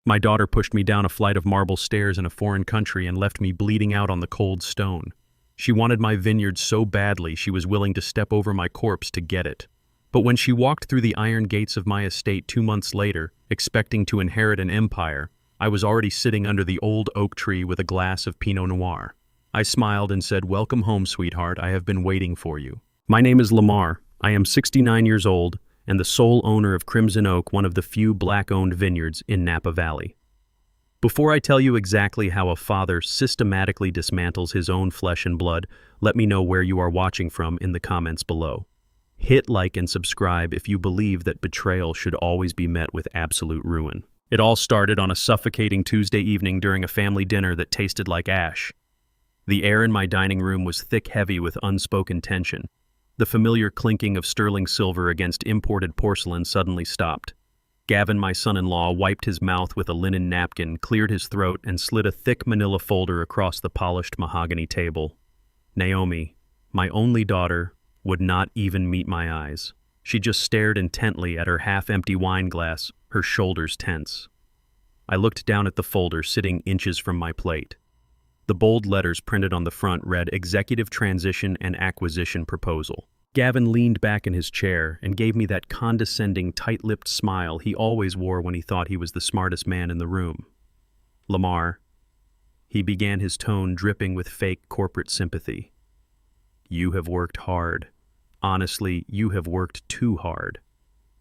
My daughter pushed me down a flight of marble stairs in a foreign country and left me bleeding out on the cold stone. She wanted my vineyard so badly she was willing to step over my corpse to get it. But when she walked through the iron gates of my estate 2 months later, expecting to inherit an empire, I was already sitting under the old oak tree with a glass of Pinot Noir. I smiled and said, "Welcome home, sweetheart. I have been waiting for you." My name is Lamar. I am 69 years old and the sole owner of Crimson Oak, one of the few black-owned vineyards in Napa Valley. Before I tell you exactly how a father systematically dismantles his own flesh and blood, let me know where you are watching from in the comments below. Hit like and subscribe if you believe that betrayal should always be met with absolute ruin. It all started on a suffocating Tuesday evening during a family dinner that tasted like ash. The air in my dining room was thick, heavy with unspoken tension. The familiar clinking of sterling silver against imported porcelain suddenly stopped. Gavin, my son-in-law, wiped his mouth with a linen napkin, cleared his throat, and slid a thick manila folder across the polished mahogany table. Naomi, my only daughter, would not even meet my eyes. She just stared intently at her half-empty wine glass, her shoulders tense. I looked down at the folder sitting inches from my plate. The bold letters printed on the front read Executive Transition and Acquisition Proposal. Gavin leaned back in his chair and gave me that condescending, tight-lipped smile he always wore when he thought he was the smartest man in the room. "Lamar," he began, his tone dripping with fake corporate sympathy. "You have worked hard. Honestly, you have worked too hard.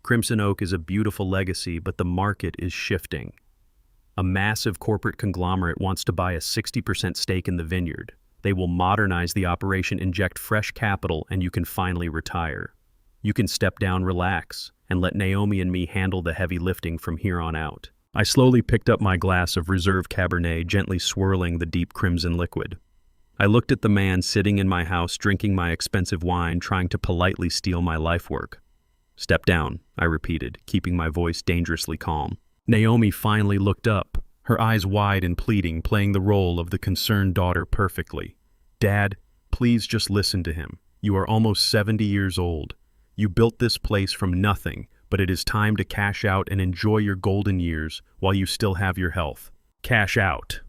Crimson Oak is a beautiful legacy, but the market is shifting. A massive corporate conglomerate wants to buy a 60% stake in the vineyard. They will modernize the operation, inject fresh capital, and you can finally retire. You can step down, relax, and let Naomi and me handle the heavy lifting from here on out." I slowly picked up my glass of reserve Cabernet, gently swirling the deep crimson liquid. I looked at the man sitting in my house, drinking my expensive wine, trying to politely steal my life work. "Step down," I repeated, keeping my voice dangerously calm. Naomi finally looked up, her eyes wide and pleading, playing the role of the concerned daughter perfectly. "Dad, please just listen to him. You are almost 70 years old. You built this place from nothing, but it is time to cash out and enjoy your golden years while you still have your health. Cash out."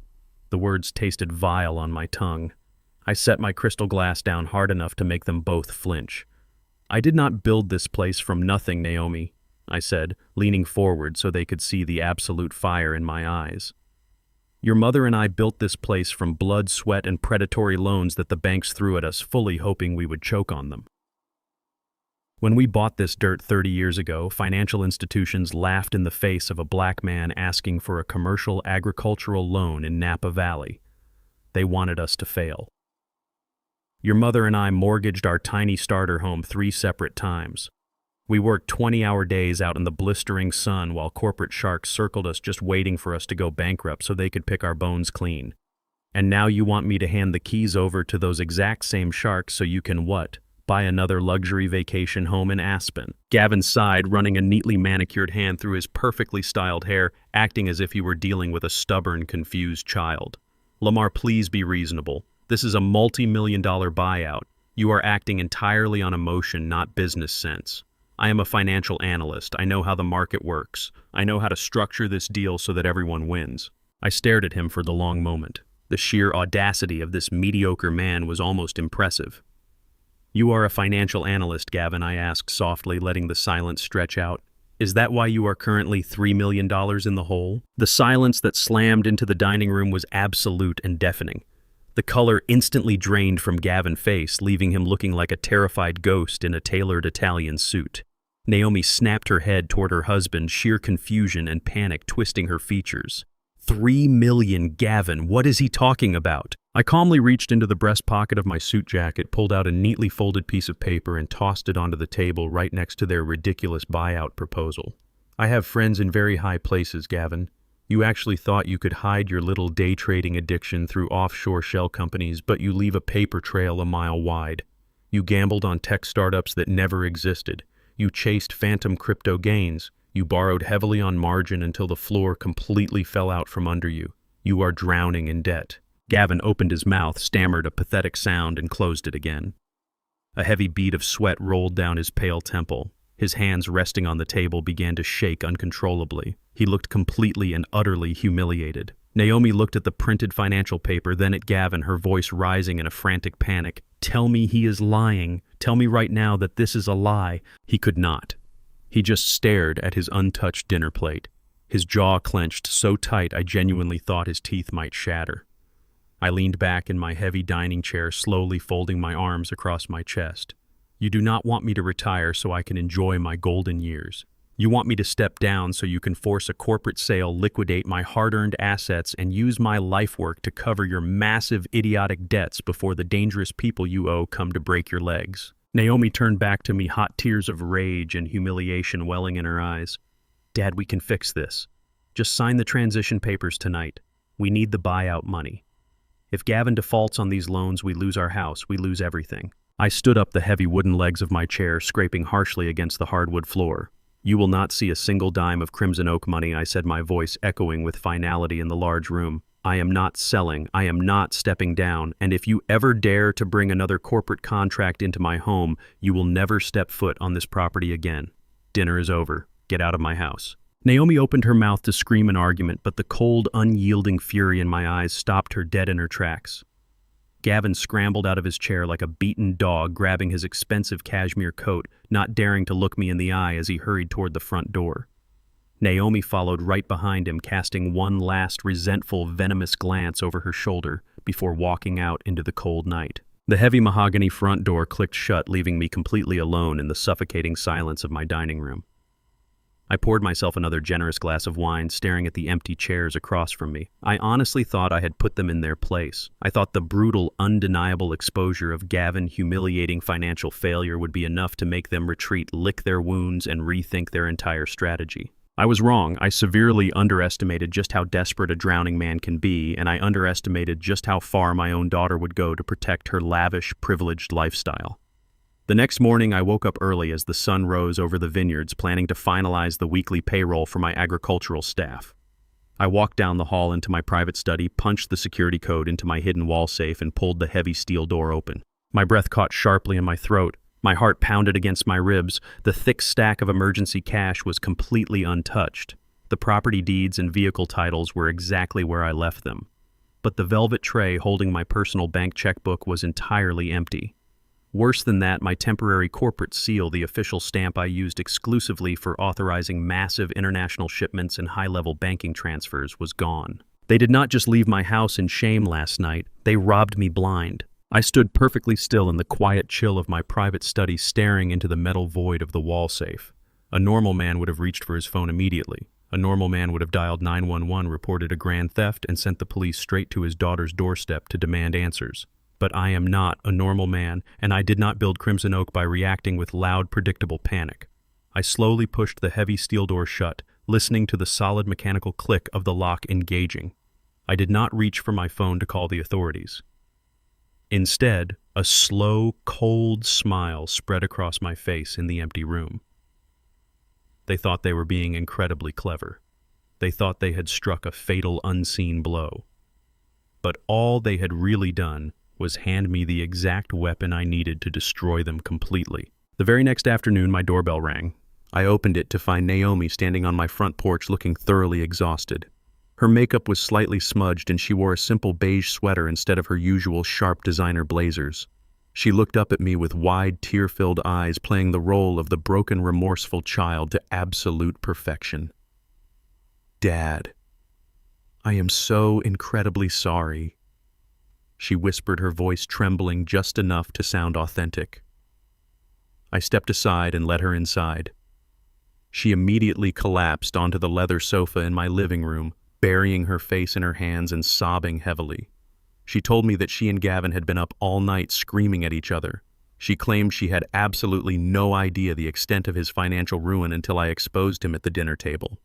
The words tasted vile on my tongue. I set my crystal glass down hard enough to make them both flinch. "I did not build this place from nothing, Naomi," I said, leaning forward so they could see the absolute fire in my eyes. "Your mother and I built this place from blood, sweat, and predatory loans that the banks threw at us, fully hoping we would choke on them. When we bought this dirt 30 years ago, financial institutions laughed in the face of a black man asking for a commercial agricultural loan in Napa Valley. They wanted us to fail. Your mother and I mortgaged our tiny starter home 3 separate times. We worked 20-hour days out in the blistering sun while corporate sharks circled us, just waiting for us to go bankrupt so they could pick our bones clean. And now you want me to hand the keys over to those exact same sharks so you can what? Buy another luxury vacation home in Aspen." Gavin sighed, running a neatly manicured hand through his perfectly styled hair, acting as if he were dealing with a stubborn, confused child. "Lamar, please be reasonable. This is a multi-million-dollar buyout. You are acting entirely on emotion, not business sense. I am a financial analyst. I know how the market works. I know how to structure this deal so that everyone wins." I stared at him for the long moment. The sheer audacity of this mediocre man was almost impressive. "You are a financial analyst, Gavin," I asked softly, letting the silence stretch out. "Is that why you are currently $3 million in the hole?" The silence that slammed into the dining room was absolute and deafening. The color instantly drained from Gavin's face, leaving him looking like a terrified ghost in a tailored Italian suit. Naomi snapped her head toward her husband, sheer confusion and panic twisting her features. $3 million, Gavin, what is he talking about? I calmly reached into the breast pocket of my suit jacket, pulled out a neatly folded piece of paper, and tossed it onto the table right next to their ridiculous buyout proposal. "I have friends in very high places, Gavin. You actually thought you could hide your little day trading addiction through offshore shell companies, but you leave a paper trail a mile wide. You gambled on tech startups that never existed. You chased phantom crypto gains. You borrowed heavily on margin until the floor completely fell out from under you. You are drowning in debt." Gavin opened his mouth, stammered a pathetic sound, and closed it again. A heavy bead of sweat rolled down his pale temple. His hands resting on the table began to shake uncontrollably. He looked completely and utterly humiliated. Naomi looked at the printed financial paper, then at Gavin, her voice rising in a frantic panic. "Tell me he is lying. Tell me right now that this is a lie." He could not. He just stared at his untouched dinner plate. His jaw clenched so tight I genuinely thought his teeth might shatter. I leaned back in my heavy dining chair, slowly folding my arms across my chest. "You do not want me to retire so I can enjoy my golden years. You want me to step down so you can force a corporate sale, liquidate my hard-earned assets, and use my life work to cover your massive, idiotic debts before the dangerous people you owe come to break your legs." Naomi turned back to me, hot tears of rage and humiliation welling in her eyes. "Dad, we can fix this. Just sign the transition papers tonight. We need the buyout money. If Gavin defaults on these loans, we lose our house, we lose everything." I stood up the heavy wooden legs of my chair, scraping harshly against the hardwood floor. "You will not see a single dime of Crimson Oak money," I said, my voice echoing with finality in the large room. "I am not selling, I am not stepping down, and if you ever dare to bring another corporate contract into my home, you will never step foot on this property again. Dinner is over. Get out of my house." Naomi opened her mouth to scream an argument, but the cold, unyielding fury in my eyes stopped her dead in her tracks. Gavin scrambled out of his chair like a beaten dog, grabbing his expensive cashmere coat, not daring to look me in the eye as he hurried toward the front door. Naomi followed right behind him, casting one last resentful, venomous glance over her shoulder before walking out into the cold night. The heavy mahogany front door clicked shut, leaving me completely alone in the suffocating silence of my dining room. I poured myself another generous glass of wine, staring at the empty chairs across from me. I honestly thought I had put them in their place. I thought the brutal, undeniable exposure of Gavin's humiliating financial failure would be enough to make them retreat, lick their wounds, and rethink their entire strategy. I was wrong. I severely underestimated just how desperate a drowning man can be, and I underestimated just how far my own daughter would go to protect her lavish, privileged lifestyle. The next morning, I woke up early as the sun rose over the vineyards, planning to finalize the weekly payroll for my agricultural staff. I walked down the hall into my private study, punched the security code into my hidden wall safe, and pulled the heavy steel door open. My breath caught sharply in my throat. My heart pounded against my ribs. The thick stack of emergency cash was completely untouched. The property deeds and vehicle titles were exactly where I left them. But the velvet tray holding my personal bank checkbook was entirely empty. Worse than that, my temporary corporate seal, the official stamp I used exclusively for authorizing massive international shipments and high-level banking transfers, was gone. They did not just leave my house in shame last night, they robbed me blind. I stood perfectly still in the quiet chill of my private study, staring into the metal void of the wall safe. A normal man would have reached for his phone immediately. A normal man would have dialed 911, reported a grand theft, and sent the police straight to his daughter's doorstep to demand answers. But I am not a normal man, and I did not build Crimson Oak by reacting with loud, predictable panic. I slowly pushed the heavy steel door shut, listening to the solid mechanical click of the lock engaging. I did not reach for my phone to call the authorities. Instead, a slow, cold smile spread across my face in the empty room. They thought they were being incredibly clever. They thought they had struck a fatal, unseen blow. But all they had really done was hand me the exact weapon I needed to destroy them completely. The very next afternoon, my doorbell rang. I opened it to find Naomi standing on my front porch looking thoroughly exhausted. Her makeup was slightly smudged and she wore a simple beige sweater instead of her usual sharp designer blazers. She looked up at me with wide, tear-filled eyes, playing the role of the broken, remorseful child to absolute perfection. "Dad, I am so incredibly sorry," she whispered, her voice trembling just enough to sound authentic. I stepped aside and let her inside. She immediately collapsed onto the leather sofa in my living room, burying her face in her hands and sobbing heavily. She told me that she and Gavin had been up all night screaming at each other. She claimed she had absolutely no idea the extent of his financial ruin until I exposed him at the dinner table.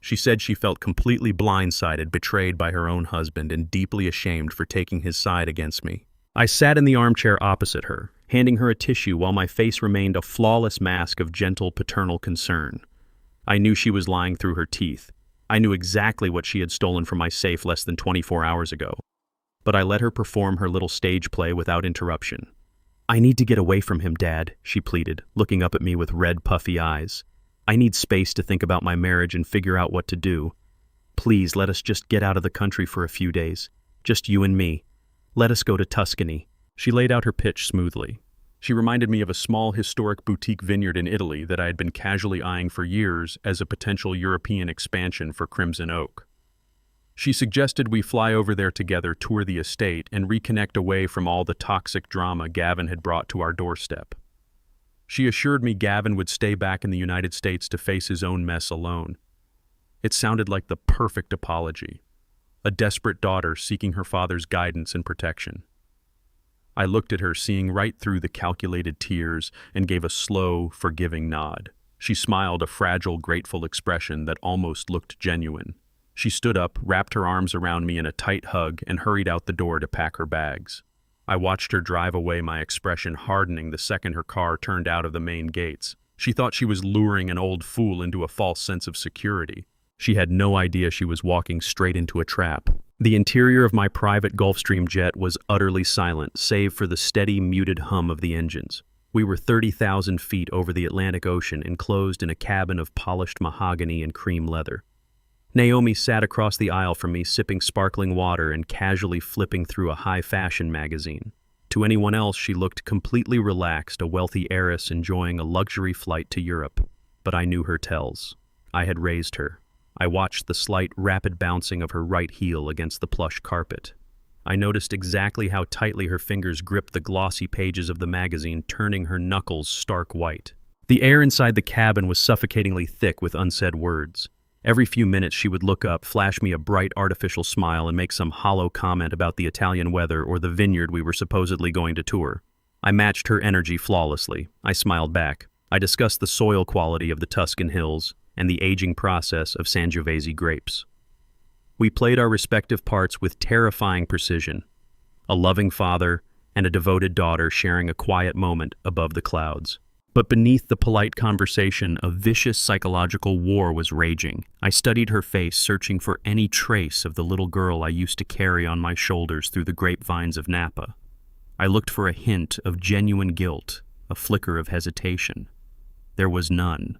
She said she felt completely blindsided, betrayed by her own husband, and deeply ashamed for taking his side against me. I sat in the armchair opposite her, handing her a tissue while my face remained a flawless mask of gentle paternal concern. I knew she was lying through her teeth. I knew exactly what she had stolen from my safe less than 24 hours ago. But I let her perform her little stage play without interruption. "I need to get away from him, Dad," she pleaded, looking up at me with red, puffy eyes. I need space to think about my marriage and figure out what to do. Please let us just get out of the country for a few days. Just you and me. Let us go to Tuscany." She laid out her pitch smoothly. She reminded me of a small historic boutique vineyard in Italy that I had been casually eyeing for years as a potential European expansion for Crimson Oak. She suggested we fly over there together, tour the estate, and reconnect away from all the toxic drama Gavin had brought to our doorstep. She assured me Gavin would stay back in the United States to face his own mess alone. It sounded like the perfect apology. A desperate daughter seeking her father's guidance and protection. I looked at her, seeing right through the calculated tears, and gave a slow, forgiving nod. She smiled, a fragile, grateful expression that almost looked genuine. She stood up, wrapped her arms around me in a tight hug, and hurried out the door to pack her bags. I watched her drive away, my expression hardening the second her car turned out of the main gates. She thought she was luring an old fool into a false sense of security. She had no idea she was walking straight into a trap. The interior of my private Gulfstream jet was utterly silent, save for the steady, muted hum of the engines. We were 30,000 feet over the Atlantic Ocean, enclosed in a cabin of polished mahogany and cream leather. Naomi sat across the aisle from me, sipping sparkling water and casually flipping through a high-fashion magazine. To anyone else, she looked completely relaxed, a wealthy heiress enjoying a luxury flight to Europe. But I knew her tells. I had raised her. I watched the slight, rapid bouncing of her right heel against the plush carpet. I noticed exactly how tightly her fingers gripped the glossy pages of the magazine, turning her knuckles stark white. The air inside the cabin was suffocatingly thick with unsaid words. Every few minutes she would look up, flash me a bright artificial smile, and make some hollow comment about the Italian weather or the vineyard we were supposedly going to tour. I matched her energy flawlessly. I smiled back. I discussed the soil quality of the Tuscan hills and the aging process of Sangiovese grapes. We played our respective parts with terrifying precision. A loving father and a devoted daughter sharing a quiet moment above the clouds. But beneath the polite conversation, a vicious psychological war was raging. I studied her face, searching for any trace of the little girl I used to carry on my shoulders through the grapevines of Napa. I looked for a hint of genuine guilt, a flicker of hesitation. There was none.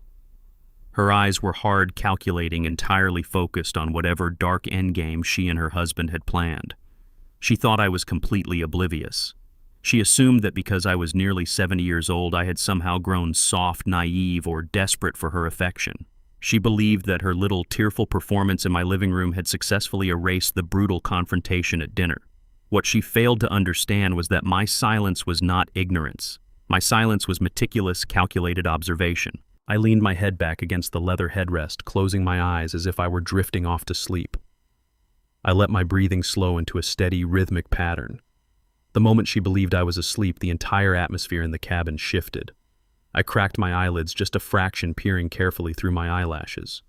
Her eyes were hard, calculating, entirely focused on whatever dark endgame she and her husband had planned. She thought I was completely oblivious. She assumed that because I was nearly 70 years old, I had somehow grown soft, naive, or desperate for her affection. She believed that her little tearful performance in my living room had successfully erased the brutal confrontation at dinner. What she failed to understand was that my silence was not ignorance. My silence was meticulous, calculated observation. I leaned my head back against the leather headrest, closing my eyes as if I were drifting off to sleep. I let my breathing slow into a steady, rhythmic pattern. The moment she believed I was asleep, the entire atmosphere in the cabin shifted. I cracked my eyelids just a fraction, peering carefully through my eyelashes.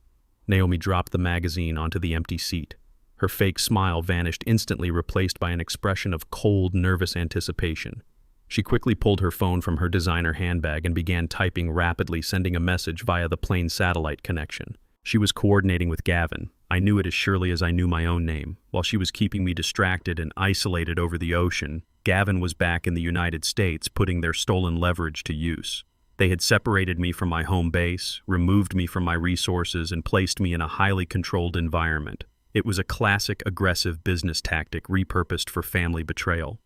Naomi dropped the magazine onto the empty seat. Her fake smile vanished instantly, replaced by an expression of cold, nervous anticipation. She quickly pulled her phone from her designer handbag and began typing rapidly, sending a message via the plane satellite connection. She was coordinating with Gavin. I knew it as surely as I knew my own name. While she was keeping me distracted and isolated over the ocean, Gavin was back in the United States, putting their stolen leverage to use. They had separated me from my home base, removed me from my resources, and placed me in a highly controlled environment. It was a classic aggressive business tactic repurposed for family betrayal.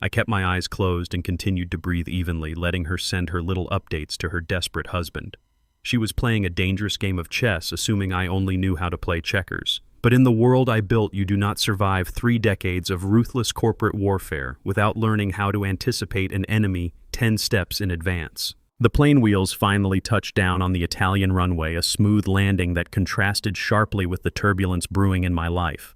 I kept my eyes closed and continued to breathe evenly, letting her send her little updates to her desperate husband. She was playing a dangerous game of chess, assuming I only knew how to play checkers. But in the world I built, you do not survive 3 decades of ruthless corporate warfare without learning how to anticipate an enemy 10 steps in advance. The plane wheels finally touched down on the Italian runway, a smooth landing that contrasted sharply with the turbulence brewing in my life.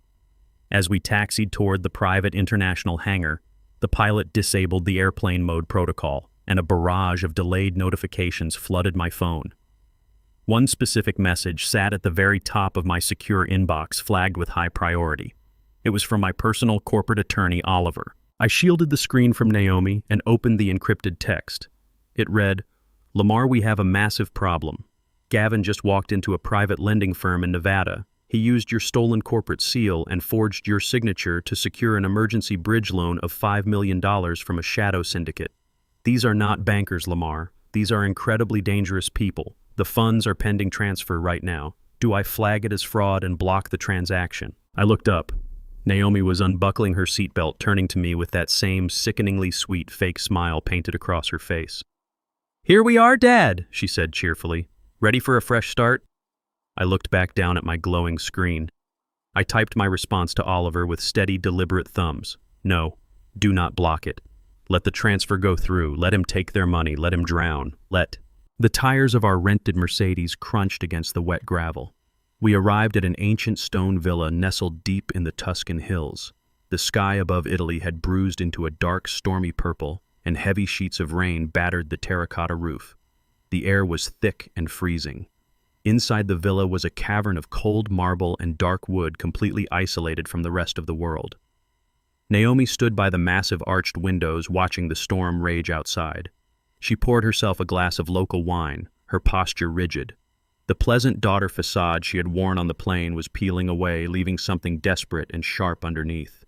As we taxied toward the private international hangar, the pilot disabled the airplane mode protocol, and a barrage of delayed notifications flooded my phone. One specific message sat at the very top of my secure inbox, flagged with high priority. It was from my personal corporate attorney, Oliver. I shielded the screen from Naomi and opened the encrypted text. It read, "Lamar, we have a massive problem. Gavin just walked into a private lending firm in Nevada. He used your stolen corporate seal and forged your signature to secure an emergency bridge loan of $5 million from a shadow syndicate. These are not bankers, Lamar. These are incredibly dangerous people. The funds are pending transfer right now. Do I flag it as fraud and block the transaction? I looked up. Naomi was unbuckling her seatbelt, turning to me with that same sickeningly sweet fake smile painted across her face. "Here we are, Dad," she said cheerfully. "Ready for a fresh start?" I looked back down at my glowing screen. I typed my response to Oliver with steady, deliberate thumbs. No, do not block it. Let the transfer go through. Let him take their money. Let him drown. The tires of our rented Mercedes crunched against the wet gravel. We arrived at an ancient stone villa nestled deep in the Tuscan hills. The sky above Italy had bruised into a dark, stormy purple, and heavy sheets of rain battered the terracotta roof. The air was thick and freezing. Inside the villa was a cavern of cold marble and dark wood completely isolated from the rest of the world. Naomi stood by the massive arched windows watching the storm rage outside. She poured herself a glass of local wine, her posture rigid. The pleasant daughter facade she had worn on the plane was peeling away, leaving something desperate and sharp underneath.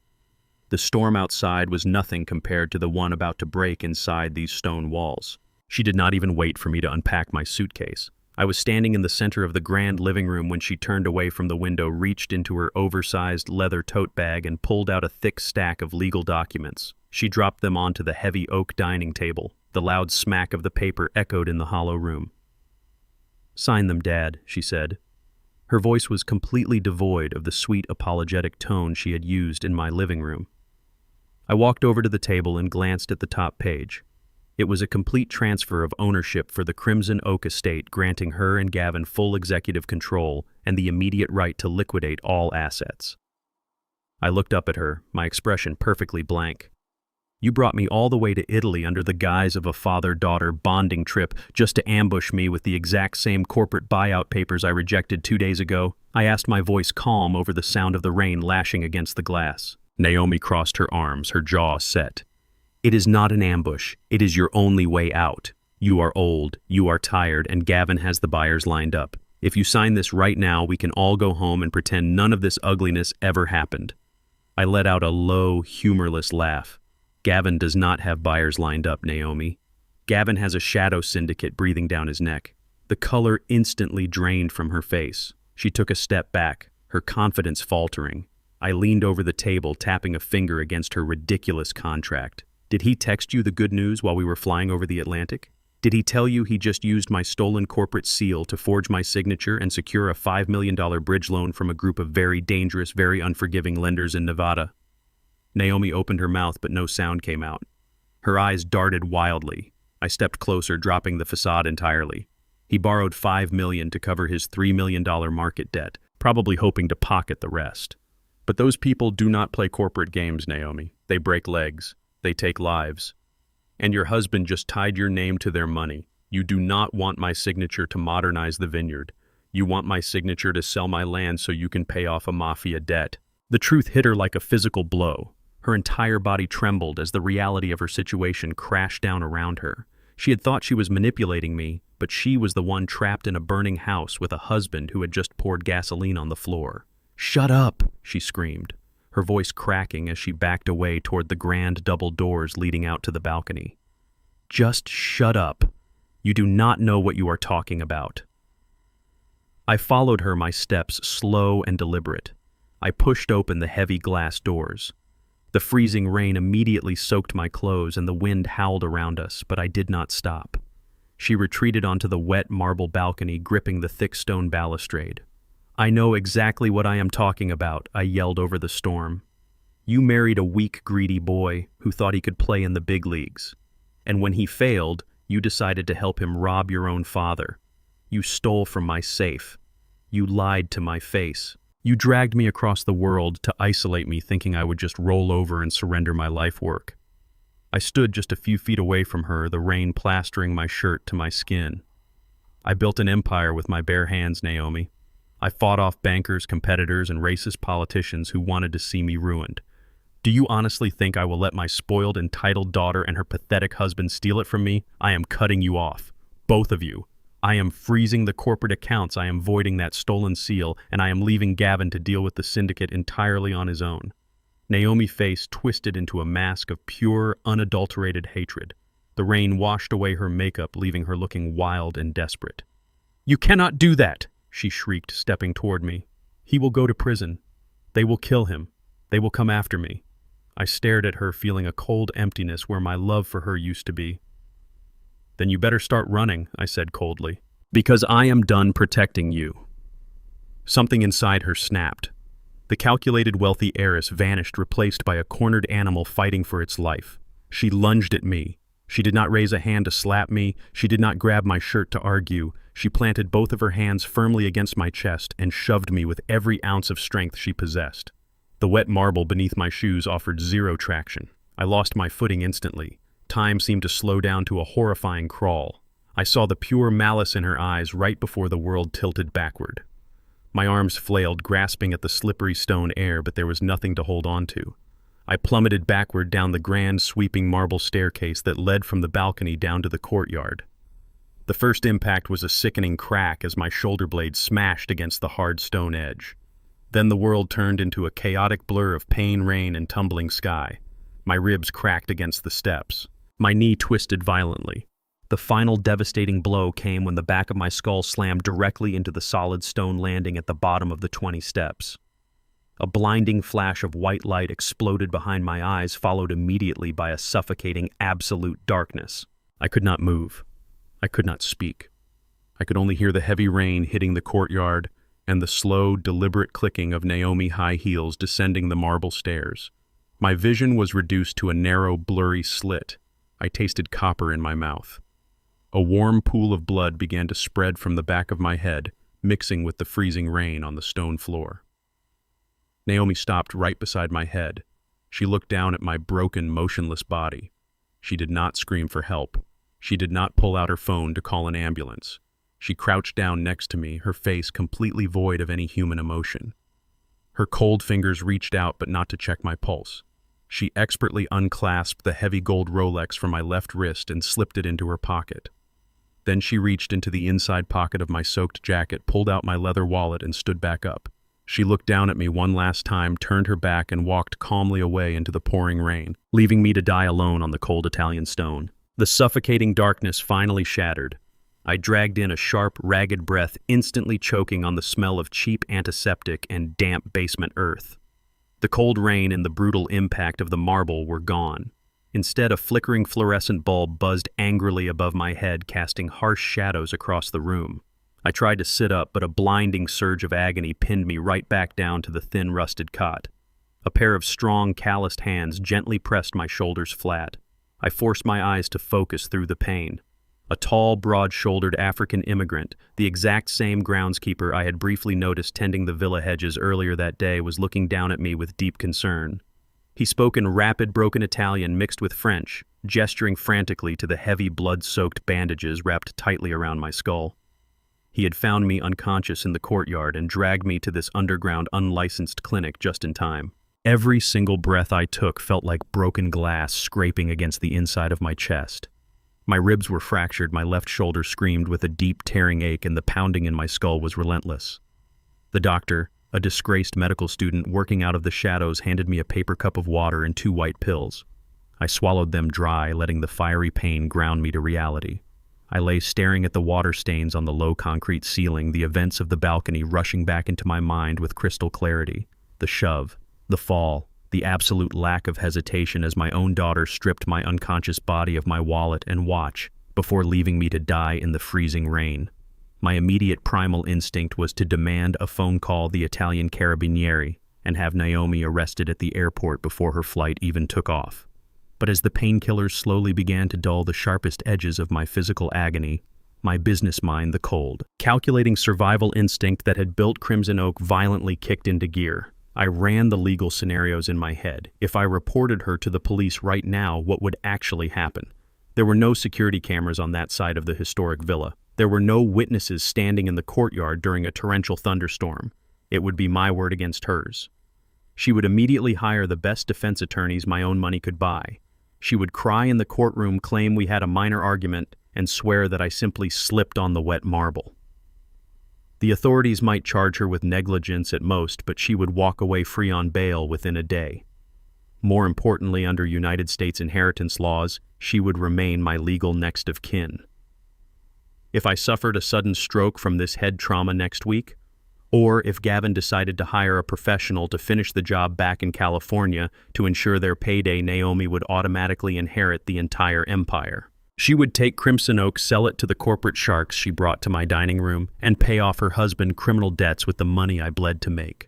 The storm outside was nothing compared to the one about to break inside these stone walls. She did not even wait for me to unpack my suitcase. I was standing in the center of the grand living room when she turned away from the window, reached into her oversized leather tote bag, and pulled out a thick stack of legal documents. She dropped them onto the heavy oak dining table. The loud smack of the paper echoed in the hollow room. "Sign them, Dad," she said. Her voice was completely devoid of the sweet apologetic tone she had used in my living room. I walked over to the table and glanced at the top page. It was a complete transfer of ownership for the Crimson Oak estate, granting her and Gavin full executive control and the immediate right to liquidate all assets. I looked up at her, my expression perfectly blank. "You brought me all the way to Italy under the guise of a father-daughter bonding trip just to ambush me with the exact same corporate buyout papers I rejected 2 days ago?" I asked, my voice calm over the sound of the rain lashing against the glass. Naomi crossed her arms, her jaw set. "It is not an ambush. It is your only way out. You are old, you are tired, and Gavin has the buyers lined up. If you sign this right now, we can all go home and pretend none of this ugliness ever happened." I let out a low, humorless laugh. "Gavin does not have buyers lined up, Naomi. Gavin has a shadow syndicate breathing down his neck." The color instantly drained from her face. She took a step back, her confidence faltering. I leaned over the table, tapping a finger against her ridiculous contract. "Did he text you the good news while we were flying over the Atlantic? Did he tell you he just used my stolen corporate seal to forge my signature and secure a $5 million bridge loan from a group of very dangerous, very unforgiving lenders in Nevada?" Naomi opened her mouth, but no sound came out. Her eyes darted wildly. I stepped closer, dropping the facade entirely. "He borrowed $5 million to cover his $3 million market debt, probably hoping to pocket the rest. But those people do not play corporate games, Naomi. They break legs. They take lives. And your husband just tied your name to their money. You do not want my signature to modernize the vineyard. You want my signature to sell my land so you can pay off a mafia debt." The truth hit her like a physical blow. Her entire body trembled as the reality of her situation crashed down around her. She had thought she was manipulating me, but she was the one trapped in a burning house with a husband who had just poured gasoline on the floor. "Shut up!" she screamed, her voice cracking as she backed away toward the grand double doors leading out to the balcony. "Just shut up. You do not know what you are talking about." I followed her, my steps slow and deliberate. I pushed open the heavy glass doors. The freezing rain immediately soaked my clothes and the wind howled around us, but I did not stop. She retreated onto the wet marble balcony, gripping the thick stone balustrade. "I know exactly what I am talking about," I yelled over the storm. "You married a weak, greedy boy who thought he could play in the big leagues. And when he failed, you decided to help him rob your own father. You stole from my safe. You lied to my face. You dragged me across the world to isolate me, thinking I would just roll over and surrender my life work." I stood just a few feet away from her, the rain plastering my shirt to my skin. "I built an empire with my bare hands, Naomi. I fought off bankers, competitors, and racist politicians who wanted to see me ruined. Do you honestly think I will let my spoiled, entitled daughter and her pathetic husband steal it from me? I am cutting you off. Both of you. I am freezing the corporate accounts, I am voiding that stolen seal, and I am leaving Gavin to deal with the syndicate entirely on his own." Naomi's face twisted into a mask of pure, unadulterated hatred. The rain washed away her makeup, leaving her looking wild and desperate. "You cannot do that!" she shrieked, stepping toward me. "He will go to prison. They will kill him. They will come after me." I stared at her, feeling a cold emptiness where my love for her used to be. "Then you better start running," I said coldly, "because I am done protecting you." Something inside her snapped. The calculated wealthy heiress vanished, replaced by a cornered animal fighting for its life. She lunged at me. She did not raise a hand to slap me. She did not grab my shirt to argue. She planted both of her hands firmly against my chest and shoved me with every ounce of strength she possessed. The wet marble beneath my shoes offered zero traction. I lost my footing instantly. Time seemed to slow down to a horrifying crawl. I saw the pure malice in her eyes right before the world tilted backward. My arms flailed, grasping at the slippery stone air, but there was nothing to hold on to. I plummeted backward down the grand, sweeping marble staircase that led from the balcony down to the courtyard. The first impact was a sickening crack as my shoulder blade smashed against the hard stone edge. Then the world turned into a chaotic blur of pain, rain, and tumbling sky. My ribs cracked against the steps. My knee twisted violently. The final devastating blow came when the back of my skull slammed directly into the solid stone landing at the bottom of the 20 steps. A blinding flash of white light exploded behind my eyes, followed immediately by a suffocating, absolute darkness. I could not move. I could not speak. I could only hear the heavy rain hitting the courtyard and the slow, deliberate clicking of Naomi high heels descending the marble stairs. My vision was reduced to a narrow, blurry slit. I tasted copper in my mouth. A warm pool of blood began to spread from the back of my head, mixing with the freezing rain on the stone floor. Naomi stopped right beside my head. She looked down at my broken, motionless body. She did not scream for help. She did not pull out her phone to call an ambulance. She crouched down next to me, her face completely void of any human emotion. Her cold fingers reached out, but not to check my pulse. She expertly unclasped the heavy gold Rolex from my left wrist and slipped it into her pocket. Then she reached into the inside pocket of my soaked jacket, pulled out my leather wallet, and stood back up. She looked down at me one last time, turned her back, and walked calmly away into the pouring rain, leaving me to die alone on the cold Italian stone. The suffocating darkness finally shattered. I dragged in a sharp, ragged breath, instantly choking on the smell of cheap antiseptic and damp basement earth. The cold rain and the brutal impact of the marble were gone. Instead, a flickering fluorescent bulb buzzed angrily above my head, casting harsh shadows across the room. I tried to sit up, but a blinding surge of agony pinned me right back down to the thin, rusted cot. A pair of strong, calloused hands gently pressed my shoulders flat. I forced my eyes to focus through the pain. A tall, broad-shouldered African immigrant, the exact same groundskeeper I had briefly noticed tending the villa hedges earlier that day, was looking down at me with deep concern. He spoke in rapid, broken Italian mixed with French, gesturing frantically to the heavy, blood-soaked bandages wrapped tightly around my skull. He had found me unconscious in the courtyard and dragged me to this underground, unlicensed clinic just in time. Every single breath I took felt like broken glass scraping against the inside of my chest. My ribs were fractured, my left shoulder screamed with a deep, tearing ache, and the pounding in my skull was relentless. The doctor, a disgraced medical student working out of the shadows, handed me a paper cup of water and 2 white pills. I swallowed them dry, letting the fiery pain ground me to reality. I lay staring at the water stains on the low concrete ceiling, the events of the balcony rushing back into my mind with crystal clarity. The shove, the fall, the absolute lack of hesitation as my own daughter stripped my unconscious body of my wallet and watch before leaving me to die in the freezing rain. My immediate primal instinct was to demand a phone call the Italian Carabinieri and have Naomi arrested at the airport before her flight even took off. But as the painkillers slowly began to dull the sharpest edges of my physical agony, my business mind, the cold, calculating survival instinct that had built Crimson Oak, violently kicked into gear. I ran the legal scenarios in my head. If I reported her to the police right now, what would actually happen? There were no security cameras on that side of the historic villa. There were no witnesses standing in the courtyard during a torrential thunderstorm. It would be my word against hers. She would immediately hire the best defense attorneys my own money could buy. She would cry in the courtroom, claim we had a minor argument, and swear that I simply slipped on the wet marble. The authorities might charge her with negligence at most, but she would walk away free on bail within a day. More importantly, under United States inheritance laws, she would remain my legal next of kin. If I suffered a sudden stroke from this head trauma next week, or if Gavin decided to hire a professional to finish the job back in California to ensure their payday, Naomi would automatically inherit the entire empire. She would take Crimson Oak, sell it to the corporate sharks she brought to my dining room, and pay off her husband criminal debts with the money I bled to make.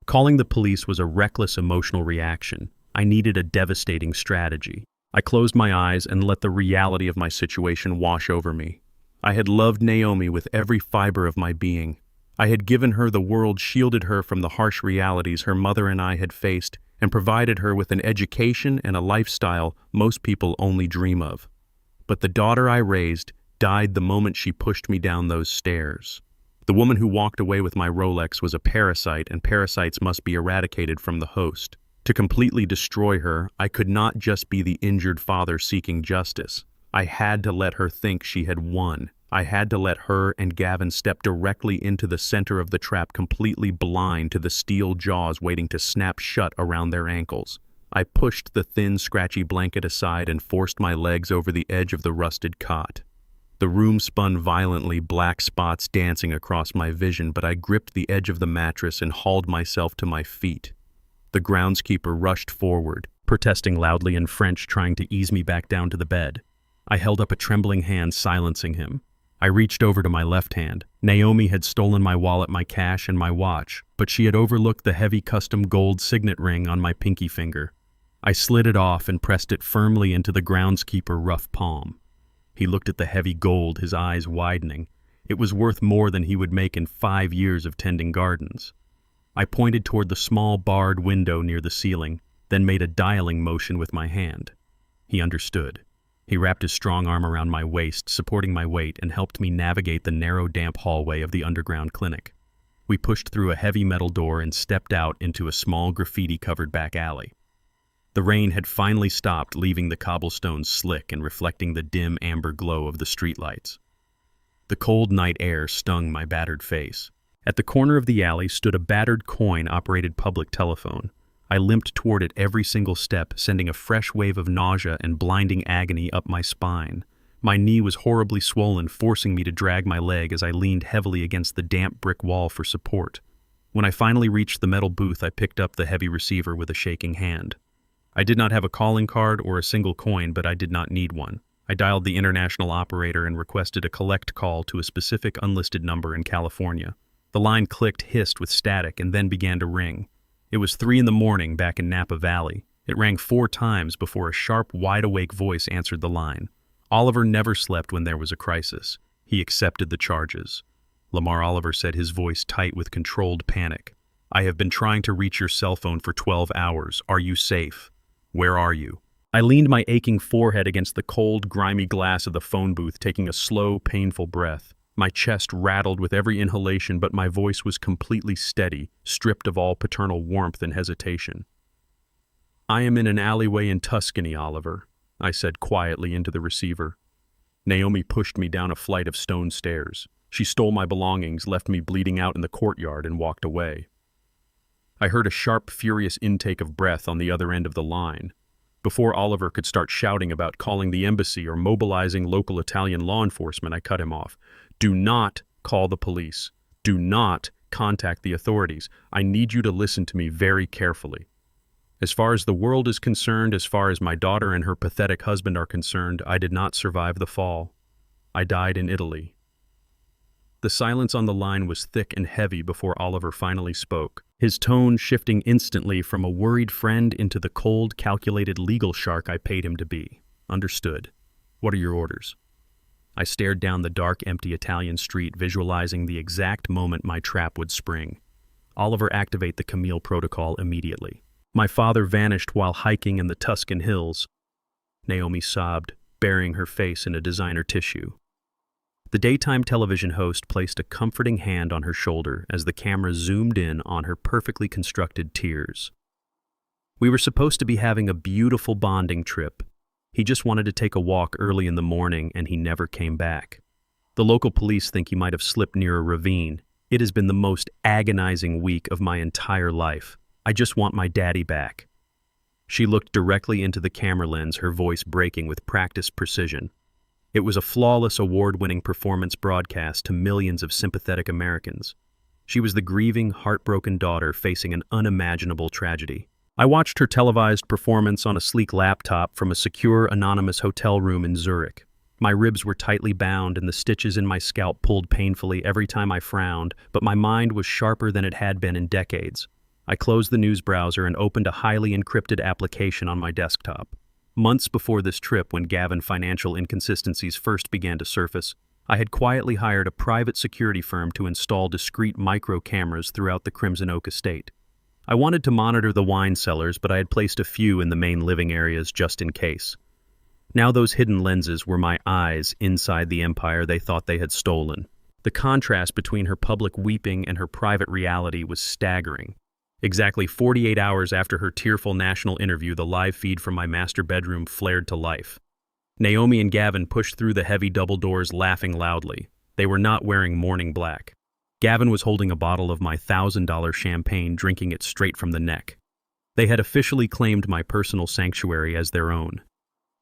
Calling the police was a reckless emotional reaction. I needed a devastating strategy. I closed my eyes and let the reality of my situation wash over me. I had loved Naomi with every fiber of my being. I had given her the world, shielded her from the harsh realities her mother and I had faced, and provided her with an education and a lifestyle most people only dream of. But the daughter I raised died the moment she pushed me down those stairs. The woman who walked away with my Rolex was a parasite, and parasites must be eradicated from the host. To completely destroy her, I could not just be the injured father seeking justice. I had to let her think she had won. I had to let her and Gavin step directly into the center of the trap, completely blind to the steel jaws waiting to snap shut around their ankles. I pushed the thin, scratchy blanket aside and forced my legs over the edge of the rusted cot. The room spun violently, black spots dancing across my vision, but I gripped the edge of the mattress and hauled myself to my feet. The groundskeeper rushed forward, protesting loudly in French, trying to ease me back down to the bed. I held up a trembling hand, silencing him. I reached over to my left hand. Naomi had stolen my wallet, my cash, and my watch, but she had overlooked the heavy custom gold signet ring on my pinky finger. I slid it off and pressed it firmly into the groundskeeper's rough palm. He looked at the heavy gold, his eyes widening. It was worth more than he would make in 5 years of tending gardens. I pointed toward the small barred window near the ceiling, then made a dialing motion with my hand. He understood. He wrapped his strong arm around my waist, supporting my weight, and helped me navigate the narrow, damp hallway of the underground clinic. We pushed through a heavy metal door and stepped out into a small graffiti-covered back alley. The rain had finally stopped, leaving the cobblestones slick and reflecting the dim amber glow of the streetlights. The cold night air stung my battered face. At the corner of the alley stood a battered coin-operated public telephone. I limped toward it every single step, sending a fresh wave of nausea and blinding agony up my spine. My knee was horribly swollen, forcing me to drag my leg as I leaned heavily against the damp brick wall for support. When I finally reached the metal booth, I picked up the heavy receiver with a shaking hand. I did not have a calling card or a single coin, but I did not need one. I dialed the international operator and requested a collect call to a specific unlisted number in California. The line clicked, hissed with static, and then began to ring. It was 3 a.m. back in Napa Valley. It rang 4 times before a sharp, wide-awake voice answered the line. Oliver never slept when there was a crisis. He accepted the charges. Lamar Oliver said, his voice tight with controlled panic. "I have been trying to reach your cell phone for 12 hours. Are you safe? Where are you?" I leaned my aching forehead against the cold, grimy glass of the phone booth, taking a slow, painful breath. My chest rattled with every inhalation, but my voice was completely steady, stripped of all paternal warmth and hesitation. "I am in an alleyway in Tuscany, Oliver," I said quietly into the receiver. Naomi pushed me down a flight of stone stairs. She stole my belongings, left me bleeding out in the courtyard, and walked away. I heard a sharp, furious intake of breath on the other end of the line. Before Oliver could start shouting about calling the embassy or mobilizing local Italian law enforcement, I cut him off. "Do not call the police. Do not contact the authorities. I need you to listen to me very carefully. As far as the world is concerned, as far as my daughter and her pathetic husband are concerned, I did not survive the fall. I died in Italy." The silence on the line was thick and heavy before Oliver finally spoke, his tone shifting instantly from a worried friend into the cold, calculated legal shark I paid him to be. "Understood. What are your orders?" I stared down the dark, empty Italian street, visualizing the exact moment my trap would spring. "Oliver, activate the Camille protocol immediately." "My father vanished while hiking in the Tuscan hills." Naomi sobbed, burying her face in a designer tissue. The daytime television host placed a comforting hand on her shoulder as the camera zoomed in on her perfectly constructed tears. "We were supposed to be having a beautiful bonding trip. He just wanted to take a walk early in the morning, and he never came back. The local police think he might have slipped near a ravine. It has been the most agonizing week of my entire life. I just want my daddy back." She looked directly into the camera lens, her voice breaking with practiced precision. It was a flawless award-winning performance broadcast to millions of sympathetic Americans. She was the grieving, heartbroken daughter facing an unimaginable tragedy. I watched her televised performance on a sleek laptop from a secure, anonymous hotel room in Zurich. My ribs were tightly bound and the stitches in my scalp pulled painfully every time I frowned, but my mind was sharper than it had been in decades. I closed the news browser and opened a highly encrypted application on my desktop. Months before this trip, when Gavin financial inconsistencies first began to surface, I had quietly hired a private security firm to install discreet micro cameras throughout the Crimson Oak estate. I wanted to monitor the wine cellars, but I had placed a few in the main living areas just in case. Now those hidden lenses were my eyes inside the empire they thought they had stolen. The contrast between her public weeping and her private reality was staggering. Exactly 48 hours after her tearful national interview, the live feed from my master bedroom flared to life. Naomi and Gavin pushed through the heavy double doors laughing loudly. They were not wearing mourning black. Gavin was holding a bottle of my $1,000 champagne, drinking it straight from the neck. They had officially claimed my personal sanctuary as their own.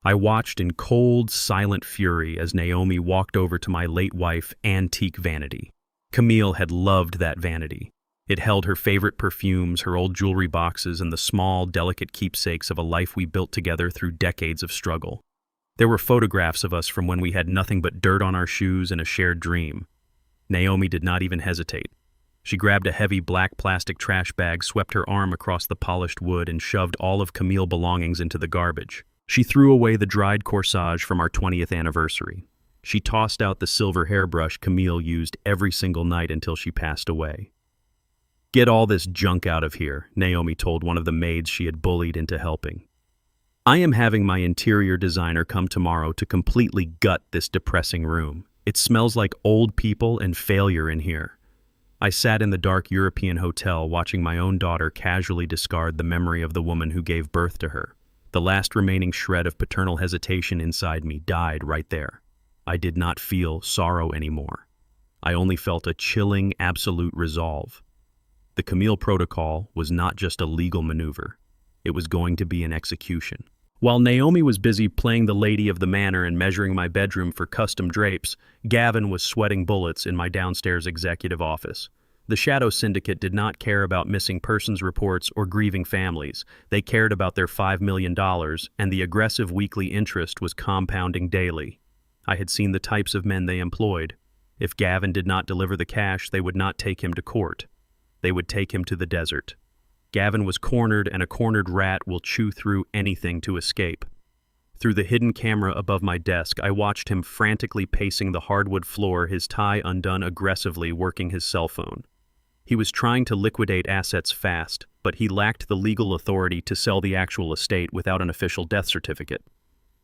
I watched in cold, silent fury as Naomi walked over to my late wife, antique vanity. Camille had loved that vanity. It held her favorite perfumes, her old jewelry boxes, and the small, delicate keepsakes of a life we built together through decades of struggle. There were photographs of us from when we had nothing but dirt on our shoes and a shared dream. Naomi did not even hesitate. She grabbed a heavy black plastic trash bag, swept her arm across the polished wood, and shoved all of Camille's belongings into the garbage. She threw away the dried corsage from our 20th anniversary. She tossed out the silver hairbrush Camille used every single night until she passed away. "Get all this junk out of here," Naomi told one of the maids she had bullied into helping. "I am having my interior designer come tomorrow to completely gut this depressing room. It smells like old people and failure in here." I sat in the dark European hotel watching my own daughter casually discard the memory of the woman who gave birth to her. The last remaining shred of paternal hesitation inside me died right there. I did not feel sorrow anymore. I only felt a chilling, absolute resolve. The Camille Protocol was not just a legal maneuver. It was going to be an execution. While Naomi was busy playing the lady of the manor and measuring my bedroom for custom drapes, Gavin was sweating bullets in my downstairs executive office. The Shadow Syndicate did not care about missing persons reports or grieving families. They cared about their $5 million, and the aggressive weekly interest was compounding daily. I had seen the types of men they employed. If Gavin did not deliver the cash, they would not take him to court. They would take him to the desert. Gavin was cornered, and a cornered rat will chew through anything to escape. Through the hidden camera above my desk, I watched him frantically pacing the hardwood floor, his tie undone, aggressively working his cell phone. He was trying to liquidate assets fast, but he lacked the legal authority to sell the actual estate without an official death certificate.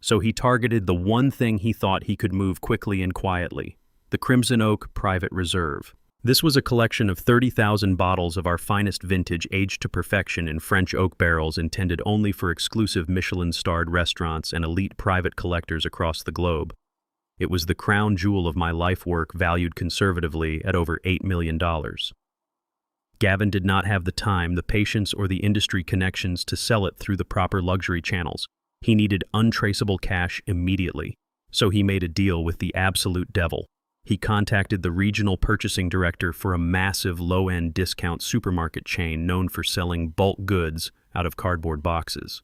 So he targeted the one thing he thought he could move quickly and quietly: the Crimson Oak Private Reserve. This was a collection of 30,000 bottles of our finest vintage aged to perfection in French oak barrels intended only for exclusive Michelin-starred restaurants and elite private collectors across the globe. It was the crown jewel of my life work, valued conservatively at over $8 million. Gavin did not have the time, the patience, or the industry connections to sell it through the proper luxury channels. He needed untraceable cash immediately, so he made a deal with the absolute devil. He contacted the regional purchasing director for a massive low-end discount supermarket chain known for selling bulk goods out of cardboard boxes.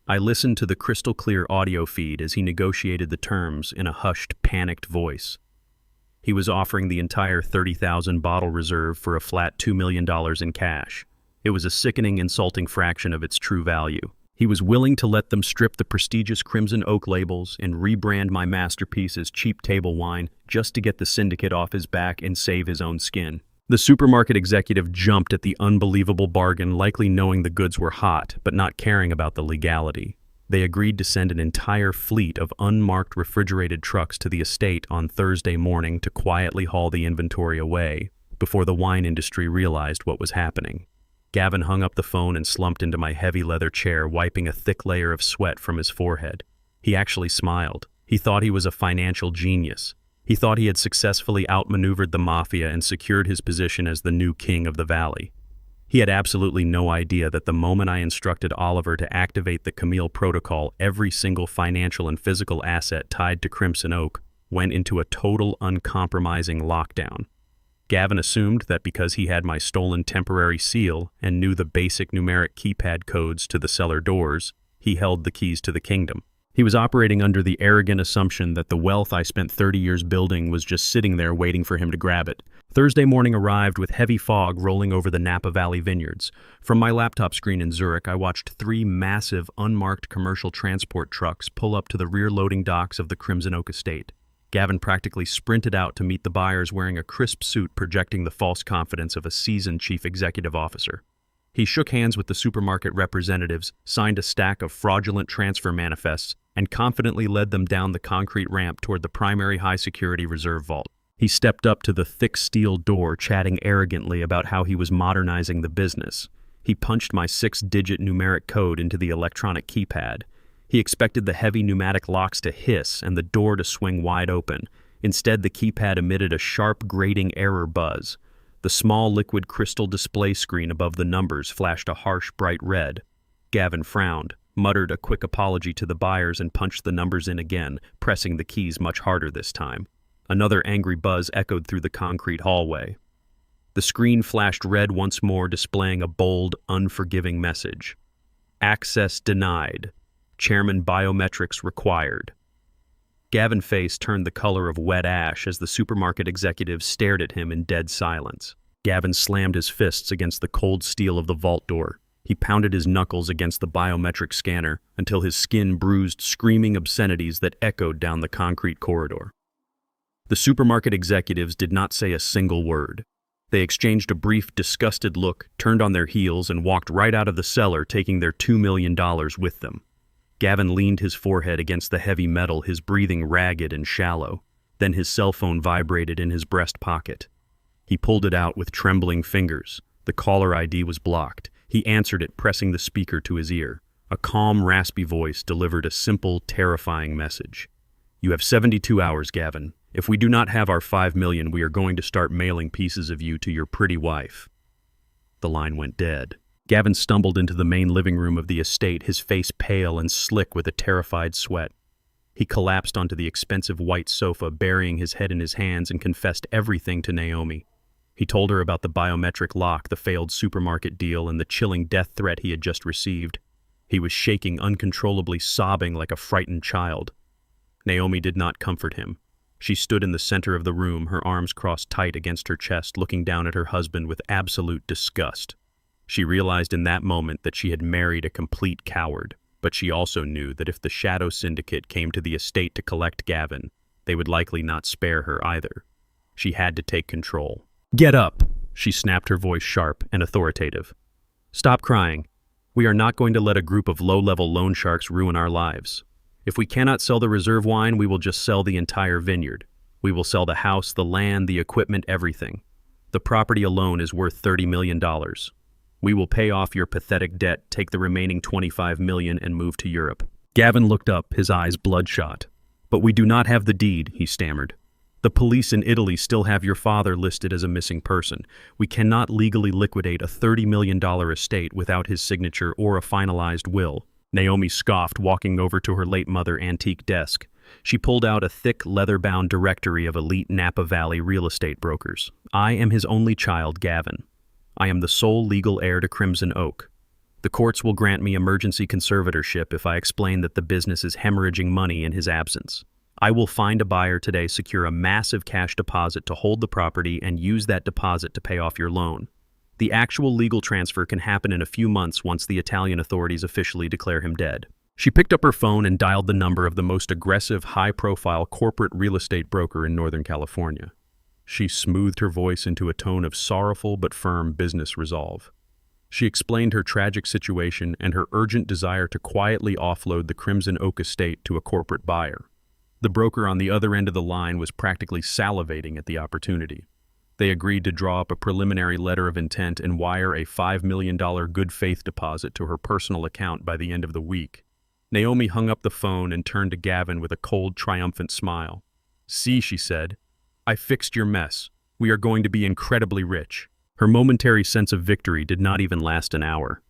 I listened to the crystal-clear audio feed as he negotiated the terms in a hushed, panicked voice. He was offering the entire 30,000 bottle reserve for a flat $2 million in cash. It was a sickening, insulting fraction of its true value. He was willing to let them strip the prestigious Crimson Oak labels and rebrand my masterpiece as cheap table wine just to get the syndicate off his back and save his own skin. The supermarket executive jumped at the unbelievable bargain, likely knowing the goods were hot, but not caring about the legality. They agreed to send an entire fleet of unmarked refrigerated trucks to the estate on Thursday morning to quietly haul the inventory away before the wine industry realized what was happening. Gavin hung up the phone and slumped into my heavy leather chair, wiping a thick layer of sweat from his forehead. He actually smiled. He thought he was a financial genius. He thought he had successfully outmaneuvered the mafia and secured his position as the new king of the valley. He had absolutely no idea that the moment I instructed Oliver to activate the Camille Protocol, every single financial and physical asset tied to Crimson Oak went into a total uncompromising lockdown. Gavin assumed that because he had my stolen temporary seal and knew the basic numeric keypad codes to the cellar doors, he held the keys to the kingdom. He was operating under the arrogant assumption that the wealth I spent 30 years building was just sitting there waiting for him to grab it. Thursday morning arrived with heavy fog rolling over the Napa Valley vineyards. From my laptop screen in Zurich, I watched 3 massive, unmarked commercial transport trucks pull up to the rear loading docks of the Crimson Oak estate. Gavin practically sprinted out to meet the buyers wearing a crisp suit projecting the false confidence of a seasoned chief executive officer. He shook hands with the supermarket representatives, signed a stack of fraudulent transfer manifests, and confidently led them down the concrete ramp toward the primary high-security reserve vault. He stepped up to the thick steel door, chatting arrogantly about how he was modernizing the business. He punched my 6-digit numeric code into the electronic keypad. He expected the heavy pneumatic locks to hiss and the door to swing wide open. Instead, the keypad emitted a sharp, grating error buzz. The small liquid crystal display screen above the numbers flashed a harsh, bright red. Gavin frowned, muttered a quick apology to the buyers, and punched the numbers in again, pressing the keys much harder this time. Another angry buzz echoed through the concrete hallway. The screen flashed red once more, displaying a bold, unforgiving message. Access denied. Chairman biometrics required. Gavin's face turned the color of wet ash as the supermarket executives stared at him in dead silence. Gavin slammed his fists against the cold steel of the vault door. He pounded his knuckles against the biometric scanner until his skin bruised, screaming obscenities that echoed down the concrete corridor. The supermarket executives did not say a single word. They exchanged a brief, disgusted look, turned on their heels, and walked right out of the cellar, taking their $2 million with them. Gavin leaned his forehead against the heavy metal, his breathing ragged and shallow. Then his cell phone vibrated in his breast pocket. He pulled it out with trembling fingers. The caller ID was blocked. He answered it, pressing the speaker to his ear. A calm, raspy voice delivered a simple, terrifying message. You have 72 hours, Gavin. If we do not have our $5 million, we are going to start mailing pieces of you to your pretty wife. The line went dead. Gavin stumbled into the main living room of the estate, his face pale and slick with a terrified sweat. He collapsed onto the expensive white sofa, burying his head in his hands, and confessed everything to Naomi. He told her about the biometric lock, the failed supermarket deal, and the chilling death threat he had just received. He was shaking uncontrollably, sobbing like a frightened child. Naomi did not comfort him. She stood in the center of the room, her arms crossed tight against her chest, looking down at her husband with absolute disgust. She realized in that moment that she had married a complete coward, but she also knew that if the Shadow Syndicate came to the estate to collect Gavin, they would likely not spare her either. She had to take control. "Get up!" she snapped, her voice sharp and authoritative. "Stop crying. We are not going to let a group of low-level loan sharks ruin our lives. If we cannot sell the reserve wine, we will just sell the entire vineyard. We will sell the house, the land, the equipment, everything. The property alone is worth $30 million. We will pay off your pathetic debt, take the remaining $25 million, and move to Europe." Gavin looked up, his eyes bloodshot. "But we do not have the deed," he stammered. "The police in Italy still have your father listed as a missing person. We cannot legally liquidate a $30 million estate without his signature or a finalized will." Naomi scoffed, walking over to her late mother's antique desk. She pulled out a thick, leather-bound directory of elite Napa Valley real estate brokers. "I am his only child, Gavin. I am the sole legal heir to Crimson Oak. The courts will grant me emergency conservatorship if I explain that the business is hemorrhaging money in his absence. I will find a buyer today, secure a massive cash deposit to hold the property, and use that deposit to pay off your loan. The actual legal transfer can happen in a few months once the Italian authorities officially declare him dead." She picked up her phone and dialed the number of the most aggressive, high-profile corporate real estate broker in Northern California. She smoothed her voice into a tone of sorrowful but firm business resolve. She explained her tragic situation and her urgent desire to quietly offload the Crimson Oak estate to a corporate buyer. The broker on the other end of the line was practically salivating at the opportunity. They agreed to draw up a preliminary letter of intent and wire a $5 million good faith deposit to her personal account by the end of the week. Naomi hung up the phone and turned to Gavin with a cold, triumphant smile. "See," she said, "I fixed your mess. We are going to be incredibly rich." Her momentary sense of victory did not even last an hour.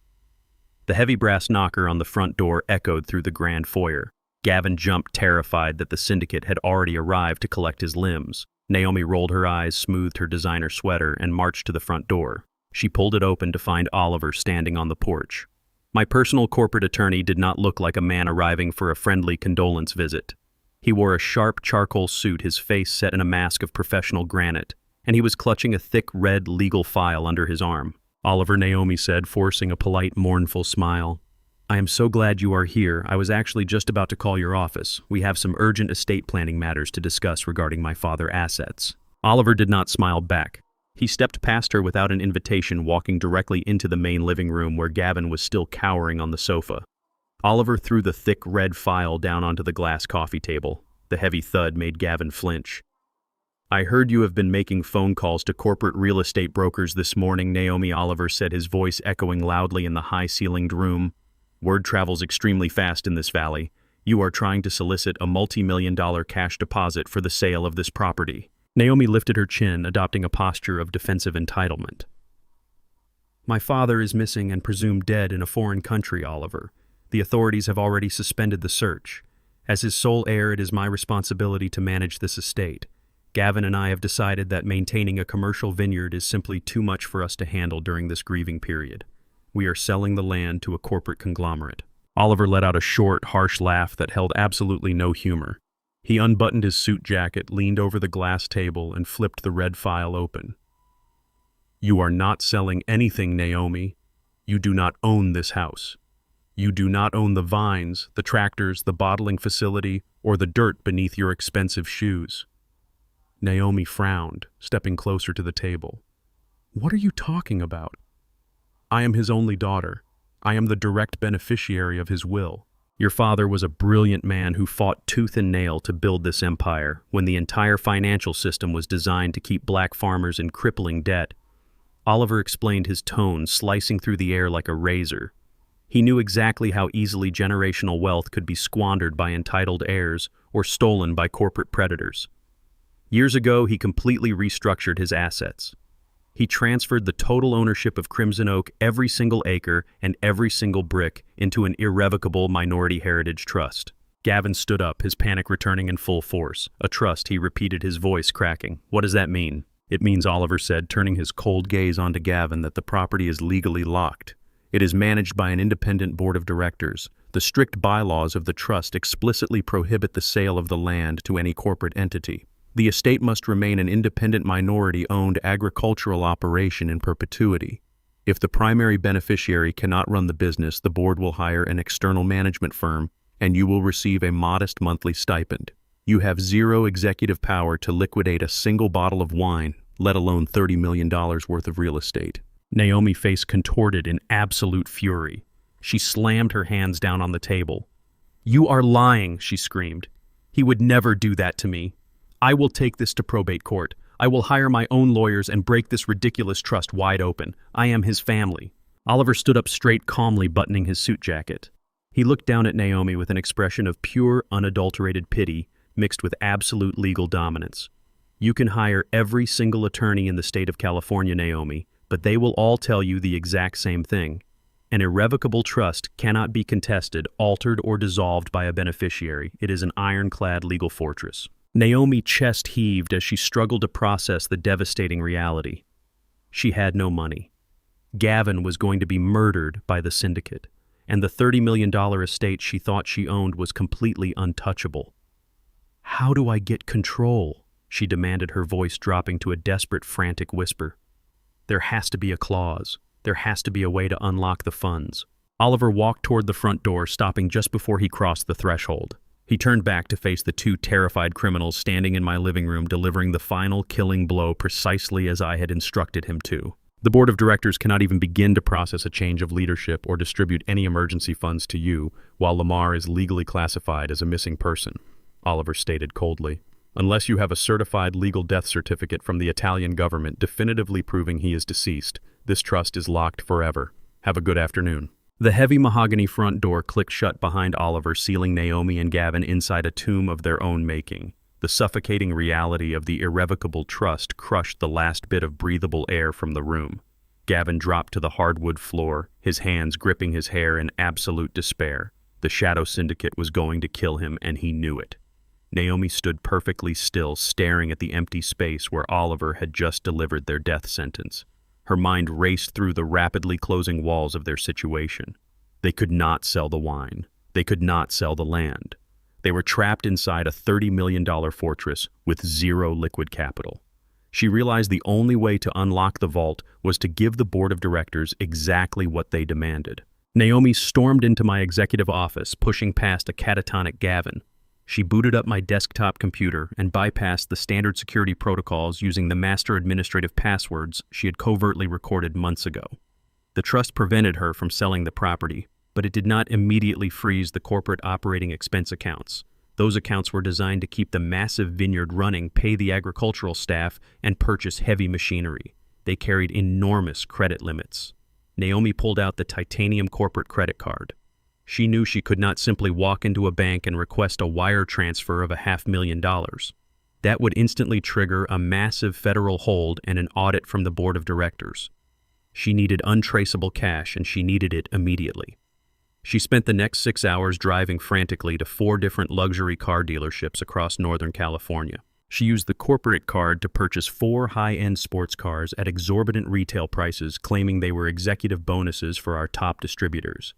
The heavy brass knocker on the front door echoed through the grand foyer. Gavin jumped, terrified that the syndicate had already arrived to collect his limbs. Naomi rolled her eyes, smoothed her designer sweater, and marched to the front door. She pulled it open to find Oliver standing on the porch. My personal corporate attorney did not look like a man arriving for a friendly condolence visit. He wore a sharp charcoal suit, his face set in a mask of professional granite, and he was clutching a thick red legal file under his arm. "Oliver," Naomi said, forcing a polite, mournful smile. "I am so glad you are here. I was actually just about to call your office. We have some urgent estate planning matters to discuss regarding my father's assets." Oliver did not smile back. He stepped past her without an invitation, walking directly into the main living room where Gavin was still cowering on the sofa. Oliver threw the thick red file down onto the glass coffee table. The heavy thud made Gavin flinch. "I heard you have been making phone calls to corporate real estate brokers this morning," Naomi, Oliver said, his voice echoing loudly in the high-ceilinged room. "Word travels extremely fast in this valley. You are trying to solicit a multi-million-dollar cash deposit for the sale of this property." Naomi lifted her chin, adopting a posture of defensive entitlement. "My father is missing and presumed dead in a foreign country, Oliver. The authorities have already suspended the search. As his sole heir, it is my responsibility to manage this estate. Gavin and I have decided that maintaining a commercial vineyard is simply too much for us to handle during this grieving period. We are selling the land to a corporate conglomerate." Oliver let out a short, harsh laugh that held absolutely no humor. He unbuttoned his suit jacket, leaned over the glass table, and flipped the red file open. "You are not selling anything, Naomi. You do not own this house. You do not own the vines, the tractors, the bottling facility, or the dirt beneath your expensive shoes." Naomi frowned, stepping closer to the table. "What are you talking about?" "I am his only daughter. I am the direct beneficiary of his will. Your father was a brilliant man who fought tooth and nail to build this empire when the entire financial system was designed to keep black farmers in crippling debt." Oliver explained, his tone slicing through the air like a razor. He knew exactly how easily generational wealth could be squandered by entitled heirs or stolen by corporate predators. Years ago, he completely restructured his assets. He transferred the total ownership of Crimson Oak, every single acre and every single brick, into an irrevocable minority heritage trust. Gavin stood up, his panic returning in full force. "A trust," he repeated, his voice cracking. "What does that mean?" "It means," Oliver said, turning his cold gaze onto Gavin, "that the property is legally locked. It is managed by an independent board of directors. The strict bylaws of the trust explicitly prohibit the sale of the land to any corporate entity. The estate must remain an independent minority-owned agricultural operation in perpetuity. If the primary beneficiary cannot run the business, the board will hire an external management firm, and you will receive a modest monthly stipend. You have zero executive power to liquidate a single bottle of wine, let alone $30 million worth of real estate." Naomi's face contorted in absolute fury. She slammed her hands down on the table. "You are lying," she screamed. "He would never do that to me. I will take this to probate court. I will hire my own lawyers and break this ridiculous trust wide open. I am his family." Oliver stood up straight, calmly buttoning his suit jacket. He looked down at Naomi with an expression of pure, unadulterated pity mixed with absolute legal dominance. "You can hire every single attorney in the state of California, Naomi, but they will all tell you the exact same thing. An irrevocable trust cannot be contested, altered, or dissolved by a beneficiary. It is an ironclad legal fortress." Naomi's chest heaved as she struggled to process the devastating reality. She had no money. Gavin was going to be murdered by the syndicate, and the $30 million estate she thought she owned was completely untouchable. "How do I get control?" she demanded, her voice dropping to a desperate, frantic whisper. "There has to be a clause. There has to be a way to unlock the funds." Oliver walked toward the front door, stopping just before he crossed the threshold. He turned back to face the two terrified criminals standing in my living room, delivering the final killing blow precisely as I had instructed him to. "The board of directors cannot even begin to process a change of leadership or distribute any emergency funds to you while Lamar is legally classified as a missing person," Oliver stated coldly. "Unless you have a certified legal death certificate from the Italian government definitively proving he is deceased, this trust is locked forever. Have a good afternoon." The heavy mahogany front door clicked shut behind Oliver, sealing Naomi and Gavin inside a tomb of their own making. The suffocating reality of the irrevocable trust crushed the last bit of breathable air from the room. Gavin dropped to the hardwood floor, his hands gripping his hair in absolute despair. The Shadow Syndicate was going to kill him, and he knew it. Naomi stood perfectly still, staring at the empty space where Oliver had just delivered their death sentence. Her mind raced through the rapidly closing walls of their situation. They could not sell the wine. They could not sell the land. They were trapped inside a $30 million fortress with zero liquid capital. She realized the only way to unlock the vault was to give the board of directors exactly what they demanded. Naomi stormed into my executive office, pushing past a catatonic Gavin. She booted up my desktop computer and bypassed the standard security protocols using the master administrative passwords she had covertly recorded months ago. The trust prevented her from selling the property, but it did not immediately freeze the corporate operating expense accounts. Those accounts were designed to keep the massive vineyard running, pay the agricultural staff, and purchase heavy machinery. They carried enormous credit limits. Naomi pulled out the titanium corporate credit card. She knew she could not simply walk into a bank and request a wire transfer of $500,000. That would instantly trigger a massive federal hold and an audit from the board of directors. She needed untraceable cash, and she needed it immediately. She spent the next 6 hours driving frantically to 4 different luxury car dealerships across Northern California. She used the corporate card to purchase 4 high-end sports cars at exorbitant retail prices, claiming they were executive bonuses for our top distributors.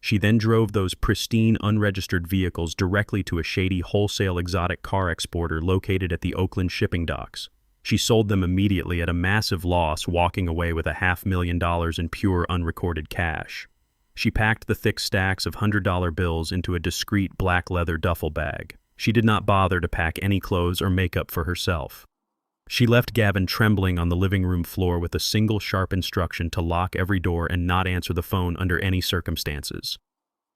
She then drove those pristine, unregistered vehicles directly to a shady wholesale exotic car exporter located at the Oakland shipping docks. She sold them immediately at a massive loss, walking away with $500,000 in pure unrecorded cash. She packed the thick stacks of $100 bills into a discreet black leather duffel bag. She did not bother to pack any clothes or makeup for herself. She left Gavin trembling on the living room floor with a single sharp instruction to lock every door and not answer the phone under any circumstances.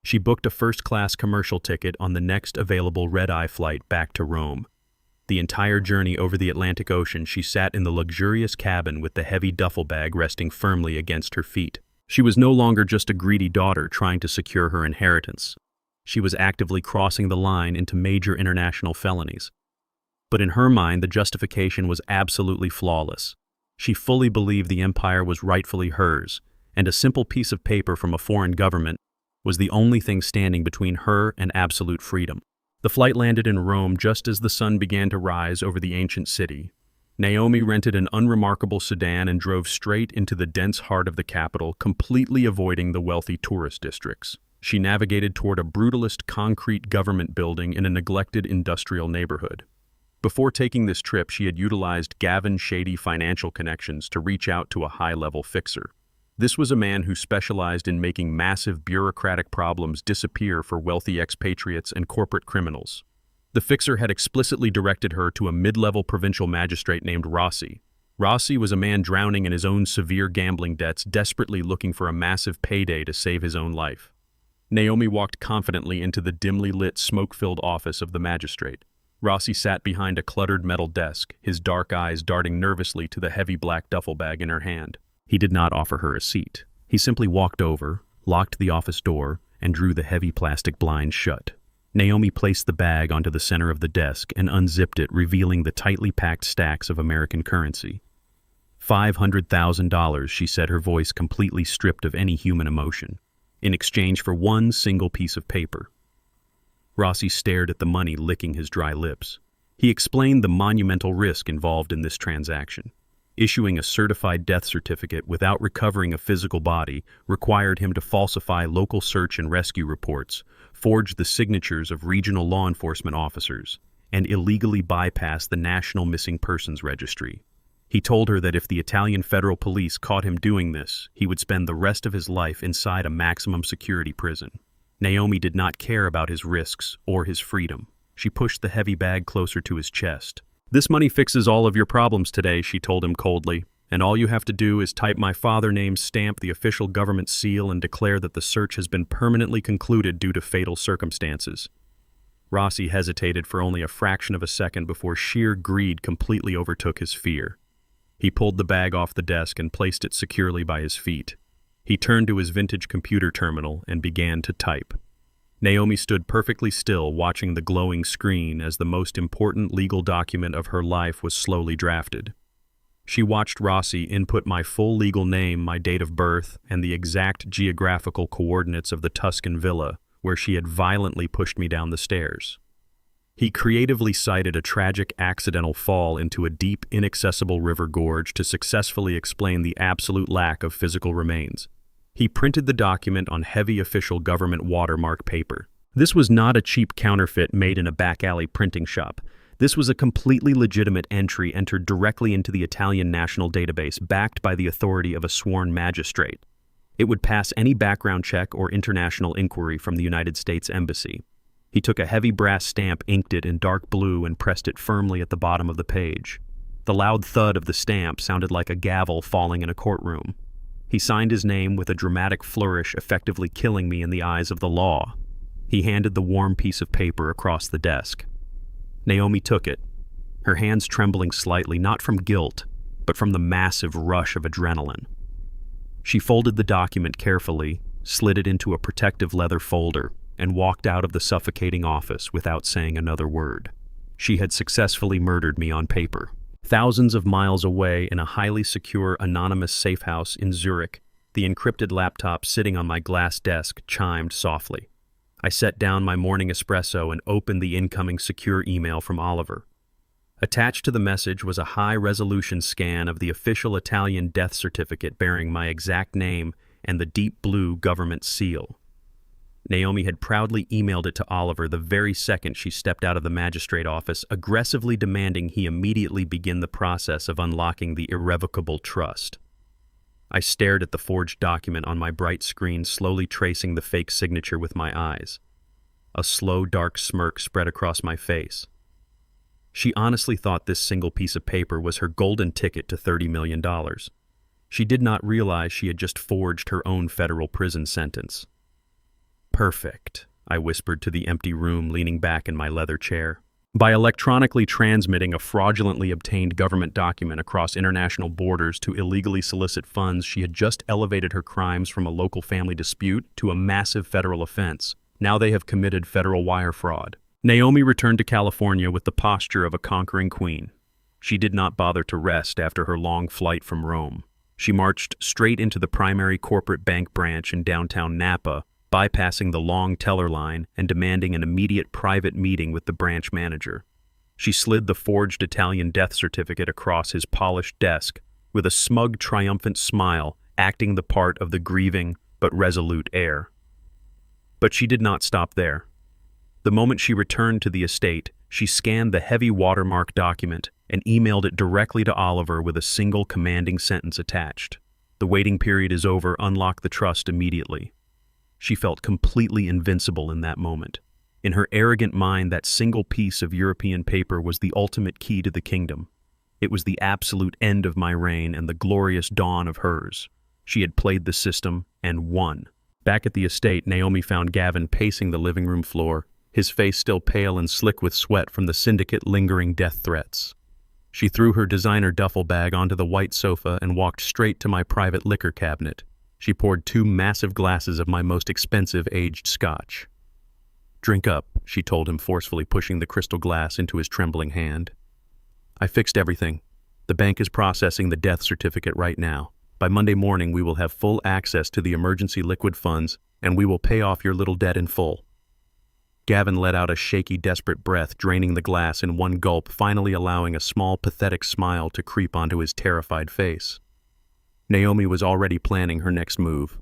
She booked a first-class commercial ticket on the next available red-eye flight back to Rome. The entire journey over the Atlantic Ocean, she sat in the luxurious cabin with the heavy duffel bag resting firmly against her feet. She was no longer just a greedy daughter trying to secure her inheritance. She was actively crossing the line into major international felonies. But in her mind, the justification was absolutely flawless. She fully believed the empire was rightfully hers, and a simple piece of paper from a foreign government was the only thing standing between her and absolute freedom. The flight landed in Rome just as the sun began to rise over the ancient city. Naomi rented an unremarkable sedan and drove straight into the dense heart of the capital, completely avoiding the wealthy tourist districts. She navigated toward a brutalist concrete government building in a neglected industrial neighborhood. Before taking this trip, she had utilized Gavin's shady financial connections to reach out to a high-level fixer. This was a man who specialized in making massive bureaucratic problems disappear for wealthy expatriates and corporate criminals. The fixer had explicitly directed her to a mid-level provincial magistrate named Rossi. Rossi was a man drowning in his own severe gambling debts, desperately looking for a massive payday to save his own life. Naomi walked confidently into the dimly lit, smoke-filled office of the magistrate. Rossi sat behind a cluttered metal desk, his dark eyes darting nervously to the heavy black duffel bag in her hand. He did not offer her a seat. He simply walked over, locked the office door, and drew the heavy plastic blinds shut. Naomi placed the bag onto the center of the desk and unzipped it, revealing the tightly packed stacks of American currency. $500,000, she said, her voice completely stripped of any human emotion, in exchange for one single piece of paper. Rossi stared at the money, licking his dry lips. He explained the monumental risk involved in this transaction. Issuing a certified death certificate without recovering a physical body required him to falsify local search and rescue reports, forge the signatures of regional law enforcement officers, and illegally bypass the National Missing Persons Registry. He told her that if the Italian federal police caught him doing this, he would spend the rest of his life inside a maximum security prison. Naomi did not care about his risks or his freedom. She pushed the heavy bag closer to his chest. "This money fixes all of your problems today," she told him coldly, "and all you have to do is type my father's name, stamp the official government seal, and declare that the search has been permanently concluded due to fatal circumstances." Rossi hesitated for only a fraction of a second before sheer greed completely overtook his fear. He pulled the bag off the desk and placed it securely by his feet. He turned to his vintage computer terminal and began to type. Naomi stood perfectly still, watching the glowing screen as the most important legal document of her life was slowly drafted. She watched Rossi input my full legal name, my date of birth, and the exact geographical coordinates of the Tuscan villa where she had violently pushed me down the stairs. He creatively cited a tragic accidental fall into a deep, inaccessible river gorge to successfully explain the absolute lack of physical remains. He printed the document on heavy official government watermark paper. This was not a cheap counterfeit made in a back alley printing shop. This was a completely legitimate entry entered directly into the Italian national database, backed by the authority of a sworn magistrate. It would pass any background check or international inquiry from the United States Embassy. He took a heavy brass stamp, inked it in dark blue, and pressed it firmly at the bottom of the page. The loud thud of the stamp sounded like a gavel falling in a courtroom. He signed his name with a dramatic flourish, effectively killing me in the eyes of the law. He handed the warm piece of paper across the desk. Naomi took it, her hands trembling slightly, not from guilt, but from the massive rush of adrenaline. She folded the document carefully, slid it into a protective leather folder, and walked out of the suffocating office without saying another word. She had successfully murdered me on paper. Thousands of miles away in a highly secure, anonymous safe house in Zurich, the encrypted laptop sitting on my glass desk chimed softly. I set down my morning espresso and opened the incoming secure email from Oliver. Attached to the message was a high-resolution scan of the official Italian death certificate bearing my exact name and the deep blue government seal. Naomi had proudly emailed it to Oliver the very second she stepped out of the magistrate office, aggressively demanding he immediately begin the process of unlocking the irrevocable trust. I stared at the forged document on my bright screen, slowly tracing the fake signature with my eyes. A slow, dark smirk spread across my face. She honestly thought this single piece of paper was her golden ticket to $30 million. She did not realize she had just forged her own federal prison sentence. "Perfect," I whispered to the empty room, leaning back in my leather chair. By electronically transmitting a fraudulently obtained government document across international borders to illegally solicit funds, she had just elevated her crimes from a local family dispute to a massive federal offense. Now they have committed federal wire fraud. Naomi returned to California with the posture of a conquering queen. She did not bother to rest after her long flight from Rome. She marched straight into the primary corporate bank branch in downtown Napa, bypassing the long teller line and demanding an immediate private meeting with the branch manager. She slid the forged Italian death certificate across his polished desk with a smug, triumphant smile, acting the part of the grieving but resolute heir. But she did not stop there. The moment she returned to the estate, she scanned the heavy watermark document and emailed it directly to Oliver with a single commanding sentence attached. "The waiting period is over. Unlock the trust immediately." She felt completely invincible in that moment. In her arrogant mind, that single piece of European paper was the ultimate key to the kingdom. It was the absolute end of my reign and the glorious dawn of hers. She had played the system and won. Back at the estate, Naomi found Gavin pacing the living room floor, his face still pale and slick with sweat from the syndicate lingering death threats. She threw her designer duffel bag onto the white sofa and walked straight to my private liquor cabinet. She poured 2 massive glasses of my most expensive aged scotch. "Drink up," she told him, forcefully pushing the crystal glass into his trembling hand. "I fixed everything. The bank is processing the death certificate right now. By Monday morning, we will have full access to the emergency liquid funds, and we will pay off your little debt in full." Gavin let out a shaky, desperate breath, draining the glass in one gulp, finally allowing a small, pathetic smile to creep onto his terrified face. Naomi was already planning her next move.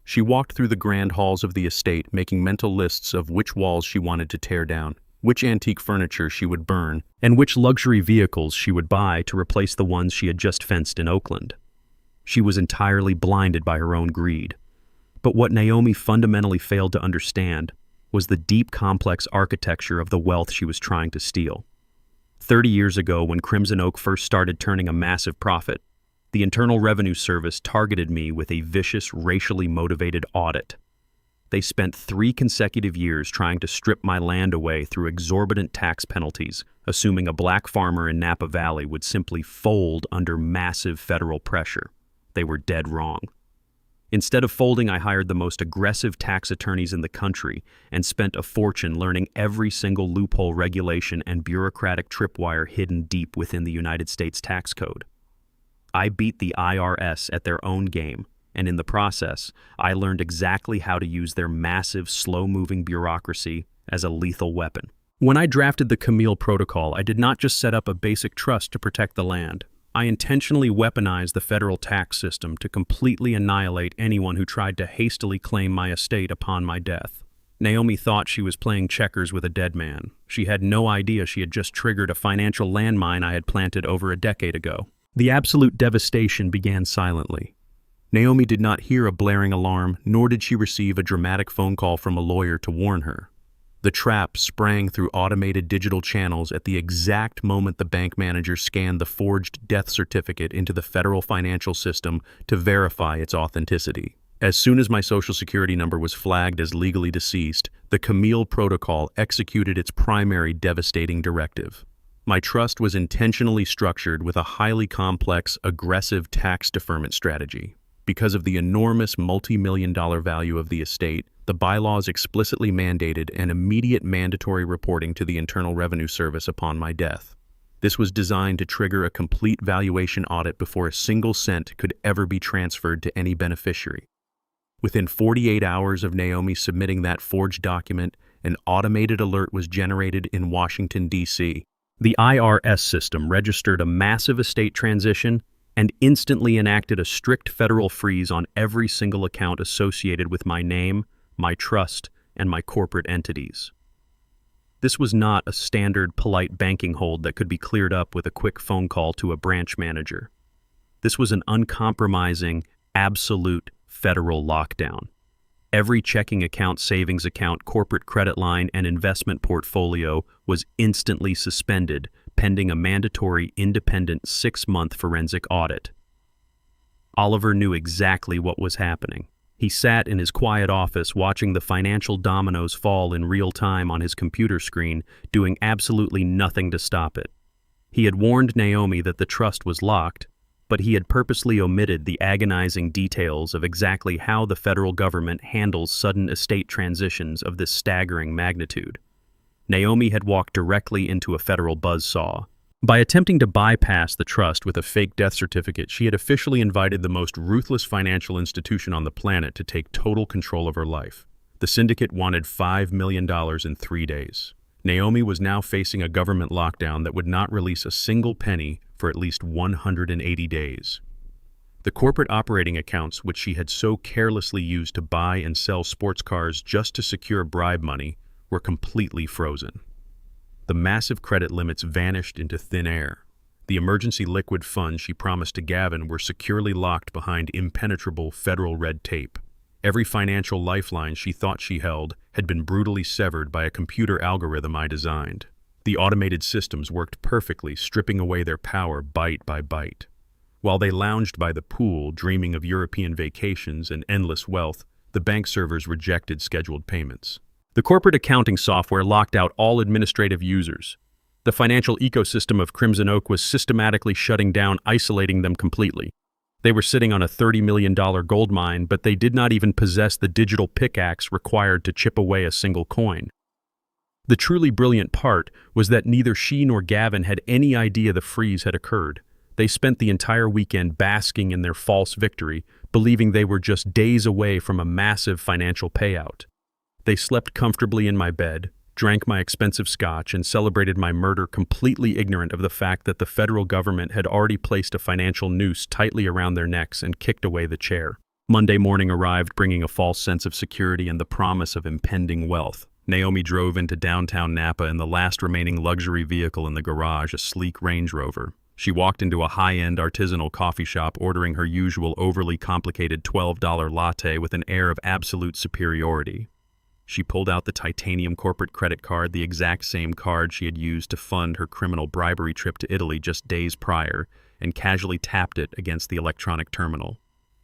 She walked through the grand halls of the estate, making mental lists of which walls she wanted to tear down, which antique furniture she would burn, and which luxury vehicles she would buy to replace the ones she had just fenced in Oakland. She was entirely blinded by her own greed. But what Naomi fundamentally failed to understand was the deep, complex architecture of the wealth she was trying to steal. 30 years ago, when Crimson Oak first started turning a massive profit, the Internal Revenue Service targeted me with a vicious, racially motivated audit. They spent 3 consecutive years trying to strip my land away through exorbitant tax penalties, assuming a black farmer in Napa Valley would simply fold under massive federal pressure. They were dead wrong. Instead of folding, I hired the most aggressive tax attorneys in the country and spent a fortune learning every single loophole, regulation, and bureaucratic tripwire hidden deep within the United States tax code. I beat the IRS at their own game, and in the process, I learned exactly how to use their massive, slow-moving bureaucracy as a lethal weapon. When I drafted the Camille Protocol, I did not just set up a basic trust to protect the land. I intentionally weaponized the federal tax system to completely annihilate anyone who tried to hastily claim my estate upon my death. Naomi thought she was playing checkers with a dead man. She had no idea she had just triggered a financial landmine I had planted over a decade ago. The absolute devastation began silently. Naomi did not hear a blaring alarm, nor did she receive a dramatic phone call from a lawyer to warn her. The trap sprang through automated digital channels at the exact moment the bank manager scanned the forged death certificate into the federal financial system to verify its authenticity. As soon as my social security number was flagged as legally deceased, the Camille Protocol executed its primary devastating directive. My trust was intentionally structured with a highly complex, aggressive tax deferment strategy. Because of the enormous multi-million-dollar value of the estate, the bylaws explicitly mandated an immediate mandatory reporting to the Internal Revenue Service upon my death. This was designed to trigger a complete valuation audit before a single cent could ever be transferred to any beneficiary. Within 48 hours of Naomi submitting that forged document, an automated alert was generated in Washington, D.C. The IRS system registered a massive estate transition and instantly enacted a strict federal freeze on every single account associated with my name, my trust, and my corporate entities. This was not a standard, polite banking hold that could be cleared up with a quick phone call to a branch manager. This was an uncompromising, absolute federal lockdown. Every checking account, savings account, corporate credit line, and investment portfolio was instantly suspended, pending a mandatory independent 6-month forensic audit. Oliver knew exactly what was happening. He sat in his quiet office watching the financial dominoes fall in real time on his computer screen, doing absolutely nothing to stop it. He had warned Naomi that the trust was locked, but he had purposely omitted the agonizing details of exactly how the federal government handles sudden estate transitions of this staggering magnitude. Naomi had walked directly into a federal buzzsaw. By attempting to bypass the trust with a fake death certificate, she had officially invited the most ruthless financial institution on the planet to take total control of her life. The syndicate wanted $5 million in 3 days. Naomi was now facing a government lockdown that would not release a single penny for at least 180 days. The corporate operating accounts, which she had so carelessly used to buy and sell sports cars just to secure bribe money, were completely frozen. The massive credit limits vanished into thin air. The emergency liquid funds she promised to Gavin were securely locked behind impenetrable federal red tape. Every financial lifeline she thought she held had been brutally severed by a computer algorithm I designed. The automated systems worked perfectly, stripping away their power bite by bite. While they lounged by the pool, dreaming of European vacations and endless wealth, the bank servers rejected scheduled payments. The corporate accounting software locked out all administrative users. The financial ecosystem of Crimson Oak was systematically shutting down, isolating them completely. They were sitting on a $30 million gold mine, but they did not even possess the digital pickaxe required to chip away a single coin. The truly brilliant part was that neither she nor Gavin had any idea the freeze had occurred. They spent the entire weekend basking in their false victory, believing they were just days away from a massive financial payout. They slept comfortably in my bed, drank my expensive scotch, and celebrated my murder completely ignorant of the fact that the federal government had already placed a financial noose tightly around their necks and kicked away the chair. Monday morning arrived, bringing a false sense of security and the promise of impending wealth. Naomi drove into downtown Napa in the last remaining luxury vehicle in the garage, a sleek Range Rover. She walked into a high-end artisanal coffee shop, ordering her usual overly complicated $12 latte with an air of absolute superiority. She pulled out the titanium corporate credit card, the exact same card she had used to fund her criminal bribery trip to Italy just days prior, and casually tapped it against the electronic terminal.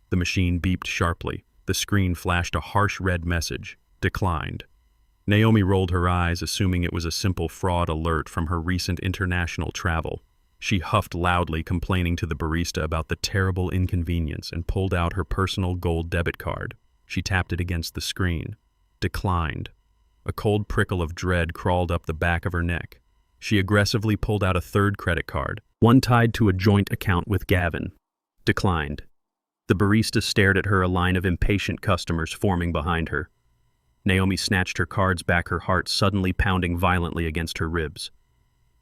The machine beeped sharply. The screen flashed a harsh red message: declined. Naomi rolled her eyes, assuming it was a simple fraud alert from her recent international travel. She huffed loudly, complaining to the barista about the terrible inconvenience, and pulled out her personal gold debit card. She tapped it against the screen. Declined. A cold prickle of dread crawled up the back of her neck. She aggressively pulled out a third credit card, one tied to a joint account with Gavin. Declined. The barista stared at her, a line of impatient customers forming behind her. Naomi snatched her cards back, her heart suddenly pounding violently against her ribs.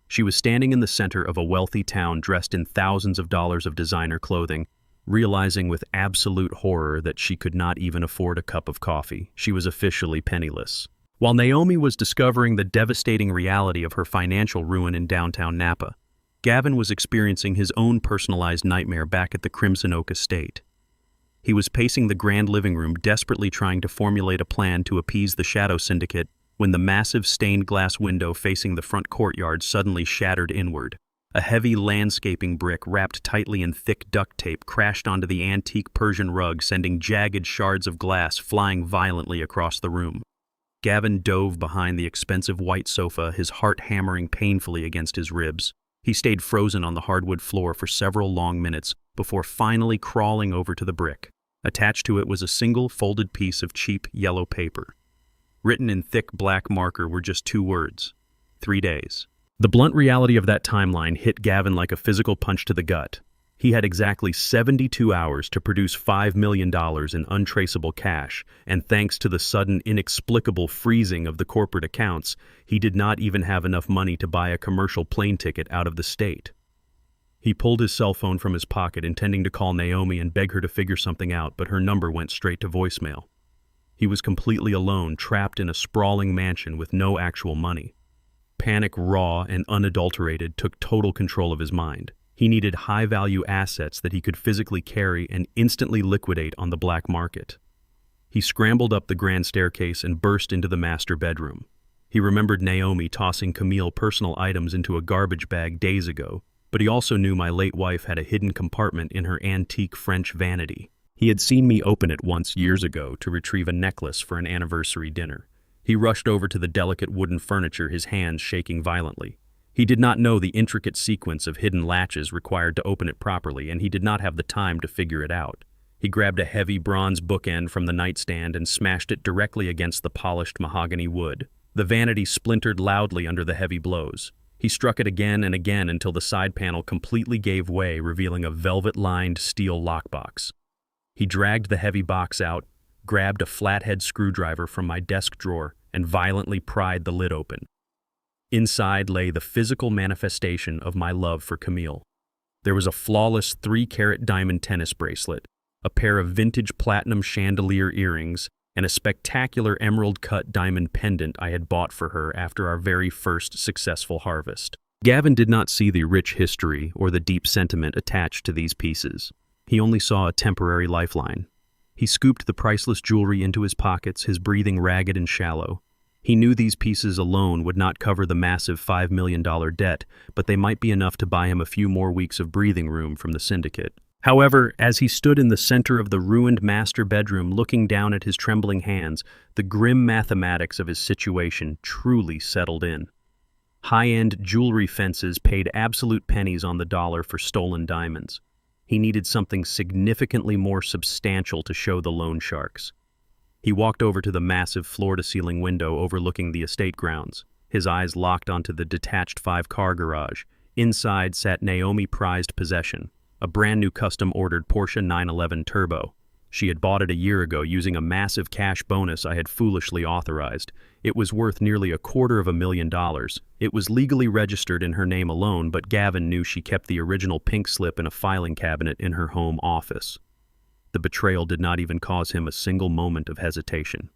She was standing in the center of a wealthy town dressed in thousands of dollars of designer clothing, realizing with absolute horror that she could not even afford a cup of coffee. She was officially penniless. While Naomi was discovering the devastating reality of her financial ruin in downtown Napa, Gavin was experiencing his own personalized nightmare back at the Crimson Oak estate. He was pacing the grand living room, desperately trying to formulate a plan to appease the Shadow Syndicate, when the massive stained glass window facing the front courtyard suddenly shattered inward. A heavy landscaping brick wrapped tightly in thick duct tape crashed onto the antique Persian rug, sending jagged shards of glass flying violently across the room. Gavin dove behind the expensive white sofa, his heart hammering painfully against his ribs. He stayed frozen on the hardwood floor for several long minutes before finally crawling over to the brick. Attached to it was a single folded piece of cheap yellow paper. Written in thick black marker were just 2 words: 3 days. The blunt reality of that timeline hit Gavin like a physical punch to the gut. He had exactly 72 hours to produce $5 million in untraceable cash, and thanks to the sudden, inexplicable freezing of the corporate accounts, he did not even have enough money to buy a commercial plane ticket out of the state. He pulled his cell phone from his pocket, intending to call Naomi and beg her to figure something out, but her number went straight to voicemail. He was completely alone, trapped in a sprawling mansion with no actual money. Panic, raw and unadulterated, took total control of his mind. He needed high-value assets that he could physically carry and instantly liquidate on the black market. He scrambled up the grand staircase and burst into the master bedroom. He remembered Naomi tossing Camille personal items into a garbage bag days ago, but he also knew my late wife had a hidden compartment in her antique French vanity. He had seen me open it once years ago to retrieve a necklace for an anniversary dinner. He rushed over to the delicate wooden furniture, his hands shaking violently. He did not know the intricate sequence of hidden latches required to open it properly, and he did not have the time to figure it out. He grabbed a heavy bronze bookend from the nightstand and smashed it directly against the polished mahogany wood. The vanity splintered loudly under the heavy blows. He struck it again and again until the side panel completely gave way, revealing a velvet-lined steel lockbox. He dragged the heavy box out, grabbed a flathead screwdriver from my desk drawer, and violently pried the lid open. Inside lay the physical manifestation of my love for Camille. There was a flawless 3-carat diamond tennis bracelet, a pair of vintage platinum chandelier earrings, and a spectacular emerald-cut diamond pendant I had bought for her after our very first successful harvest. Gavin did not see the rich history or the deep sentiment attached to these pieces. He only saw a temporary lifeline. He scooped the priceless jewelry into his pockets, his breathing ragged and shallow. He knew these pieces alone would not cover the massive $5 million debt, but they might be enough to buy him a few more weeks of breathing room from the syndicate. However, as he stood in the center of the ruined master bedroom looking down at his trembling hands, the grim mathematics of his situation truly settled in. High-end jewelry fences paid absolute pennies on the dollar for stolen diamonds. He needed something significantly more substantial to show the loan sharks. He walked over to the massive floor-to-ceiling window overlooking the estate grounds. His eyes locked onto the detached 5-car garage. Inside sat Naomi prized possession, a brand-new custom-ordered Porsche 911 Turbo. She had bought it a year ago using a massive cash bonus I had foolishly authorized. It was worth nearly $250,000. It was legally registered in her name alone, but Gavin knew she kept the original pink slip in a filing cabinet in her home office. The betrayal did not even cause him a single moment of hesitation.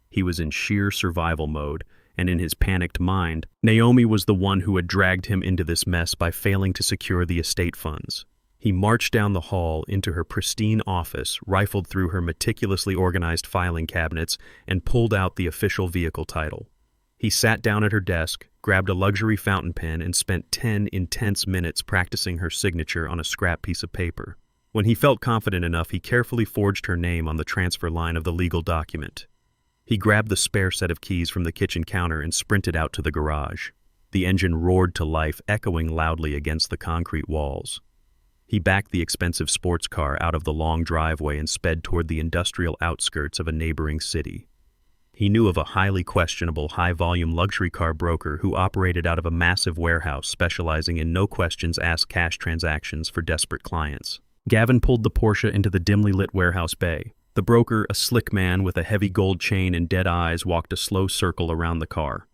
He was in sheer survival mode, and in his panicked mind, Naomi was the one who had dragged him into this mess by failing to secure the estate funds. He marched down the hall into her pristine office, rifled through her meticulously organized filing cabinets, and pulled out the official vehicle title. He sat down at her desk, grabbed a luxury fountain pen, and spent 10 intense minutes practicing her signature on a scrap piece of paper. When he felt confident enough, he carefully forged her name on the transfer line of the legal document. He grabbed the spare set of keys from the kitchen counter and sprinted out to the garage. The engine roared to life, echoing loudly against the concrete walls. He backed the expensive sports car out of the long driveway and sped toward the industrial outskirts of a neighboring city. He knew of a highly questionable, high-volume luxury car broker who operated out of a massive warehouse specializing in no-questions-asked cash transactions for desperate clients. Gavin pulled the Porsche into the dimly lit warehouse bay. The broker, a slick man with a heavy gold chain and dead eyes, walked a slow circle around the car.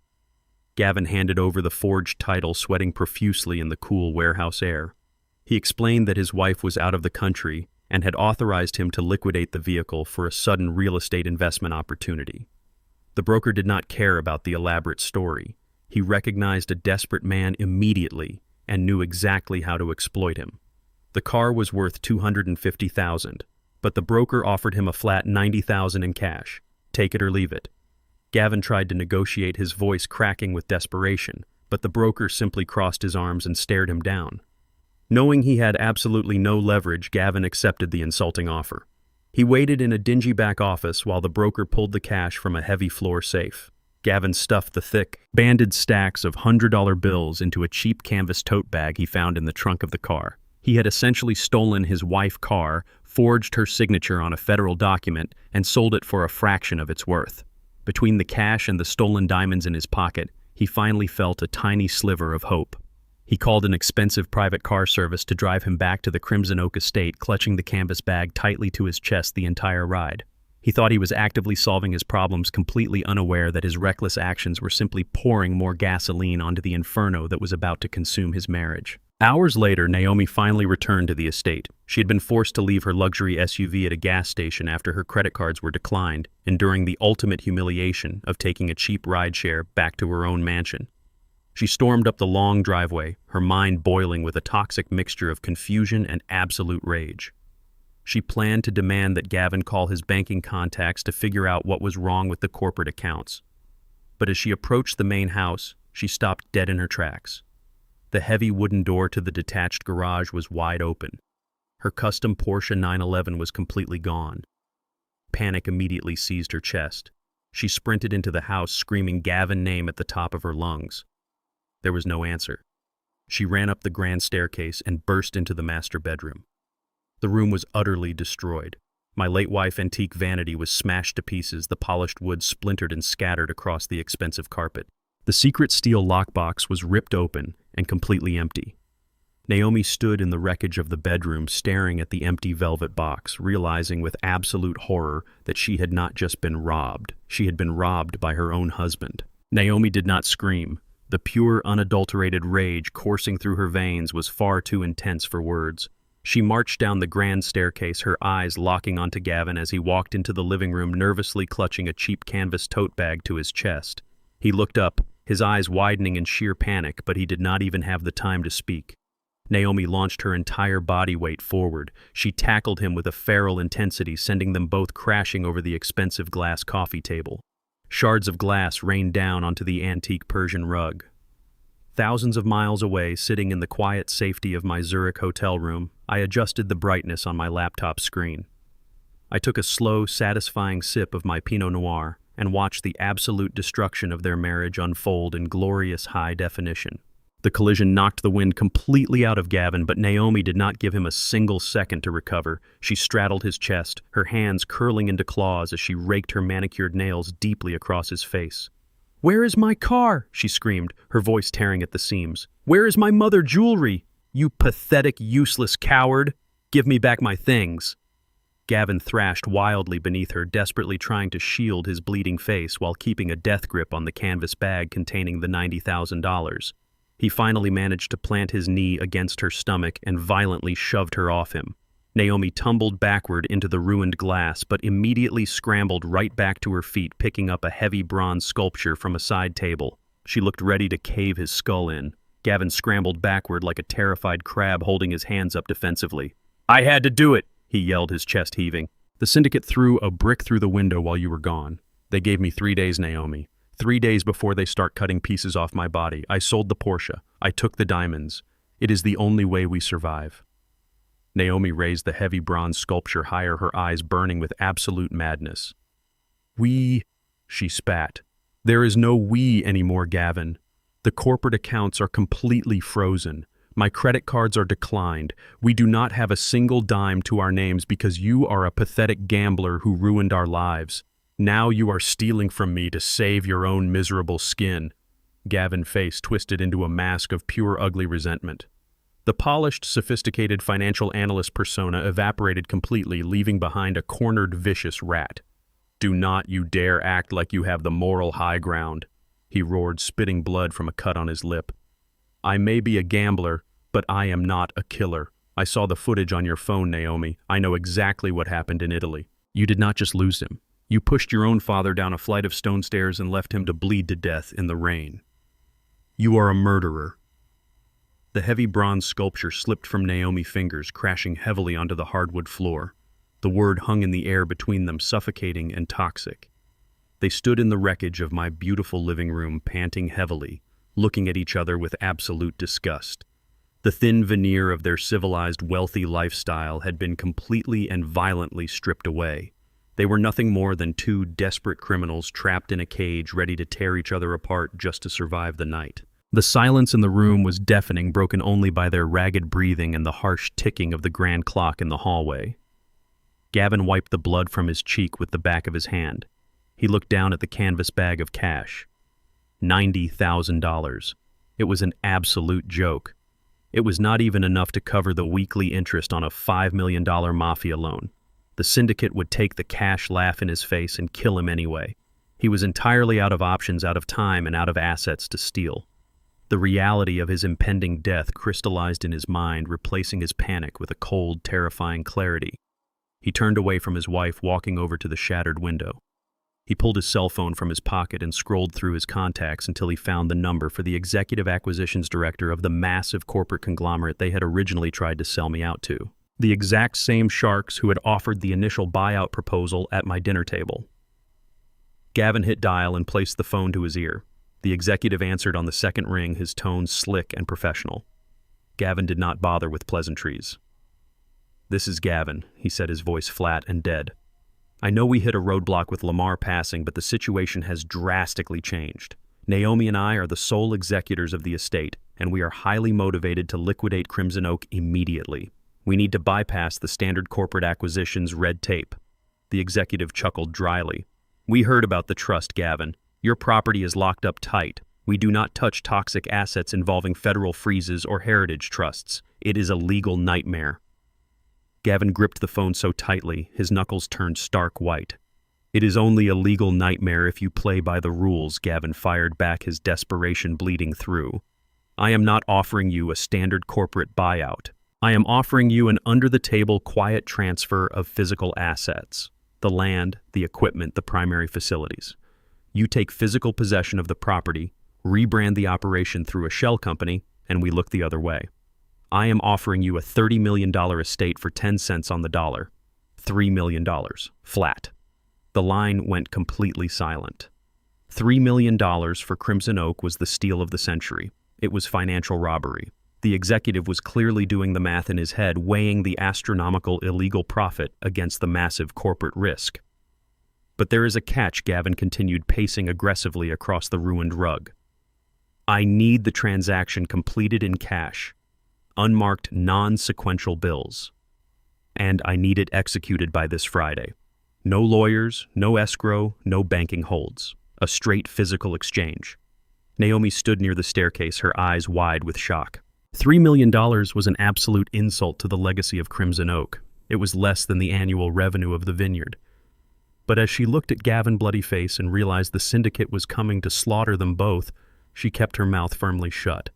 Gavin handed over the forged title, sweating profusely in the cool warehouse air. He explained that his wife was out of the country and had authorized him to liquidate the vehicle for a sudden real estate investment opportunity. The broker did not care about the elaborate story. He recognized a desperate man immediately and knew exactly how to exploit him. The car was worth $250,000, but the broker offered him a flat $90,000 in cash. Take it or leave it. Gavin tried to negotiate, his voice cracking with desperation, but the broker simply crossed his arms and stared him down. Knowing he had absolutely no leverage, Gavin accepted the insulting offer. He waited in a dingy back office while the broker pulled the cash from a heavy floor safe. Gavin stuffed the thick, banded stacks of $100 bills into a cheap canvas tote bag he found in the trunk of the car. He had essentially stolen his wife's car, forged her signature on a federal document, and sold it for a fraction of its worth. Between the cash and the stolen diamonds in his pocket, he finally felt a tiny sliver of hope. He called an expensive private car service to drive him back to the Crimson Oak estate, clutching the canvas bag tightly to his chest the entire ride. He thought he was actively solving his problems, completely unaware that his reckless actions were simply pouring more gasoline onto the inferno that was about to consume his marriage. Hours later, Naomi finally returned to the estate. She had been forced to leave her luxury SUV at a gas station after her credit cards were declined, enduring the ultimate humiliation of taking a cheap rideshare back to her own mansion. She stormed up the long driveway, her mind boiling with a toxic mixture of confusion and absolute rage. She planned to demand that Gavin call his banking contacts to figure out what was wrong with the corporate accounts. But as she approached the main house, she stopped dead in her tracks. The heavy wooden door to the detached garage was wide open. Her custom Porsche 911 was completely gone. Panic immediately seized her chest. She sprinted into the house, screaming Gavin's name at the top of her lungs. There was no answer. She ran up the grand staircase and burst into the master bedroom. The room was utterly destroyed. My late wife's antique vanity was smashed to pieces, the polished wood splintered and scattered across the expensive carpet. The secret steel lockbox was ripped open and completely empty. Naomi stood in the wreckage of the bedroom, staring at the empty velvet box, realizing with absolute horror that she had not just been robbed, she had been robbed by her own husband. Naomi did not scream. The pure, unadulterated rage coursing through her veins was far too intense for words. She marched down the grand staircase, her eyes locking onto Gavin as he walked into the living room, nervously clutching a cheap canvas tote bag to his chest. He looked up, his eyes widening in sheer panic, but he did not even have the time to speak. Naomi launched her entire body weight forward. She tackled him with a feral intensity, sending them both crashing over the expensive glass coffee table. Shards of glass rained down onto the antique Persian rug. Thousands of miles away, sitting in the quiet safety of my Zurich hotel room, I adjusted the brightness on my laptop screen. I took a slow, satisfying sip of my Pinot Noir and watched the absolute destruction of their marriage unfold in glorious high definition. The collision knocked the wind completely out of Gavin, but Naomi did not give him a single second to recover. She straddled his chest, her hands curling into claws as she raked her manicured nails deeply across his face. "Where is my car?" she screamed, her voice tearing at the seams. "Where is my mother jewelry? You pathetic, useless coward! Give me back my things!" Gavin thrashed wildly beneath her, desperately trying to shield his bleeding face while keeping a death grip on the canvas bag containing the $90,000. He finally managed to plant his knee against her stomach and violently shoved her off him. Naomi tumbled backward into the ruined glass, but immediately scrambled right back to her feet, picking up a heavy bronze sculpture from a side table. She looked ready to cave his skull in. Gavin scrambled backward like a terrified crab, holding his hands up defensively. "I had to do it," he yelled, his chest heaving. "The syndicate threw a brick through the window while you were gone. They gave me 3 days, Naomi. 3 days before they start cutting pieces off my body. I sold the Porsche. I took the diamonds. It is the only way we survive." Naomi raised the heavy bronze sculpture higher, her eyes burning with absolute madness. "We," she spat. "There is no we anymore, Gavin. The corporate accounts are completely frozen. My credit cards are declined. We do not have a single dime to our names because you are a pathetic gambler who ruined our lives. Now you are stealing from me to save your own miserable skin." Gavin's face twisted into a mask of pure ugly resentment. The polished, sophisticated financial analyst persona evaporated completely, leaving behind a cornered, vicious rat. "Do not you dare act like you have the moral high ground," he roared, spitting blood from a cut on his lip. "I may be a gambler, but I am not a killer. I saw the footage on your phone, Naomi. I know exactly what happened in Italy. You did not just lose him. You pushed your own father down a flight of stone stairs and left him to bleed to death in the rain. You are a murderer." The heavy bronze sculpture slipped from Naomi's fingers, crashing heavily onto the hardwood floor. The word hung in the air between them, suffocating and toxic. They stood in the wreckage of my beautiful living room, panting heavily, looking at each other with absolute disgust. The thin veneer of their civilized, wealthy lifestyle had been completely and violently stripped away. They were nothing more than two desperate criminals trapped in a cage, ready to tear each other apart just to survive the night. The silence in the room was deafening, broken only by their ragged breathing and the harsh ticking of the grand clock in the hallway. Gavin wiped the blood from his cheek with the back of his hand. He looked down at the canvas bag of cash. $90,000. It was an absolute joke. It was not even enough to cover the weekly interest on a $5 million mafia loan. The syndicate would take the cash laugh in his face and kill him anyway. He was entirely out of options, out of time, and out of assets to steal. The reality of his impending death crystallized in his mind, replacing his panic with a cold, terrifying clarity. He turned away from his wife, walking over to the shattered window. He pulled his cell phone from his pocket and scrolled through his contacts until he found the number for the executive acquisitions director of the massive corporate conglomerate they had originally tried to sell me out to. The exact same sharks who had offered the initial buyout proposal at my dinner table. Gavin hit dial and placed the phone to his ear. The executive answered on the second ring, his tone slick and professional. Gavin did not bother with pleasantries. "This is Gavin," he said, his voice flat and dead. "I know we hit a roadblock with Lamar passing, but the situation has drastically changed. Naomi and I are the sole executors of the estate, and we are highly motivated to liquidate Crimson Oak immediately. We need to bypass the standard corporate acquisitions red tape." The executive chuckled dryly. "We heard about the trust, Gavin. Your property is locked up tight. We do not touch toxic assets involving federal freezes or heritage trusts. It is a legal nightmare." Gavin gripped the phone so tightly, his knuckles turned stark white. "It is only a legal nightmare if you play by the rules," Gavin fired back, his desperation bleeding through. "I am not offering you a standard corporate buyout. I am offering you an under-the-table, quiet transfer of physical assets. The land, the equipment, the primary facilities. You take physical possession of the property, rebrand the operation through a shell company, and we look the other way. I am offering you a $30 million estate for 10 cents on the dollar. $3 million. Flat." The line went completely silent. $3 million for Crimson Oak was the steal of the century. It was financial robbery. The executive was clearly doing the math in his head, weighing the astronomical illegal profit against the massive corporate risk. "But there is a catch," Gavin continued, pacing aggressively across the ruined rug. "I need the transaction completed in cash. Unmarked, non-sequential bills. And I need it executed by this Friday. No lawyers, no escrow, no banking holds. A straight physical exchange." Naomi stood near the staircase, her eyes wide with shock. $3 million was an absolute insult to the legacy of Crimson Oak. It was less than the annual revenue of the Vineyard. But as she looked at Gavin's bloody face and realized the syndicate was coming to slaughter them both, she kept her mouth firmly shut.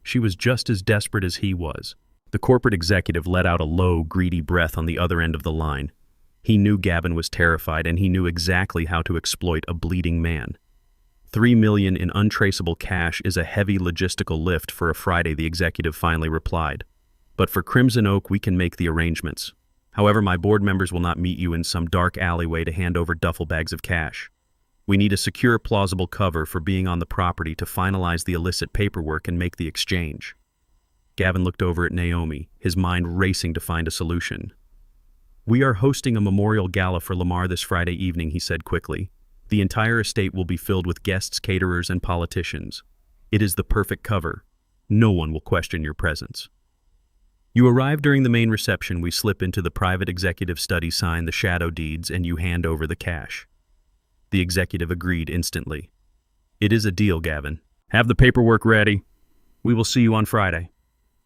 She was just as desperate as he was. The corporate executive let out a low, greedy breath on the other end of the line. He knew Gavin was terrified, and he knew exactly how to exploit a bleeding man. $3 million in untraceable cash is a heavy logistical lift for a Friday, the executive finally replied. "But for Crimson Oak, we can make the arrangements. However, my board members will not meet you in some dark alleyway to hand over duffel bags of cash. We need a secure, plausible cover for being on the property to finalize the illicit paperwork and make the exchange." Gavin looked over at Naomi, his mind racing to find a solution. "We are hosting a memorial gala for Lamar this Friday evening," he said quickly. "The entire estate will be filled with guests, caterers, and politicians. It is the perfect cover. No one will question your presence. You arrive during the main reception. We slip into the private executive study, sign the shadow deeds, and you hand over the cash. The executive agreed instantly. It is a deal, Gavin. Have the paperwork ready. We will see you on Friday.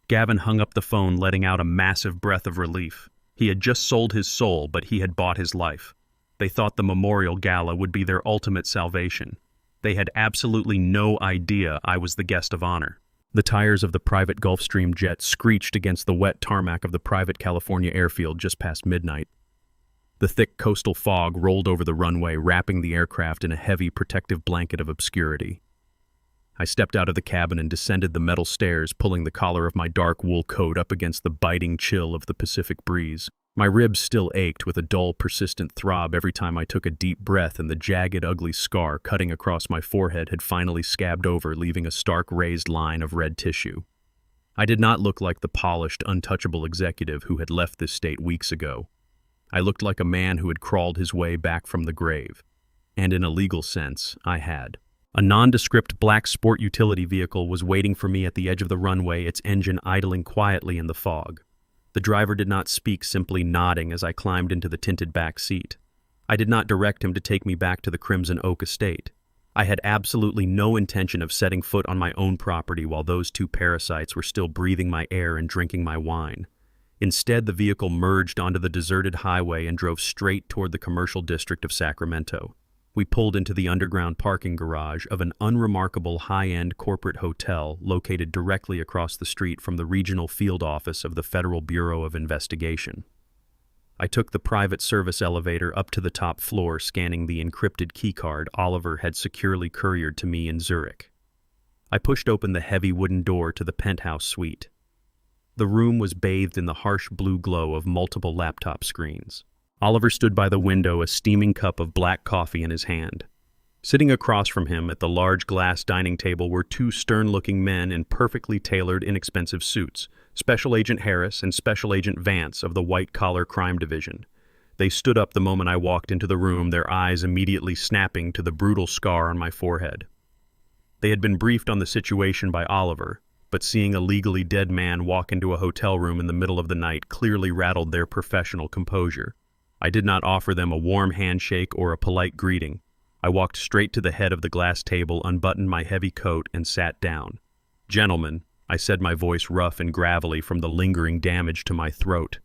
Gavin hung up the phone, letting out a massive breath of relief. He had just sold his soul, but he had bought his life. They thought the memorial gala would be their ultimate salvation. They had absolutely no idea I was the guest of honor. The tires of the private Gulfstream jet screeched against the wet tarmac of the private California airfield just past midnight. The thick coastal fog rolled over the runway, wrapping the aircraft in a heavy protective blanket of obscurity. I stepped out of the cabin and descended the metal stairs, pulling the collar of my dark wool coat up against the biting chill of the Pacific breeze. My ribs still ached with a dull, persistent throb every time I took a deep breath, and the jagged, ugly scar cutting across my forehead had finally scabbed over, leaving a stark, raised line of red tissue. I did not look like the polished, untouchable executive who had left this state weeks ago. I looked like a man who had crawled his way back from the grave. And in a legal sense, I had. A nondescript black sport utility vehicle was waiting for me at the edge of the runway, its engine idling quietly in the fog. The driver did not speak, simply nodding as I climbed into the tinted back seat. I did not direct him to take me back to the Crimson Oak estate. I had absolutely no intention of setting foot on my own property while those two parasites were still breathing my air and drinking my wine. Instead, the vehicle merged onto the deserted highway and drove straight toward the commercial district of Sacramento. We pulled into the underground parking garage of an unremarkable high-end corporate hotel located directly across the street from the regional field office of the Federal Bureau of Investigation. I took the private service elevator up to the top floor, scanning the encrypted keycard Oliver had securely couriered to me in Zurich. I pushed open the heavy wooden door to the penthouse suite. The room was bathed in the harsh blue glow of multiple laptop screens. Oliver stood by the window, a steaming cup of black coffee in his hand. Sitting across from him at the large glass dining table were two stern-looking men in perfectly tailored, inexpensive suits, Special Agent Harris and Special Agent Vance of the White Collar Crime Division. They stood up the moment I walked into the room, their eyes immediately snapping to the brutal scar on my forehead. They had been briefed on the situation by Oliver, but seeing a legally dead man walk into a hotel room in the middle of the night clearly rattled their professional composure. I did not offer them a warm handshake or a polite greeting. I walked straight to the head of the glass table, unbuttoned my heavy coat, and sat down. "Gentlemen," I said, my voice rough and gravelly from the lingering damage to my throat.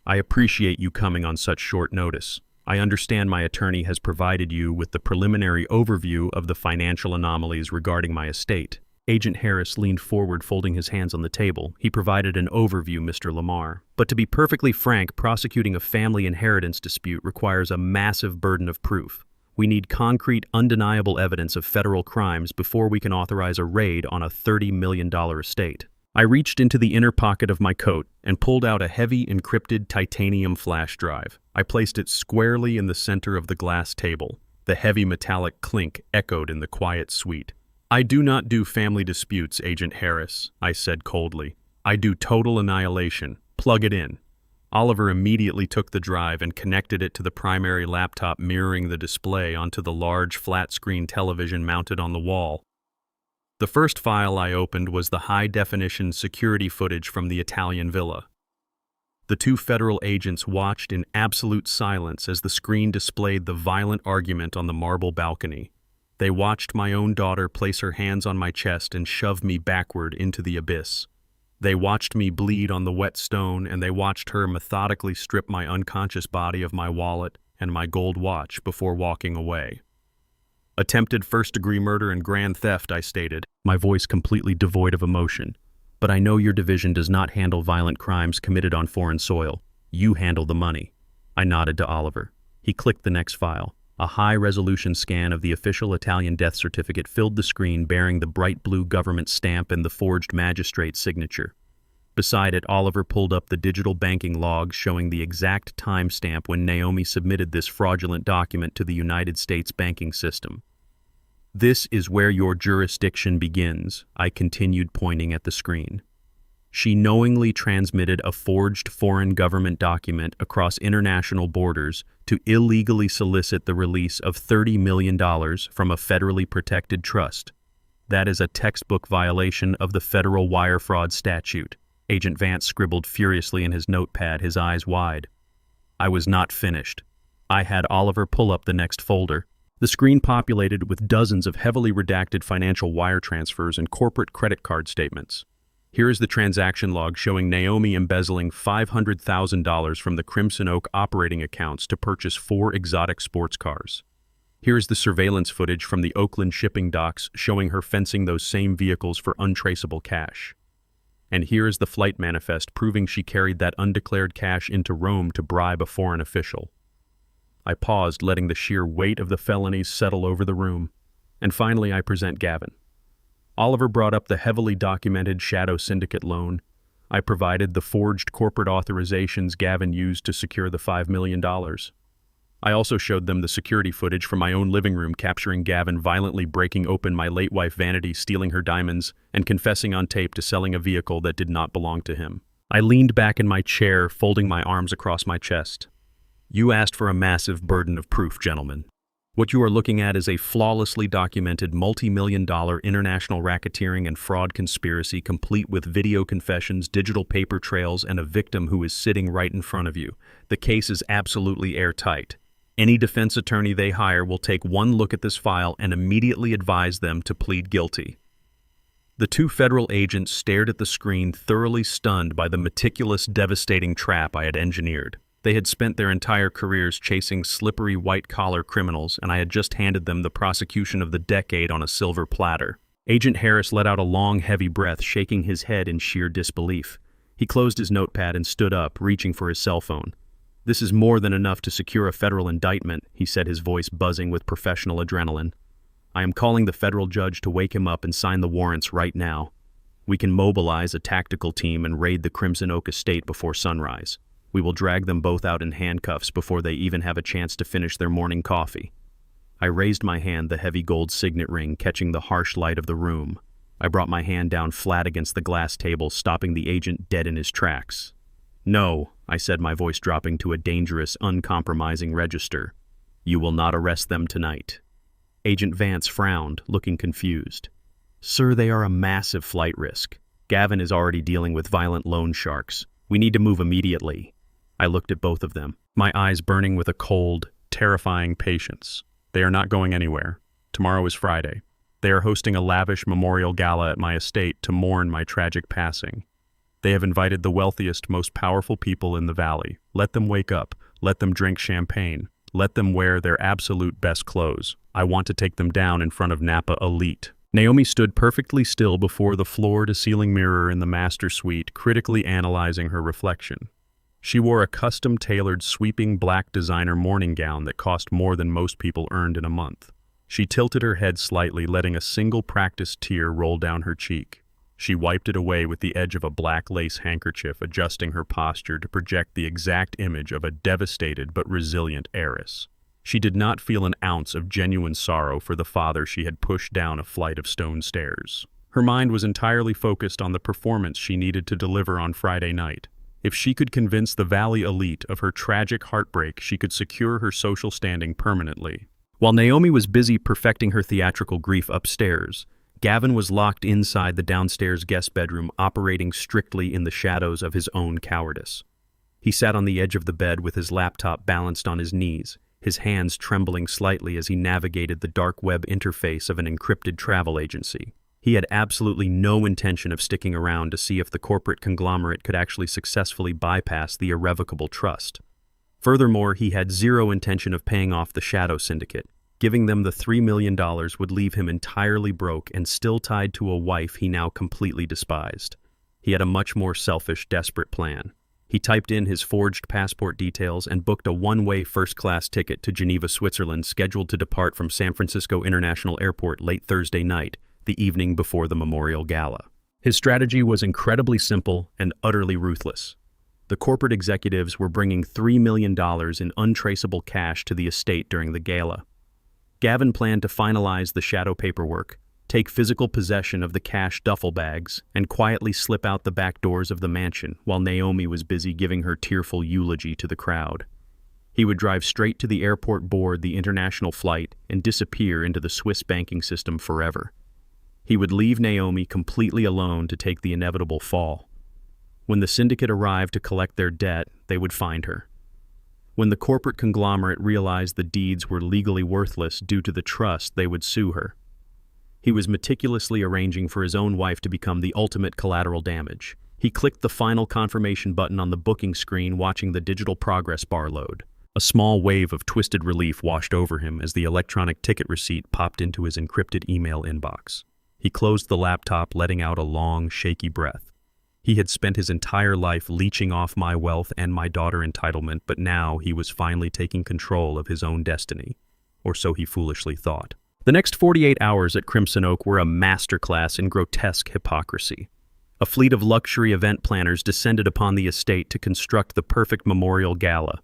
"I appreciate you coming on such short notice. I understand my attorney has provided you with the preliminary overview of the financial anomalies regarding my estate." Agent Harris leaned forward, folding his hands on the table. "He provided an overview, Mr. Lamar. But to be perfectly frank, prosecuting a family inheritance dispute requires a massive burden of proof. We need concrete, undeniable evidence of federal crimes before we can authorize a raid on a $30 million estate." I reached into the inner pocket of my coat and pulled out a heavy, encrypted titanium flash drive. I placed it squarely in the center of the glass table. The heavy metallic clink echoed in the quiet suite. "I do not do family disputes, Agent Harris," I said coldly. "I do total annihilation. Plug it in." Oliver immediately took the drive and connected it to the primary laptop, mirroring the display onto the large flat-screen television mounted on the wall. The first file I opened was the high-definition security footage from the Italian villa. The two federal agents watched in absolute silence as the screen displayed the violent argument on the marble balcony. They watched my own daughter place her hands on my chest and shove me backward into the abyss. They watched me bleed on the wet stone, and they watched her methodically strip my unconscious body of my wallet and my gold watch before walking away. "Attempted first-degree murder and grand theft," I stated, my voice completely devoid of emotion. "But I know your division does not handle violent crimes committed on foreign soil. You handle the money." I nodded to Oliver. He clicked the next file. A high-resolution scan of the official Italian death certificate filled the screen, bearing the bright blue government stamp and the forged magistrate's signature. Beside it, Oliver pulled up the digital banking logs showing the exact timestamp when Naomi submitted this fraudulent document to the United States banking system. "This is where your jurisdiction begins," I continued, pointing at the screen. She knowingly transmitted a forged foreign government document across international borders to illegally solicit the release of $30 million from a federally protected trust. That is a textbook violation of the federal wire fraud statute. Agent Vance scribbled furiously in his notepad, his eyes wide. I was not finished. I had Oliver pull up the next folder. The screen populated with dozens of heavily redacted financial wire transfers and corporate credit card statements. Here is the transaction log showing Naomi embezzling $500,000 from the Crimson Oak operating accounts to purchase 4 exotic sports cars. Here is the surveillance footage from the Oakland shipping docks showing her fencing those same vehicles for untraceable cash. And here is the flight manifest proving she carried that undeclared cash into Rome to bribe a foreign official. I paused, letting the sheer weight of the felonies settle over the room. And finally, I present Gavin. Oliver brought up the heavily documented Shadow Syndicate loan. I provided the forged corporate authorizations Gavin used to secure the $5 million. I also showed them the security footage from my own living room capturing Gavin violently breaking open my late wife vanity, stealing her diamonds, and confessing on tape to selling a vehicle that did not belong to him. I leaned back in my chair, folding my arms across my chest. You asked for a massive burden of proof, gentlemen. What you are looking at is a flawlessly documented multi-million-dollar international racketeering and fraud conspiracy complete with video confessions, digital paper trails, and a victim who is sitting right in front of you. The case is absolutely airtight. Any defense attorney they hire will take one look at this file and immediately advise them to plead guilty. The 2 federal agents stared at the screen, thoroughly stunned by the meticulous, devastating trap I had engineered. They had spent their entire careers chasing slippery white-collar criminals, and I had just handed them the prosecution of the decade on a silver platter. Agent Harris let out a long, heavy breath, shaking his head in sheer disbelief. He closed his notepad and stood up, reaching for his cell phone. This is more than enough to secure a federal indictment, he said, his voice buzzing with professional adrenaline. I am calling the federal judge to wake him up and sign the warrants right now. We can mobilize a tactical team and raid the Crimson Oak estate before sunrise. We will drag them both out in handcuffs before they even have a chance to finish their morning coffee. I raised my hand, the heavy gold signet ring catching the harsh light of the room. I brought my hand down flat against the glass table, stopping the agent dead in his tracks. No, I said, my voice dropping to a dangerous, uncompromising register. You will not arrest them tonight. Agent Vance frowned, looking confused. Sir, they are a massive flight risk. Gavin is already dealing with violent loan sharks. We need to move immediately. I looked at both of them, my eyes burning with a cold, terrifying patience. They are not going anywhere. Tomorrow is Friday. They are hosting a lavish memorial gala at my estate to mourn my tragic passing. They have invited the wealthiest, most powerful people in the valley. Let them wake up. Let them drink champagne. Let them wear their absolute best clothes. I want to take them down in front of Napa elite. Naomi stood perfectly still before the floor-to-ceiling mirror in the master suite, critically analyzing her reflection. She wore a custom-tailored, sweeping black designer morning gown that cost more than most people earned in a month. She tilted her head slightly, letting a single practiced tear roll down her cheek. She wiped it away with the edge of a black lace handkerchief, adjusting her posture to project the exact image of a devastated but resilient heiress. She did not feel an ounce of genuine sorrow for the father she had pushed down a flight of stone stairs. Her mind was entirely focused on the performance she needed to deliver on Friday night. If she could convince the Valley elite of her tragic heartbreak, she could secure her social standing permanently. While Naomi was busy perfecting her theatrical grief upstairs, Gavin was locked inside the downstairs guest bedroom, operating strictly in the shadows of his own cowardice. He sat on the edge of the bed with his laptop balanced on his knees, his hands trembling slightly as he navigated the dark web interface of an encrypted travel agency. He had absolutely no intention of sticking around to see if the corporate conglomerate could actually successfully bypass the irrevocable trust. Furthermore, he had zero intention of paying off the Shadow Syndicate. Giving them the $3 million would leave him entirely broke and still tied to a wife he now completely despised. He had a much more selfish, desperate plan. He typed in his forged passport details and booked a one-way first-class ticket to Geneva, Switzerland, scheduled to depart from San Francisco International Airport late Thursday night, the evening before the memorial gala. His strategy was incredibly simple and utterly ruthless. The corporate executives were bringing $3 million in untraceable cash to the estate during the gala. Gavin planned to finalize the shadow paperwork, take physical possession of the cash duffel bags, and quietly slip out the back doors of the mansion while Naomi was busy giving her tearful eulogy to the crowd. He would drive straight to the airport, board the international flight, and disappear into the Swiss banking system forever. He would leave Naomi completely alone to take the inevitable fall. When the syndicate arrived to collect their debt, they would find her. When the corporate conglomerate realized the deeds were legally worthless due to the trust, they would sue her. He was meticulously arranging for his own wife to become the ultimate collateral damage. He clicked the final confirmation button on the booking screen, watching the digital progress bar load. A small wave of twisted relief washed over him as the electronic ticket receipt popped into his encrypted email inbox. He closed the laptop, letting out a long, shaky breath. He had spent his entire life leeching off my wealth and my daughter entitlement, but now he was finally taking control of his own destiny. Or so he foolishly thought. The next 48 hours at Crimson Oak were a masterclass in grotesque hypocrisy. A fleet of luxury event planners descended upon the estate to construct the perfect memorial gala.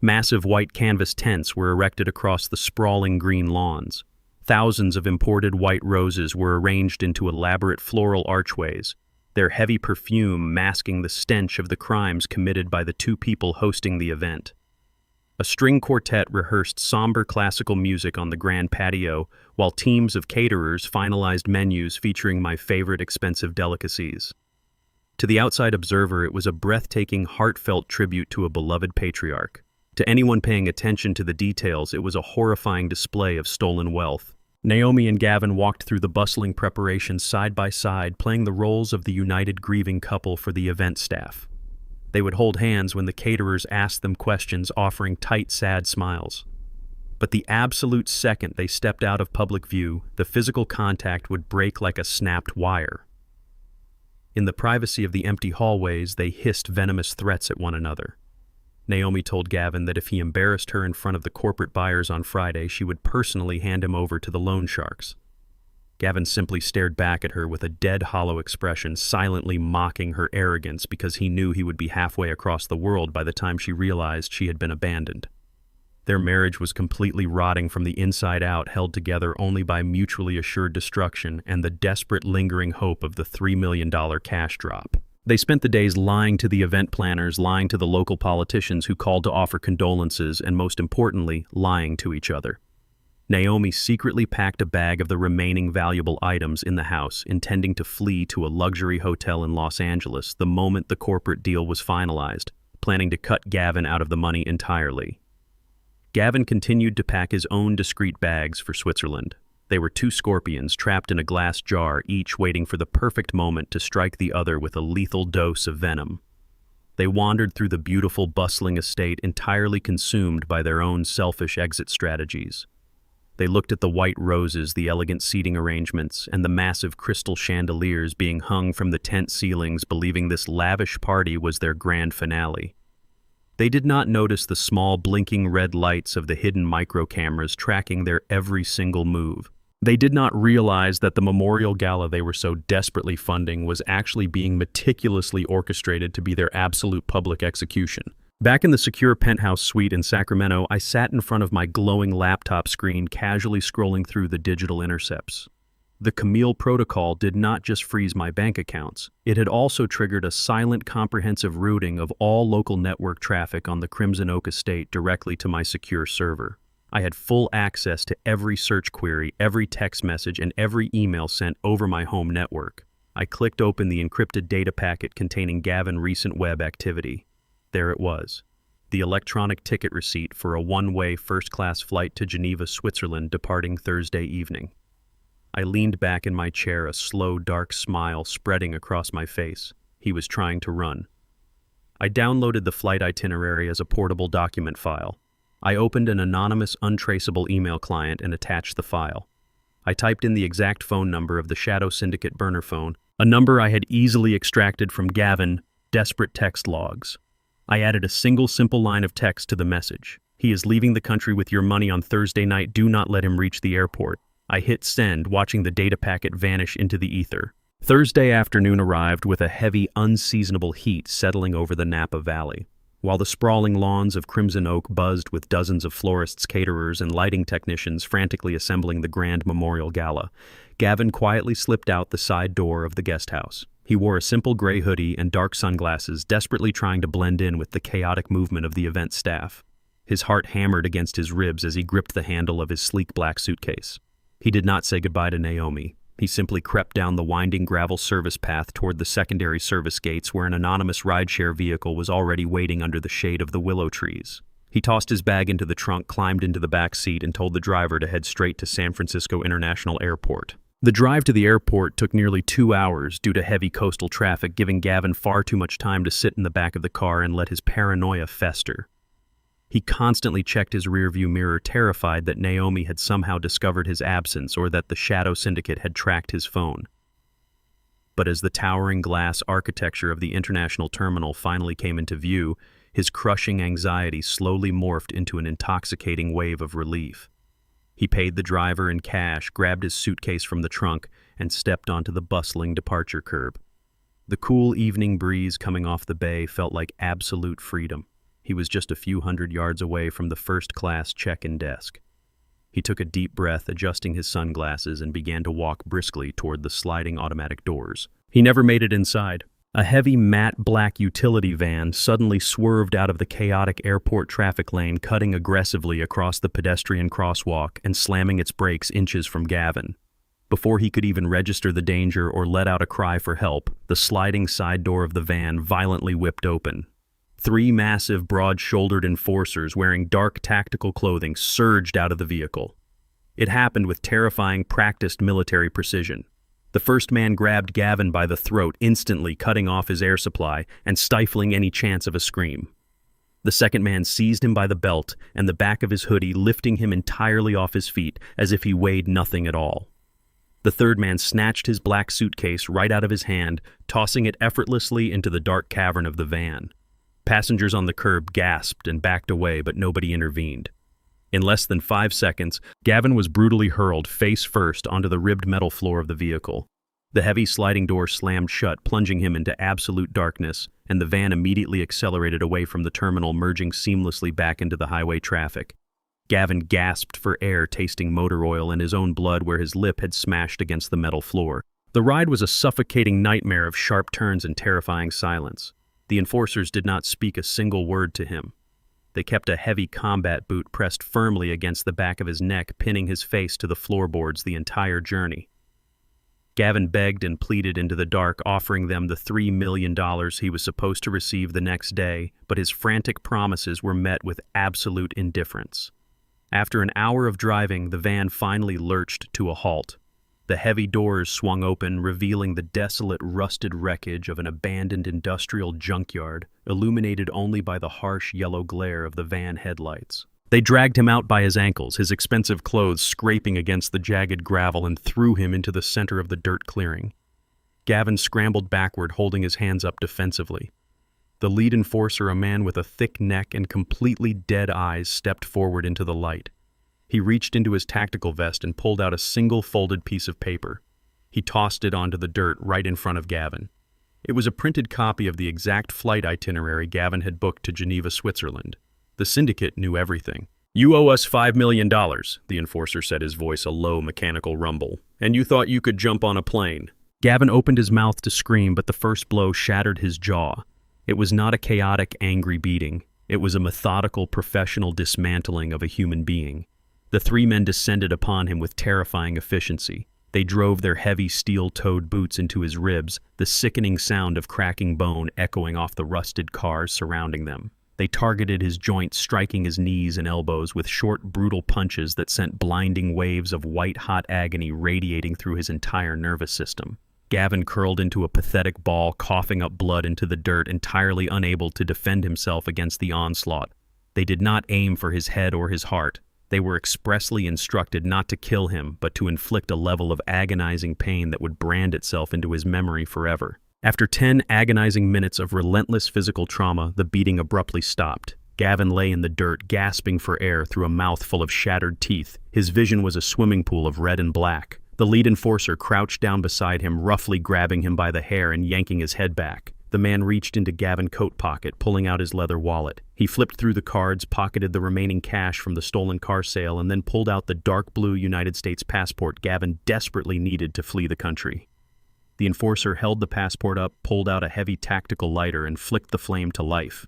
Massive white canvas tents were erected across the sprawling green lawns. Thousands of imported white roses were arranged into elaborate floral archways, their heavy perfume masking the stench of the crimes committed by the two people hosting the event. A string quartet rehearsed somber classical music on the grand patio, while teams of caterers finalized menus featuring my favorite expensive delicacies. To the outside observer, it was a breathtaking, heartfelt tribute to a beloved patriarch. To anyone paying attention to the details, it was a horrifying display of stolen wealth. Naomi and Gavin walked through the bustling preparations side by side, playing the roles of the united grieving couple for the event staff. They would hold hands when the caterers asked them questions, offering tight, sad smiles. But the absolute second they stepped out of public view, the physical contact would break like a snapped wire. In the privacy of the empty hallways, they hissed venomous threats at one another. Naomi told Gavin that if he embarrassed her in front of the corporate buyers on Friday, she would personally hand him over to the loan sharks. Gavin simply stared back at her with a dead, hollow expression, silently mocking her arrogance because he knew he would be halfway across the world by the time she realized she had been abandoned. Their marriage was completely rotting from the inside out, held together only by mutually assured destruction and the desperate, lingering hope of the $3 million cash drop. They spent the days lying to the event planners, lying to the local politicians who called to offer condolences, and most importantly, lying to each other. Naomi secretly packed a bag of the remaining valuable items in the house, intending to flee to a luxury hotel in Los Angeles the moment the corporate deal was finalized, planning to cut Gavin out of the money entirely. Gavin continued to pack his own discreet bags for Switzerland. They were two scorpions trapped in a glass jar, each waiting for the perfect moment to strike the other with a lethal dose of venom. They wandered through the beautiful, bustling estate, entirely consumed by their own selfish exit strategies. They looked at the white roses, the elegant seating arrangements, and the massive crystal chandeliers being hung from the tent ceilings, believing this lavish party was their grand finale. They did not notice the small, blinking red lights of the hidden micro cameras tracking their every single move. They did not realize that the memorial gala they were so desperately funding was actually being meticulously orchestrated to be their absolute public execution. Back in the secure penthouse suite in Sacramento, I sat in front of my glowing laptop screen, casually scrolling through the digital intercepts. The Camille protocol did not just freeze my bank accounts. It had also triggered a silent, comprehensive routing of all local network traffic on the Crimson Oak estate directly to my secure server. I had full access to every search query, every text message, and every email sent over my home network. I clicked open the encrypted data packet containing Gavin's recent web activity. There it was, the electronic ticket receipt for a one-way first-class flight to Geneva, Switzerland, departing Thursday evening. I leaned back in my chair, a slow, dark smile spreading across my face. He was trying to run. I downloaded the flight itinerary as a portable document file. I opened an anonymous, untraceable email client and attached the file. I typed in the exact phone number of the Shadow Syndicate burner phone, a number I had easily extracted from Gavin's desperate text logs. I added a single simple line of text to the message. He is leaving the country with your money on Thursday night. Do not let him reach the airport. I hit send, watching the data packet vanish into the ether. Thursday afternoon arrived with a heavy, unseasonable heat settling over the Napa Valley. While the sprawling lawns of Crimson Oak buzzed with dozens of florists, caterers, and lighting technicians frantically assembling the grand memorial gala, Gavin quietly slipped out the side door of the guest house. He wore a simple gray hoodie and dark sunglasses, desperately trying to blend in with the chaotic movement of the event staff. His heart hammered against his ribs as he gripped the handle of his sleek black suitcase. He did not say goodbye to Naomi. He simply crept down the winding gravel service path toward the secondary service gates where an anonymous rideshare vehicle was already waiting under the shade of the willow trees. He tossed his bag into the trunk, climbed into the back seat, and told the driver to head straight to San Francisco International Airport. The drive to the airport took nearly 2 hours due to heavy coastal traffic, giving Gavin far too much time to sit in the back of the car and let his paranoia fester. He constantly checked his rearview mirror, terrified that Naomi had somehow discovered his absence or that the Shadow Syndicate had tracked his phone. But as the towering glass architecture of the international terminal finally came into view, his crushing anxiety slowly morphed into an intoxicating wave of relief. He paid the driver in cash, grabbed his suitcase from the trunk, and stepped onto the bustling departure curb. The cool evening breeze coming off the bay felt like absolute freedom. He was just a few hundred yards away from the first-class check-in desk. He took a deep breath, adjusting his sunglasses, and began to walk briskly toward the sliding automatic doors. He never made it inside. A heavy matte black utility van suddenly swerved out of the chaotic airport traffic lane, cutting aggressively across the pedestrian crosswalk and slamming its brakes inches from Gavin. Before he could even register the danger or let out a cry for help, the sliding side door of the van violently whipped open. 3 massive, broad-shouldered enforcers wearing dark tactical clothing surged out of the vehicle. It happened with terrifying, practiced military precision. The first man grabbed Gavin by the throat, instantly cutting off his air supply and stifling any chance of a scream. The second man seized him by the belt and the back of his hoodie, lifting him entirely off his feet as if he weighed nothing at all. The third man snatched his black suitcase right out of his hand, tossing it effortlessly into the dark cavern of the van. Passengers on the curb gasped and backed away, but nobody intervened. In less than 5 seconds, Gavin was brutally hurled face first onto the ribbed metal floor of the vehicle. The heavy sliding door slammed shut, plunging him into absolute darkness, and the van immediately accelerated away from the terminal, merging seamlessly back into the highway traffic. Gavin gasped for air, tasting motor oil and his own blood where his lip had smashed against the metal floor. The ride was a suffocating nightmare of sharp turns and terrifying silence. The enforcers did not speak a single word to him. They kept a heavy combat boot pressed firmly against the back of his neck, pinning his face to the floorboards the entire journey. Gavin begged and pleaded into the dark, offering them the $3 million he was supposed to receive the next day, but his frantic promises were met with absolute indifference. After an hour of driving, the van finally lurched to a halt. The heavy doors swung open, revealing the desolate, rusted wreckage of an abandoned industrial junkyard, illuminated only by the harsh yellow glare of the van headlights. They dragged him out by his ankles, his expensive clothes scraping against the jagged gravel, and threw him into the center of the dirt clearing. Gavin scrambled backward, holding his hands up defensively. The lead enforcer, a man with a thick neck and completely dead eyes, stepped forward into the light. He reached into his tactical vest and pulled out a single folded piece of paper. He tossed it onto the dirt right in front of Gavin. It was a printed copy of the exact flight itinerary Gavin had booked to Geneva, Switzerland. The syndicate knew everything. "You owe us $5 million, the enforcer said, his voice a low mechanical rumble. "And you thought you could jump on a plane." Gavin opened his mouth to scream, but the first blow shattered his jaw. It was not a chaotic, angry beating. It was a methodical, professional dismantling of a human being. The 3 men descended upon him with terrifying efficiency. They drove their heavy steel-toed boots into his ribs, the sickening sound of cracking bone echoing off the rusted cars surrounding them. They targeted his joints, striking his knees and elbows with short, brutal punches that sent blinding waves of white-hot agony radiating through his entire nervous system. Gavin curled into a pathetic ball, coughing up blood into the dirt, entirely unable to defend himself against the onslaught. They did not aim for his head or his heart. They were expressly instructed not to kill him, but to inflict a level of agonizing pain that would brand itself into his memory forever. After 10 agonizing minutes of relentless physical trauma, the beating abruptly stopped. Gavin lay in the dirt, gasping for air through a mouth full of shattered teeth. His vision was a swimming pool of red and black. The lead enforcer crouched down beside him, roughly grabbing him by the hair and yanking his head back. The man reached into Gavin's coat pocket, pulling out his leather wallet. He flipped through the cards, pocketed the remaining cash from the stolen car sale, and then pulled out the dark blue United States passport Gavin desperately needed to flee the country. The enforcer held the passport up, pulled out a heavy tactical lighter, and flicked the flame to life.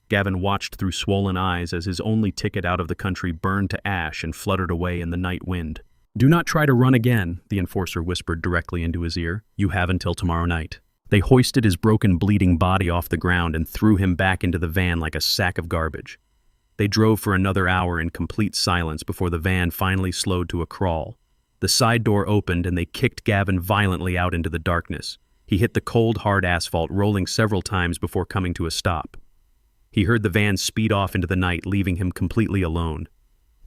Gavin watched through swollen eyes as his only ticket out of the country burned to ash and fluttered away in the night wind. "Do not try to run again," the enforcer whispered directly into his ear. "You have until tomorrow night." They hoisted his broken, bleeding body off the ground and threw him back into the van like a sack of garbage. They drove for another hour in complete silence before the van finally slowed to a crawl. The side door opened and they kicked Gavin violently out into the darkness. He hit the cold, hard asphalt, rolling several times before coming to a stop. He heard the van speed off into the night, leaving him completely alone.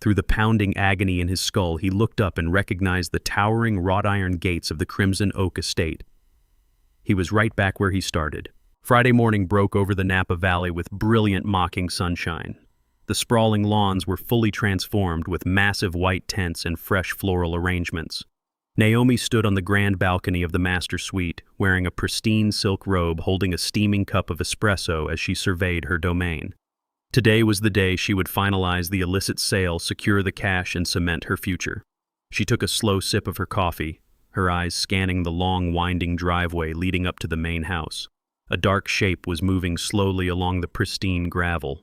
Through the pounding agony in his skull, he looked up and recognized the towering wrought iron gates of the Crimson Oak estate. He was right back where he started. Friday morning broke over the Napa Valley with brilliant mocking sunshine. The sprawling lawns were fully transformed with massive white tents and fresh floral arrangements. Naomi stood on the grand balcony of the master suite, wearing a pristine silk robe, holding a steaming cup of espresso as she surveyed her domain. Today was the day she would finalize the illicit sale, secure the cash, and cement her future. She took a slow sip of her coffee, her eyes scanning the long, winding driveway leading up to the main house. A dark shape was moving slowly along the pristine gravel.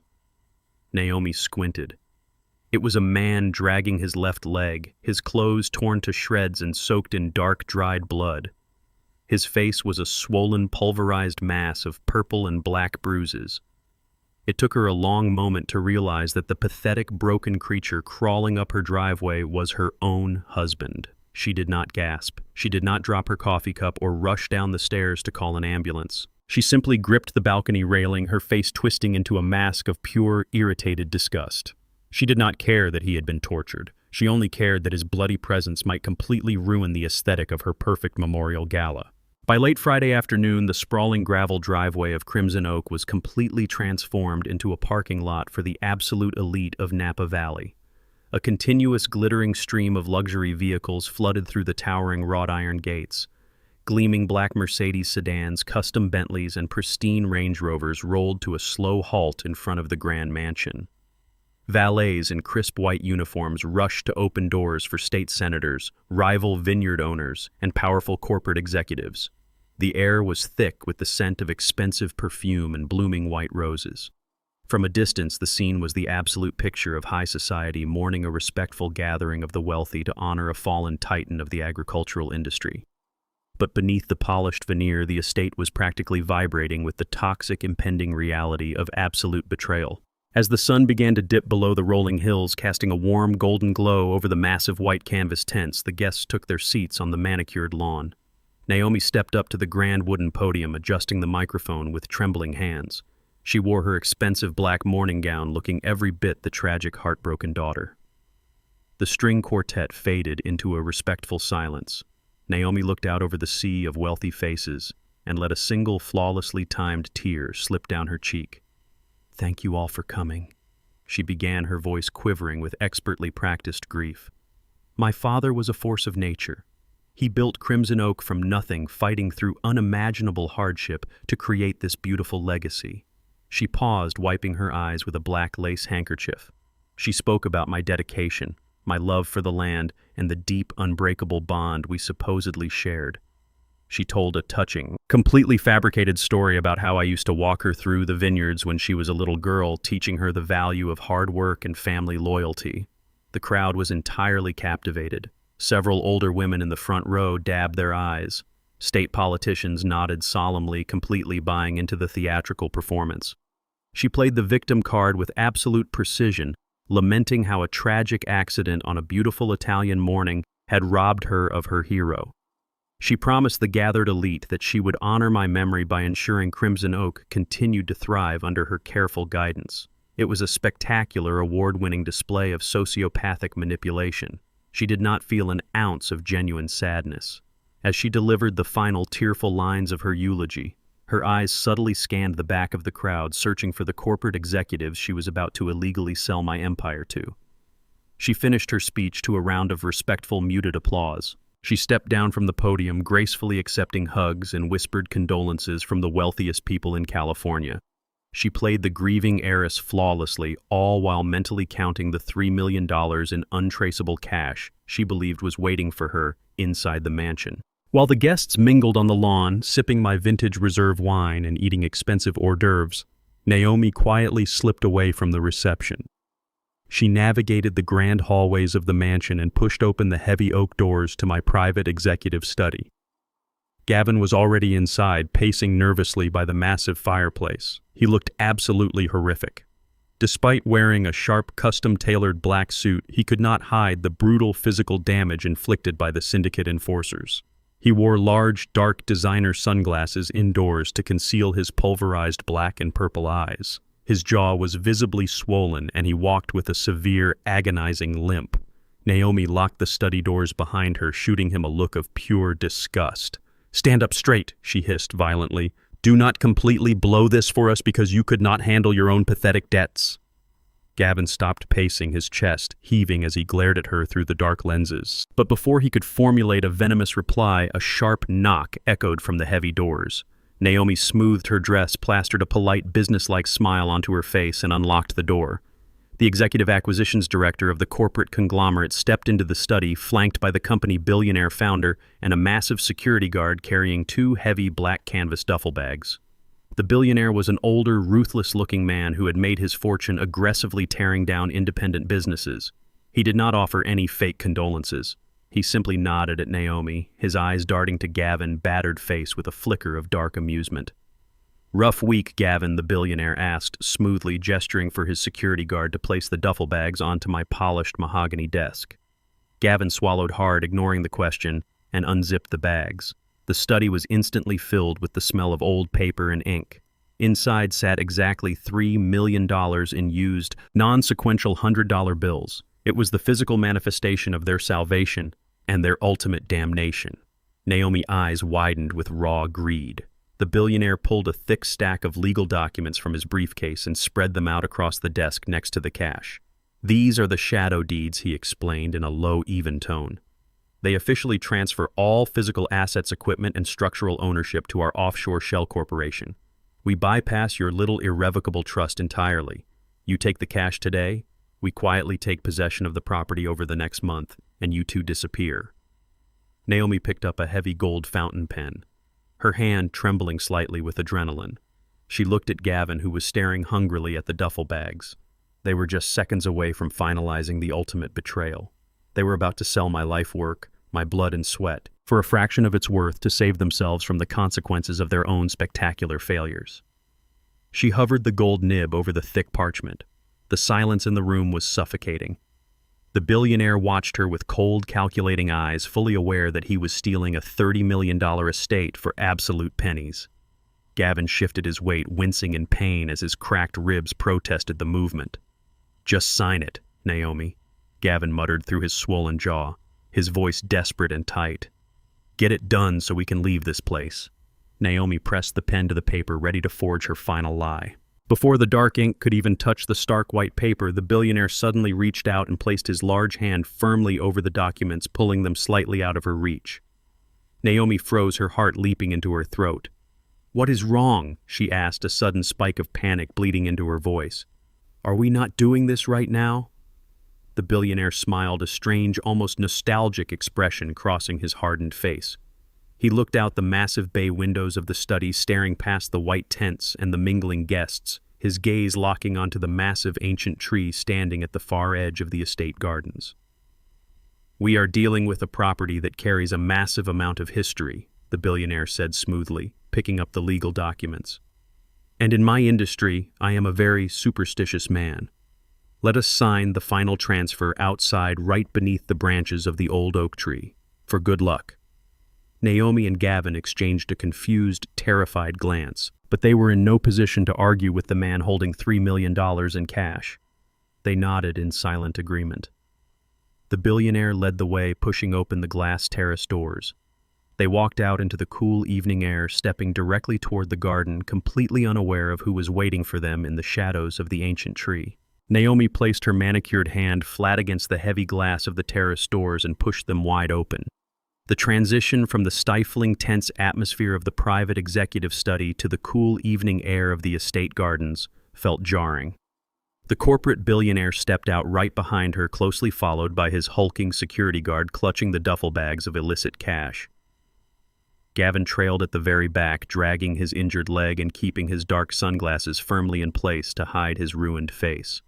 Naomi squinted. It was a man dragging his left leg, his clothes torn to shreds and soaked in dark, dried blood. His face was a swollen, pulverized mass of purple and black bruises. It took her a long moment to realize that the pathetic, broken creature crawling up her driveway was her own husband. She did not gasp. She did not drop her coffee cup or rush down the stairs to call an ambulance. She simply gripped the balcony railing, her face twisting into a mask of pure, irritated disgust. She did not care that he had been tortured. She only cared that his bloody presence might completely ruin the aesthetic of her perfect memorial gala. By late Friday afternoon, the sprawling gravel driveway of Crimson Oak was completely transformed into a parking lot for the absolute elite of Napa Valley. A continuous glittering stream of luxury vehicles flooded through the towering wrought iron gates. Gleaming black Mercedes sedans, custom Bentleys, and pristine Range Rovers rolled to a slow halt in front of the grand mansion. Valets in crisp white uniforms rushed to open doors for state senators, rival vineyard owners, and powerful corporate executives. The air was thick with the scent of expensive perfume and blooming white roses. From a distance, the scene was the absolute picture of high society mourning a respectful gathering of the wealthy to honor a fallen titan of the agricultural industry. But beneath the polished veneer, the estate was practically vibrating with the toxic, impending reality of absolute betrayal. As the sun began to dip below the rolling hills, casting a warm, golden glow over the massive white canvas tents, the guests took their seats on the manicured lawn. Naomi stepped up to the grand wooden podium, adjusting the microphone with trembling hands. She wore her expensive black morning gown, looking every bit the tragic, heartbroken daughter. The string quartet faded into a respectful silence. Naomi looked out over the sea of wealthy faces and let a single flawlessly timed tear slip down her cheek. "Thank you all for coming," she began, her voice quivering with expertly practiced grief. "My father was a force of nature. He built Crimson Oak from nothing, fighting through unimaginable hardship to create this beautiful legacy." She paused, wiping her eyes with a black lace handkerchief. She spoke about my dedication, my love for the land, and the deep, unbreakable bond we supposedly shared. She told a touching, completely fabricated story about how I used to walk her through the vineyards when she was a little girl, teaching her the value of hard work and family loyalty. The crowd was entirely captivated. Several older women in the front row dabbed their eyes. State politicians nodded solemnly, completely buying into the theatrical performance. She played the victim card with absolute precision, lamenting how a tragic accident on a beautiful Italian morning had robbed her of her hero. She promised the gathered elite that she would honor my memory by ensuring Crimson Oak continued to thrive under her careful guidance. It was a spectacular, award-winning display of sociopathic manipulation. She did not feel an ounce of genuine sadness. As she delivered the final tearful lines of her eulogy, her eyes subtly scanned the back of the crowd, searching for the corporate executives she was about to illegally sell my empire to. She finished her speech to a round of respectful, muted applause. She stepped down from the podium, gracefully accepting hugs and whispered condolences from the wealthiest people in California. She played the grieving heiress flawlessly, all while mentally counting the $3 million in untraceable cash she believed was waiting for her inside the mansion. While the guests mingled on the lawn, sipping my vintage reserve wine and eating expensive hors d'oeuvres, Naomi quietly slipped away from the reception. She navigated the grand hallways of the mansion and pushed open the heavy oak doors to my private executive study. Gavin was already inside, pacing nervously by the massive fireplace. He looked absolutely horrific. Despite wearing a sharp, custom-tailored black suit, he could not hide the brutal physical damage inflicted by the syndicate enforcers. He wore large, dark designer sunglasses indoors to conceal his pulverized black and purple eyes. His jaw was visibly swollen, and he walked with a severe, agonizing limp. Naomi locked the study doors behind her, shooting him a look of pure disgust. "Stand up straight," she hissed violently. "Do not completely blow this for us because you could not handle your own pathetic debts." Gavin stopped pacing, his chest heaving as he glared at her through the dark lenses. But before he could formulate a venomous reply, a sharp knock echoed from the heavy doors. Naomi smoothed her dress, plastered a polite, businesslike smile onto her face, and unlocked the door. The executive acquisitions director of the corporate conglomerate stepped into the study, flanked by the company billionaire founder and a massive security guard carrying 2 heavy black canvas duffel bags. The billionaire was an older, ruthless-looking man who had made his fortune aggressively tearing down independent businesses. He did not offer any fake condolences. He simply nodded at Naomi, his eyes darting to Gavin's battered face with a flicker of dark amusement. "Rough week, Gavin," the billionaire asked, smoothly gesturing for his security guard to place the duffel bags onto my polished mahogany desk. Gavin swallowed hard, ignoring the question, and unzipped the bags. The study was instantly filled with the smell of old paper and ink. Inside sat exactly $3 million in used, non-sequential $100 bills. It was the physical manifestation of their salvation and their ultimate damnation. Naomi's eyes widened with raw greed. The billionaire pulled a thick stack of legal documents from his briefcase and spread them out across the desk next to the cash. "These are the shadow deeds," he explained in a low, even tone. "They officially transfer all physical assets, equipment, and structural ownership to our offshore shell corporation. We bypass your little irrevocable trust entirely. You take the cash today, we quietly take possession of the property over the next month, and you two disappear." Naomi picked up a heavy gold fountain pen, her hand trembling slightly with adrenaline. She looked at Gavin, who was staring hungrily at the duffel bags. They were just seconds away from finalizing the ultimate betrayal. They were about to sell my life work, my blood and sweat, for a fraction of its worth to save themselves from the consequences of their own spectacular failures. She hovered the gold nib over the thick parchment. The silence in the room was suffocating. The billionaire watched her with cold, calculating eyes, fully aware that he was stealing a $30 million estate for absolute pennies. Gavin shifted his weight, wincing in pain as his cracked ribs protested the movement. "Just sign it, Naomi," Gavin muttered through his swollen jaw, his voice desperate and tight. "Get it done so we can leave this place." Naomi pressed the pen to the paper, ready to forge her final lie. Before the dark ink could even touch the stark white paper, the billionaire suddenly reached out and placed his large hand firmly over the documents, pulling them slightly out of her reach. Naomi froze, her heart leaping into her throat. "What is wrong?" she asked, a sudden spike of panic bleeding into her voice. "Are we not doing this right now?" The billionaire smiled, a strange, almost nostalgic expression crossing his hardened face. He looked out the massive bay windows of the study, staring past the white tents and the mingling guests, his gaze locking onto the massive ancient tree standing at the far edge of the estate gardens. "We are dealing with a property that carries a massive amount of history," the billionaire said smoothly, picking up the legal documents. "And in my industry, I am a very superstitious man. Let us sign the final transfer outside, right beneath the branches of the old oak tree. For good luck." Naomi and Gavin exchanged a confused, terrified glance, but they were in no position to argue with the man holding $3 million in cash. They nodded in silent agreement. The billionaire led the way, pushing open the glass terrace doors. They walked out into the cool evening air, stepping directly toward the garden, completely unaware of who was waiting for them in the shadows of the ancient tree. Naomi placed her manicured hand flat against the heavy glass of the terrace doors and pushed them wide open. The transition from the stifling, tense atmosphere of the private executive study to the cool evening air of the estate gardens felt jarring. The corporate billionaire stepped out right behind her, closely followed by his hulking security guard clutching the duffel bags of illicit cash. Gavin trailed at the very back, dragging his injured leg and keeping his dark sunglasses firmly in place to hide his ruined face.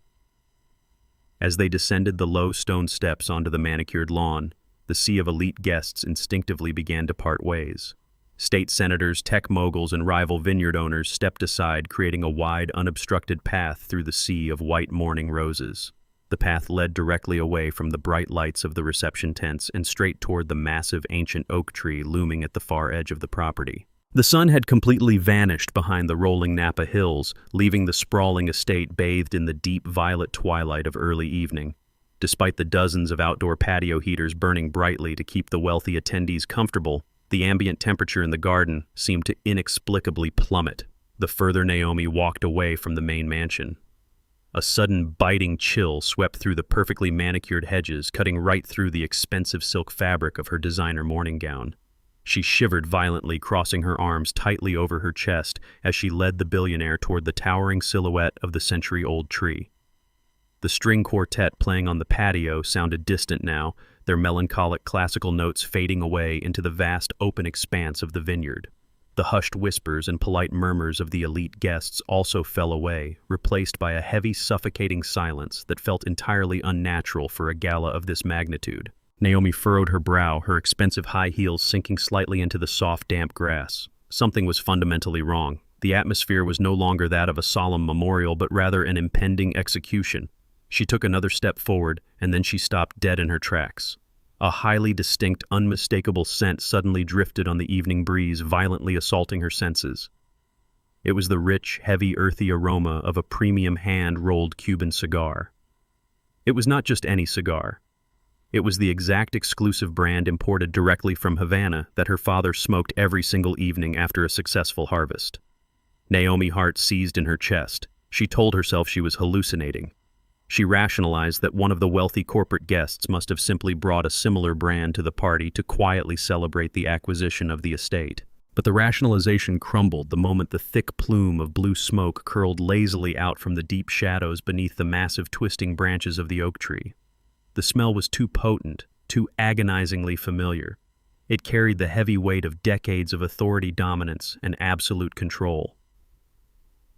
As they descended the low stone steps onto the manicured lawn, the sea of elite guests instinctively began to part ways. State senators, tech moguls, and rival vineyard owners stepped aside, creating a wide, unobstructed path through the sea of white morning roses. The path led directly away from the bright lights of the reception tents and straight toward the massive ancient oak tree looming at the far edge of the property. The sun had completely vanished behind the rolling Napa hills, leaving the sprawling estate bathed in the deep violet twilight of early evening. Despite the dozens of outdoor patio heaters burning brightly to keep the wealthy attendees comfortable, the ambient temperature in the garden seemed to inexplicably plummet the further Naomi walked away from the main mansion. A sudden biting chill swept through the perfectly manicured hedges, cutting right through the expensive silk fabric of her designer morning gown. She shivered violently, crossing her arms tightly over her chest as she led the billionaire toward the towering silhouette of the century-old tree. The string quartet playing on the patio sounded distant now, their melancholic classical notes fading away into the vast open expanse of the vineyard. The hushed whispers and polite murmurs of the elite guests also fell away, replaced by a heavy, suffocating silence that felt entirely unnatural for a gala of this magnitude. Naomi furrowed her brow, her expensive high heels sinking slightly into the soft, damp grass. Something was fundamentally wrong. The atmosphere was no longer that of a solemn memorial, but rather an impending execution. She took another step forward, and then she stopped dead in her tracks. A highly distinct, unmistakable scent suddenly drifted on the evening breeze, violently assaulting her senses. It was the rich, heavy, earthy aroma of a premium hand-rolled Cuban cigar. It was not just any cigar. It was the exact exclusive brand imported directly from Havana that her father smoked every single evening after a successful harvest. Naomi's heart seized in her chest. She told herself she was hallucinating. She rationalized that one of the wealthy corporate guests must have simply brought a similar brand to the party to quietly celebrate the acquisition of the estate. But the rationalization crumbled the moment the thick plume of blue smoke curled lazily out from the deep shadows beneath the massive twisting branches of the oak tree. The smell was too potent, too agonizingly familiar. It carried the heavy weight of decades of authority dominance and absolute control.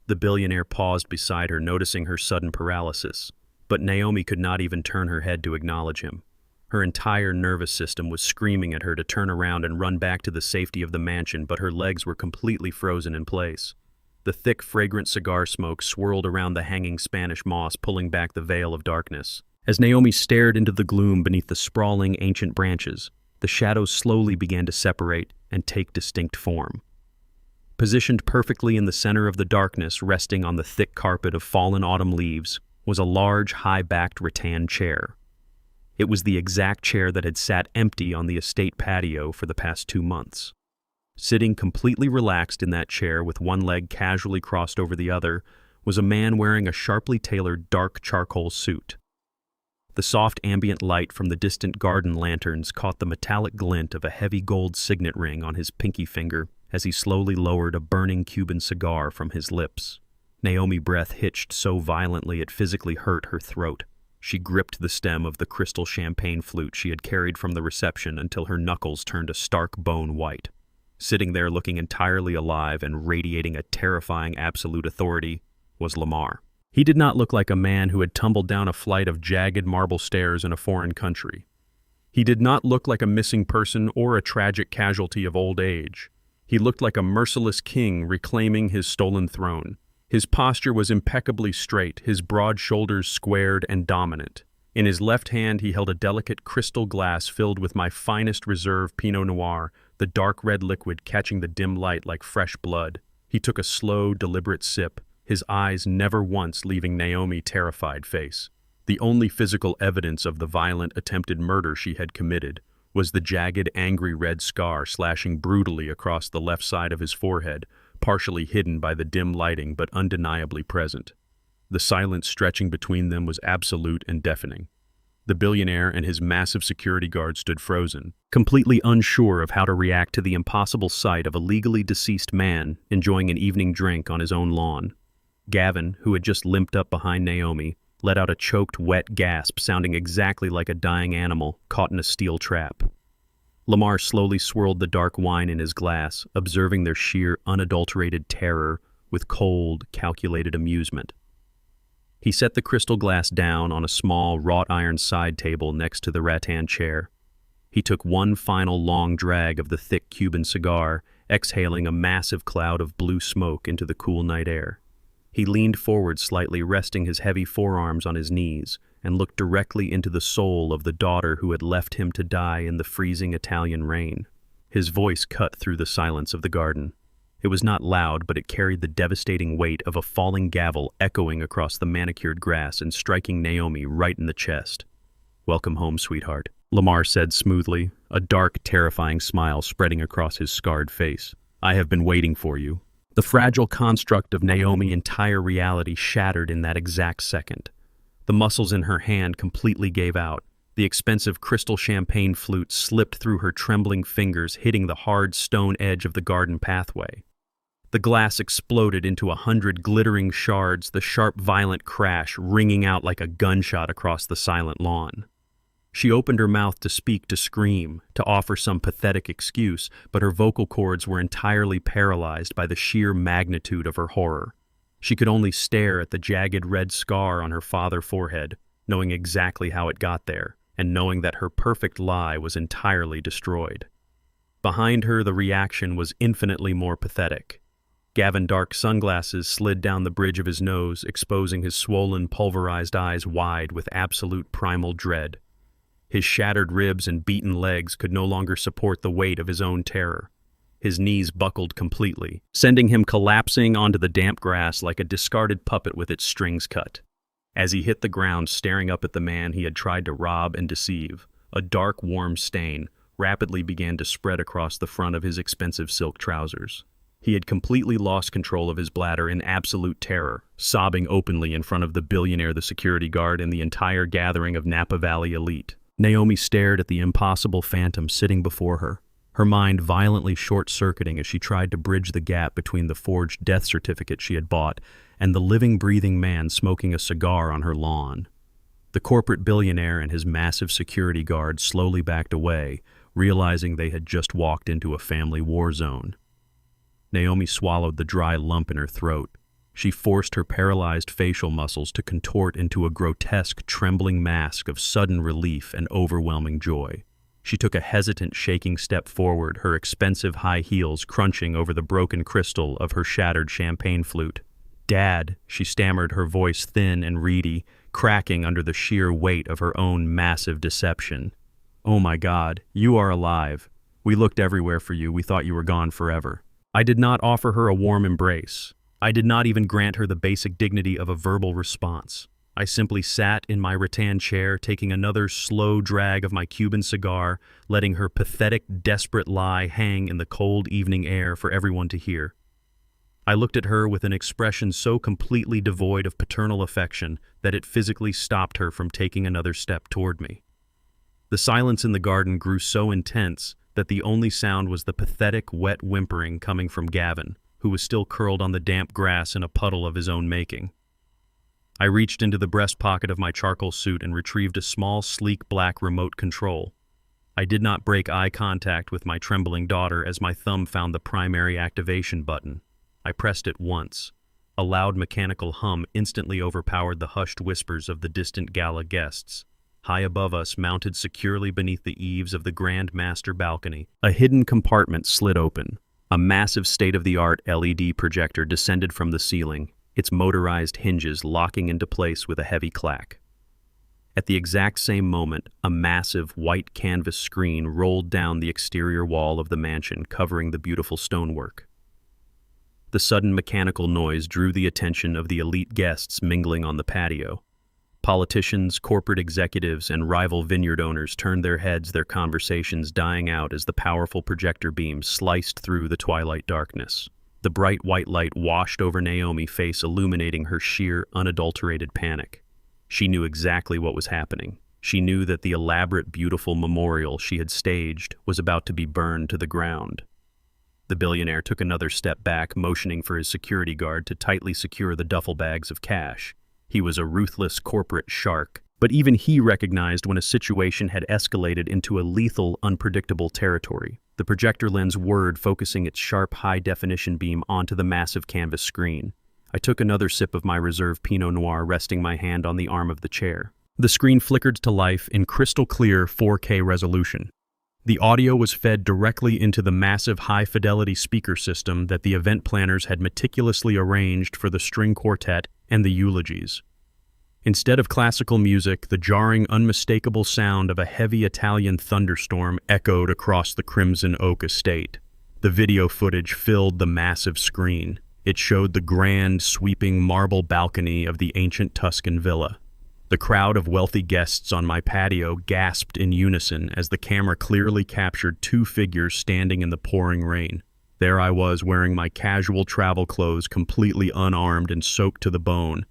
The billionaire paused beside her, noticing her sudden paralysis. But Naomi could not even turn her head to acknowledge him. Her entire nervous system was screaming at her to turn around and run back to the safety of the mansion, but her legs were completely frozen in place. The thick, fragrant cigar smoke swirled around the hanging Spanish moss, pulling back the veil of darkness. As Naomi stared into the gloom beneath the sprawling ancient branches, the shadows slowly began to separate and take distinct form. Positioned perfectly in the center of the darkness, resting on the thick carpet of fallen autumn leaves, was a large, high-backed rattan chair. It was the exact chair that had sat empty on the estate patio for the past 2 months. Sitting completely relaxed in that chair with one leg casually crossed over the other was a man wearing a sharply tailored dark charcoal suit. The soft ambient light from the distant garden lanterns caught the metallic glint of a heavy gold signet ring on his pinky finger as he slowly lowered a burning Cuban cigar from his lips. Naomi's breath hitched so violently it physically hurt her throat. She gripped the stem of the crystal champagne flute she had carried from the reception until her knuckles turned a stark bone white. Sitting there looking entirely alive and radiating a terrifying absolute authority was Lamar. He did not look like a man who had tumbled down a flight of jagged marble stairs in a foreign country. He did not look like a missing person or a tragic casualty of old age. He looked like a merciless king reclaiming his stolen throne. His posture was impeccably straight, his broad shoulders squared and dominant. In his left hand he held a delicate crystal glass filled with my finest reserve Pinot Noir, the dark red liquid catching the dim light like fresh blood. He took a slow, deliberate sip, his eyes never once leaving Naomi's terrified face. The only physical evidence of the violent attempted murder she had committed was the jagged, angry red scar slashing brutally across the left side of his forehead, partially hidden by the dim lighting but undeniably present. The silence stretching between them was absolute and deafening. The billionaire and his massive security guard stood frozen, completely unsure of how to react to the impossible sight of a legally deceased man enjoying an evening drink on his own lawn. Gavin, who had just limped up behind Naomi, let out a choked, wet gasp sounding exactly like a dying animal caught in a steel trap. Lamar slowly swirled the dark wine in his glass, observing their sheer, unadulterated terror with cold, calculated amusement. He set the crystal glass down on a small wrought iron side table next to the rattan chair. He took one final long drag of the thick Cuban cigar, exhaling a massive cloud of blue smoke into the cool night air. He leaned forward slightly, resting his heavy forearms on his knees, and looked directly into the soul of the daughter who had left him to die in the freezing Italian rain. His voice cut through the silence of the garden. It was not loud, but it carried the devastating weight of a falling gavel echoing across the manicured grass and striking Naomi right in the chest. "Welcome home, sweetheart," Lamar said smoothly, a dark, terrifying smile spreading across his scarred face. "I have been waiting for you." The fragile construct of Naomi's entire reality shattered in that exact second. The muscles in her hand completely gave out. The expensive crystal champagne flute slipped through her trembling fingers, hitting the hard stone edge of the garden pathway. The glass exploded into 100 glittering shards, the sharp, violent crash ringing out like a gunshot across the silent lawn. She opened her mouth to speak, to scream, to offer some pathetic excuse, but her vocal cords were entirely paralyzed by the sheer magnitude of her horror. She could only stare at the jagged red scar on her father's forehead, knowing exactly how it got there, and knowing that her perfect lie was entirely destroyed. Behind her, the reaction was infinitely more pathetic. Gavin's dark sunglasses slid down the bridge of his nose, exposing his swollen, pulverized eyes wide with absolute primal dread. His shattered ribs and beaten legs could no longer support the weight of his own terror. His knees buckled completely, sending him collapsing onto the damp grass like a discarded puppet with its strings cut. As he hit the ground, staring up at the man he had tried to rob and deceive, a dark, warm stain rapidly began to spread across the front of his expensive silk trousers. He had completely lost control of his bladder in absolute terror, sobbing openly in front of the billionaire, the security guard, and the entire gathering of Napa Valley elite. Naomi stared at the impossible phantom sitting before her, her mind violently short-circuiting as she tried to bridge the gap between the forged death certificate she had bought and the living, breathing man smoking a cigar on her lawn. The corporate billionaire and his massive security guard slowly backed away, realizing they had just walked into a family war zone. Naomi swallowed the dry lump in her throat. She forced her paralyzed facial muscles to contort into a grotesque, trembling mask of sudden relief and overwhelming joy. She took a hesitant, shaking step forward, her expensive high heels crunching over the broken crystal of her shattered champagne flute. "Dad," she stammered, her voice thin and reedy, cracking under the sheer weight of her own massive deception. "Oh my God, you are alive. We looked everywhere for you. We thought you were gone forever." I did not offer her a warm embrace. I did not even grant her the basic dignity of a verbal response. I simply sat in my rattan chair, taking another slow drag of my Cuban cigar, letting her pathetic, desperate lie hang in the cold evening air for everyone to hear. I looked at her with an expression so completely devoid of paternal affection that it physically stopped her from taking another step toward me. The silence in the garden grew so intense that the only sound was the pathetic, wet whimpering coming from Gavin, who was still curled on the damp grass in a puddle of his own making. I reached into the breast pocket of my charcoal suit and retrieved a small, sleek black remote control. I did not break eye contact with my trembling daughter as my thumb found the primary activation button. I pressed it once. A loud mechanical hum instantly overpowered the hushed whispers of the distant gala guests. High above us, mounted securely beneath the eaves of the Grand Master balcony, a hidden compartment slid open. A massive state-of-the-art LED projector descended from the ceiling, its motorized hinges locking into place with a heavy clack. At the exact same moment, a massive white canvas screen rolled down the exterior wall of the mansion, covering the beautiful stonework. The sudden mechanical noise drew the attention of the elite guests mingling on the patio. Politicians, corporate executives, and rival vineyard owners turned their heads, their conversations dying out as the powerful projector beams sliced through the twilight darkness. The bright white light washed over Naomi's face, illuminating her sheer, unadulterated panic. She knew exactly what was happening. She knew that the elaborate, beautiful memorial she had staged was about to be burned to the ground. The billionaire took another step back, motioning for his security guard to tightly secure the duffel bags of cash. He was a ruthless corporate shark, but even he recognized when a situation had escalated into a lethal, unpredictable territory. The projector lens whirred, focusing its sharp, high-definition beam onto the massive canvas screen. I took another sip of my reserve Pinot Noir, resting my hand on the arm of the chair. The screen flickered to life in crystal clear 4K resolution. The audio was fed directly into the massive high-fidelity speaker system that the event planners had meticulously arranged for the string quartet and the eulogies. Instead of classical music, the jarring, unmistakable sound of a heavy Italian thunderstorm echoed across the Crimson Oak estate. The video footage filled the massive screen. It showed the grand, sweeping marble balcony of the ancient Tuscan villa. The crowd of wealthy guests on my patio gasped in unison as the camera clearly captured two figures standing in the pouring rain. There I was, wearing my casual travel clothes, completely unarmed and soaked to the bone.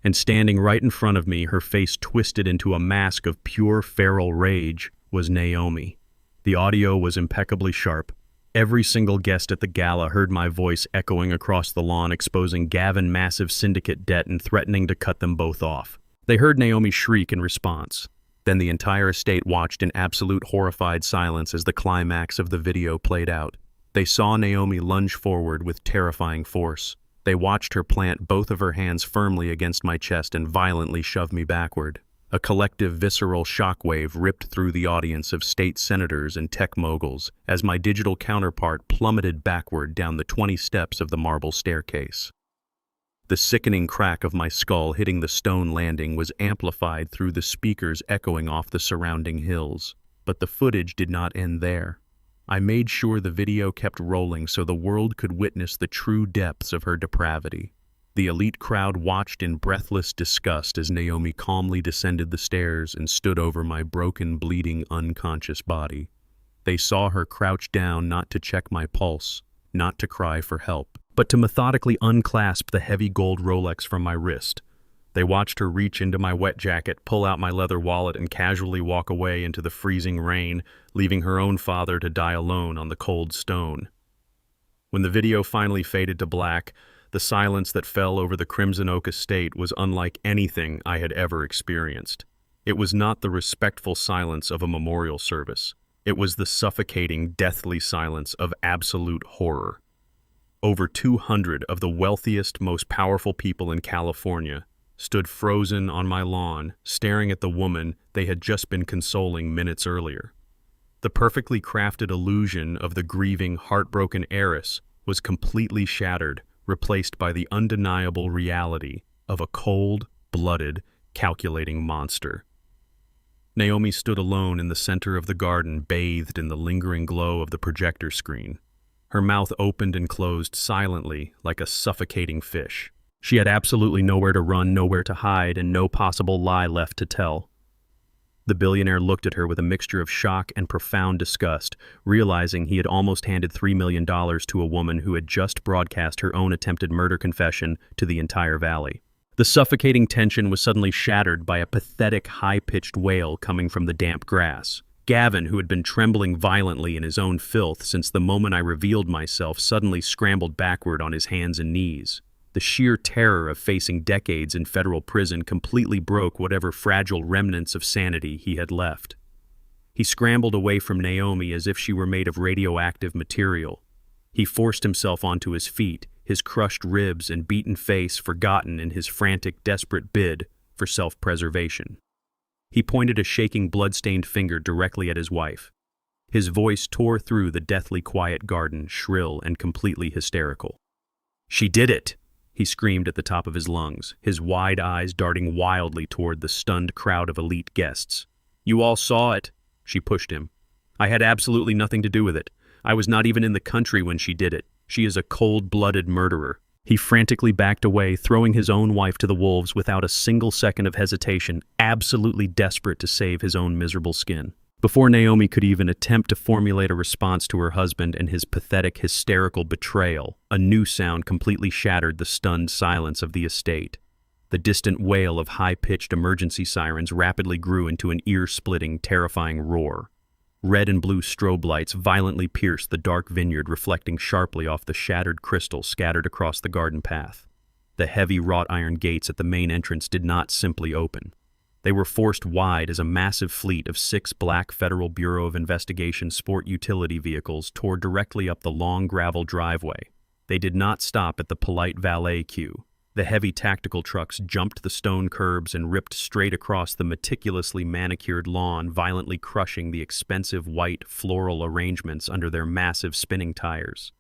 And standing right in front of me, her face twisted into a mask of pure feral rage, was Naomi. The audio was impeccably sharp. Every single guest at the gala heard my voice echoing across the lawn, exposing Gavin massive syndicate debt and threatening to cut them both off. They heard Naomi shriek in response. Then the entire estate watched in absolute horrified silence as the climax of the video played out. They saw Naomi lunge forward with terrifying force. They watched her plant both of her hands firmly against my chest and violently shove me backward. A collective visceral shockwave ripped through the audience of state senators and tech moguls as my digital counterpart plummeted backward down the 20 steps of the marble staircase. The sickening crack of my skull hitting the stone landing was amplified through the speakers echoing off the surrounding hills. But the footage did not end there. I made sure the video kept rolling so the world could witness the true depths of her depravity. The elite crowd watched in breathless disgust as Naomi calmly descended the stairs and stood over my broken, bleeding, unconscious body. They saw her crouch down not to check my pulse, not to cry for help, but to methodically unclasp the heavy gold Rolex from my wrist. They watched her reach into my wet jacket, pull out my leather wallet, and casually walk away into the freezing rain, leaving her own father to die alone on the cold stone. When the video finally faded to black, the silence that fell over the Crimson Oak estate was unlike anything I had ever experienced. It was not the respectful silence of a memorial service. It was the suffocating, deathly silence of absolute horror. Over 200 of the wealthiest, most powerful people in California stood frozen on my lawn, staring at the woman they had just been consoling minutes earlier. The perfectly crafted illusion of the grieving, heartbroken heiress was completely shattered, replaced by the undeniable reality of a cold-blooded, calculating monster. Naomi stood alone in the center of the garden, bathed in the lingering glow of the projector screen. Her mouth opened and closed silently, like a suffocating fish. She had absolutely nowhere to run, nowhere to hide, and no possible lie left to tell. The billionaire looked at her with a mixture of shock and profound disgust, realizing he had almost handed $3 million to a woman who had just broadcast her own attempted murder confession to the entire valley. The suffocating tension was suddenly shattered by a pathetic, high-pitched wail coming from the damp grass. Gavin, who had been trembling violently in his own filth since the moment I revealed myself, suddenly scrambled backward on his hands and knees. The sheer terror of facing decades in federal prison completely broke whatever fragile remnants of sanity he had left. He scrambled away from Naomi as if she were made of radioactive material. He forced himself onto his feet, his crushed ribs and beaten face forgotten in his frantic, desperate bid for self-preservation. He pointed a shaking, blood-stained finger directly at his wife. His voice tore through the deathly quiet garden, shrill and completely hysterical. "She did it!" he screamed at the top of his lungs, his wide eyes darting wildly toward the stunned crowd of elite guests. "You all saw it." She pushed him. "I had absolutely nothing to do with it. I was not even in the country when she did it. She is a cold-blooded murderer." He frantically backed away, throwing his own wife to the wolves without a single second of hesitation, absolutely desperate to save his own miserable skin. Before Naomi could even attempt to formulate a response to her husband and his pathetic, hysterical betrayal, a new sound completely shattered the stunned silence of the estate. The distant wail of high-pitched emergency sirens rapidly grew into an ear-splitting, terrifying roar. Red and blue strobe lights violently pierced the dark vineyard, reflecting sharply off the shattered crystal scattered across the garden path. The heavy wrought iron gates at the main entrance did not simply open. They were forced wide as a massive fleet of 6 black Federal Bureau of Investigation sport utility vehicles tore directly up the long gravel driveway. They did not stop at the polite valet queue. The heavy tactical trucks jumped the stone curbs and ripped straight across the meticulously manicured lawn, violently crushing the expensive white floral arrangements under their massive spinning tires.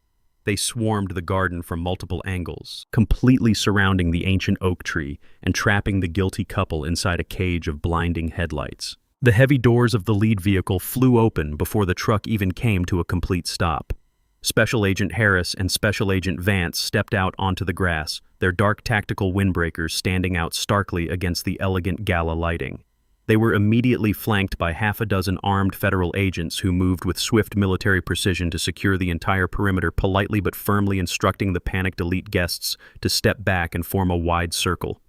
They swarmed the garden from multiple angles, completely surrounding the ancient oak tree and trapping the guilty couple inside a cage of blinding headlights. The heavy doors of the lead vehicle flew open before the truck even came to a complete stop. Special Agent Harris and Special Agent Vance stepped out onto the grass, their dark tactical windbreakers standing out starkly against the elegant gala lighting. They were immediately flanked by half a dozen armed federal agents who moved with swift military precision to secure the entire perimeter, politely but firmly instructing the panicked elite guests to step back and form a wide circle.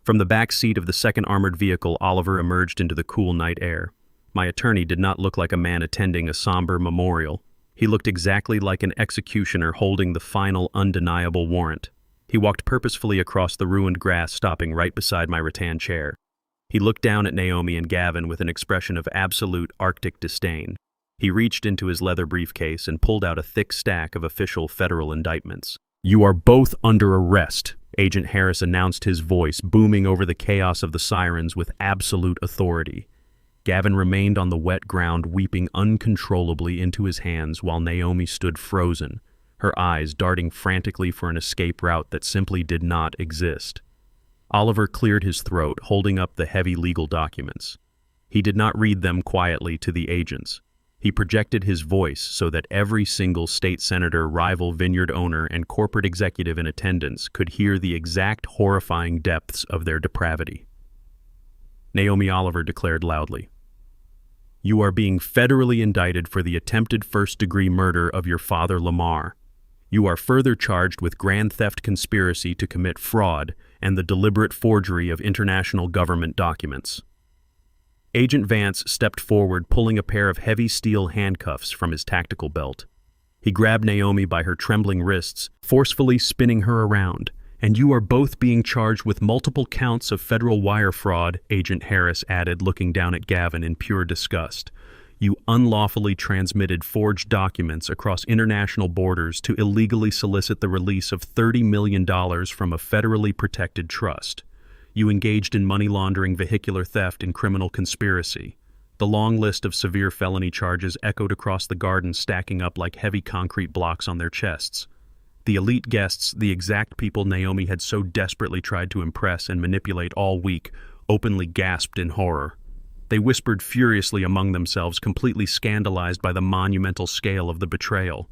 From the back seat of the second armored vehicle, Oliver emerged into the cool night air. My attorney did not look like a man attending a somber memorial. He looked exactly like an executioner holding the final, undeniable warrant. He walked purposefully across the ruined grass, stopping right beside my rattan chair. He looked down at Naomi and Gavin with an expression of absolute Arctic disdain. He reached into his leather briefcase and pulled out a thick stack of official federal indictments. "You are both under arrest," Agent Harris announced, his voice booming over the chaos of the sirens with absolute authority. Gavin remained on the wet ground, weeping uncontrollably into his hands while Naomi stood frozen, her eyes darting frantically for an escape route that simply did not exist. Oliver cleared his throat, holding up the heavy legal documents. He did not read them quietly to the agents. He projected his voice so that every single state senator, rival vineyard owner, and corporate executive in attendance could hear the exact horrifying depths of their depravity. Naomi Oliver declared loudly, "You are being federally indicted for the attempted first-degree murder of your father, Lamar. You are further charged with grand theft conspiracy to commit fraud and the deliberate forgery of international government documents." Agent Vance stepped forward, pulling a pair of heavy steel handcuffs from his tactical belt. He grabbed Naomi by her trembling wrists, forcefully spinning her around. "And you are both being charged with multiple counts of federal wire fraud," Agent Harris added, looking down at Gavin in pure disgust. "You unlawfully transmitted forged documents across international borders to illegally solicit the release of $30 million from a federally protected trust. You engaged in money laundering, vehicular theft, and criminal conspiracy." The long list of severe felony charges echoed across the garden, stacking up like heavy concrete blocks on their chests. The elite guests, the exact people Naomi had so desperately tried to impress and manipulate all week, openly gasped in horror. They whispered furiously among themselves, completely scandalized by the monumental scale of the betrayal.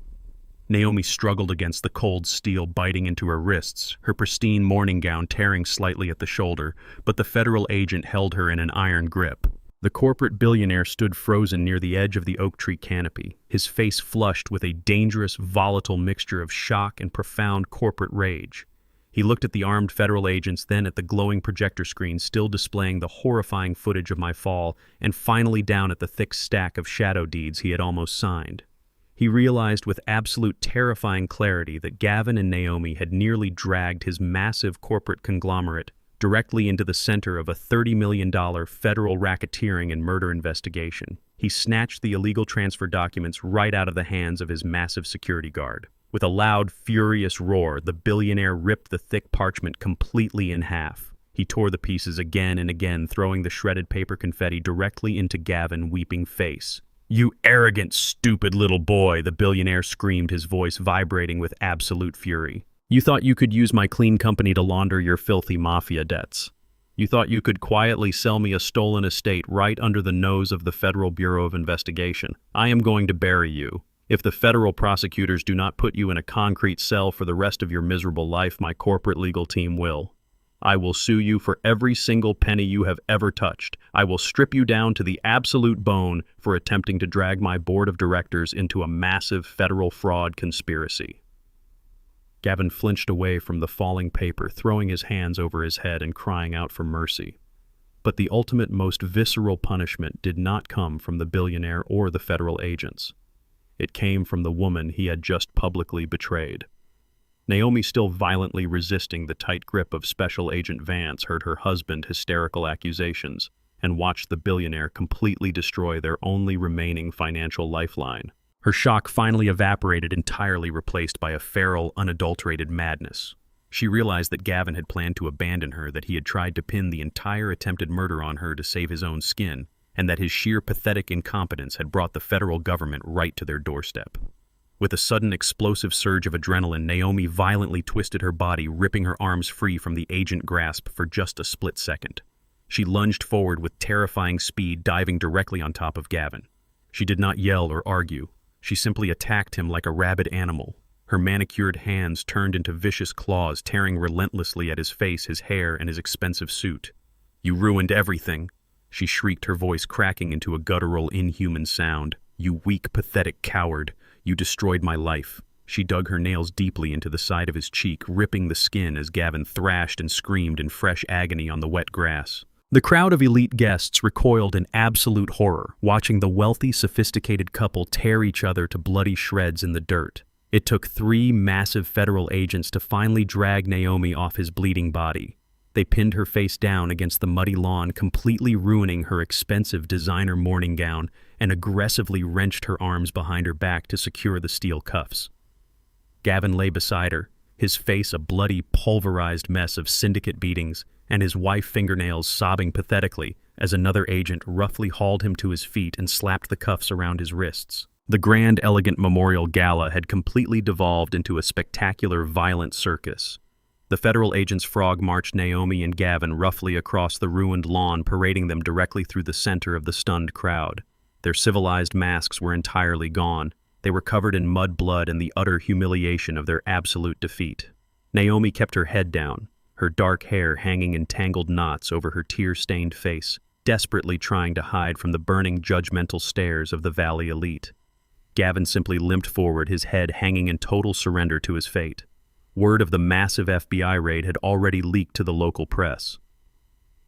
Naomi struggled against the cold steel biting into her wrists, her pristine morning gown tearing slightly at the shoulder, but the federal agent held her in an iron grip. The corporate billionaire stood frozen near the edge of the oak tree canopy, his face flushed with a dangerous, volatile mixture of shock and profound corporate rage. He looked at the armed federal agents, then at the glowing projector screen still displaying the horrifying footage of my fall, and finally down at the thick stack of shadow deeds he had almost signed. He realized with absolute terrifying clarity that Gavin and Naomi had nearly dragged his massive corporate conglomerate directly into the center of a $30 million federal racketeering and murder investigation. He snatched the illegal transfer documents right out of the hands of his massive security guard. With a loud, furious roar, the billionaire ripped the thick parchment completely in half. He tore the pieces again and again, throwing the shredded paper confetti directly into Gavin's weeping face. "You arrogant, stupid little boy," the billionaire screamed, his voice vibrating with absolute fury. "You thought you could use my clean company to launder your filthy mafia debts. You thought you could quietly sell me a stolen estate right under the nose of the Federal Bureau of Investigation. I am going to bury you. If the federal prosecutors do not put you in a concrete cell for the rest of your miserable life, my corporate legal team will. I will sue you for every single penny you have ever touched. I will strip you down to the absolute bone for attempting to drag my board of directors into a massive federal fraud conspiracy." Gavin flinched away from the falling paper, throwing his hands over his head and crying out for mercy. But the ultimate, most visceral punishment did not come from the billionaire or the federal agents. It came from the woman he had just publicly betrayed. Naomi, still violently resisting the tight grip of Special Agent Vance, heard her husband's hysterical accusations and watched the billionaire completely destroy their only remaining financial lifeline. Her shock finally evaporated, entirely replaced by a feral, unadulterated madness. She realized that Gavin had planned to abandon her, that he had tried to pin the entire attempted murder on her to save his own skin, and that his sheer pathetic incompetence had brought the federal government right to their doorstep. With a sudden explosive surge of adrenaline, Naomi violently twisted her body, ripping her arms free from the agent grasp for just a split second. She lunged forward with terrifying speed, diving directly on top of Gavin. She did not yell or argue. She simply attacked him like a rabid animal. Her manicured hands turned into vicious claws, tearing relentlessly at his face, his hair, and his expensive suit. "You ruined everything," she shrieked, her voice cracking into a guttural, inhuman sound. "You weak, pathetic coward. You destroyed my life." She dug her nails deeply into the side of his cheek, ripping the skin as Gavin thrashed and screamed in fresh agony on the wet grass. The crowd of elite guests recoiled in absolute horror, watching the wealthy, sophisticated couple tear each other to bloody shreds in the dirt. It took 3 massive federal agents to finally drag Naomi off his bleeding body. They pinned her face down against the muddy lawn, completely ruining her expensive designer morning gown, and aggressively wrenched her arms behind her back to secure the steel cuffs. Gavin lay beside her, his face a bloody, pulverized mess of syndicate beatings, and his wife's fingernails sobbing pathetically as another agent roughly hauled him to his feet and slapped the cuffs around his wrists. The grand, elegant memorial gala had completely devolved into a spectacular, violent circus. The federal agents frog-marched Naomi and Gavin roughly across the ruined lawn, parading them directly through the center of the stunned crowd. Their civilized masks were entirely gone. They were covered in mud blood and the utter humiliation of their absolute defeat. Naomi kept her head down, her dark hair hanging in tangled knots over her tear-stained face, desperately trying to hide from the burning, judgmental stares of the Valley elite. Gavin simply limped forward, his head hanging in total surrender to his fate. Word of the massive FBI raid had already leaked to the local press.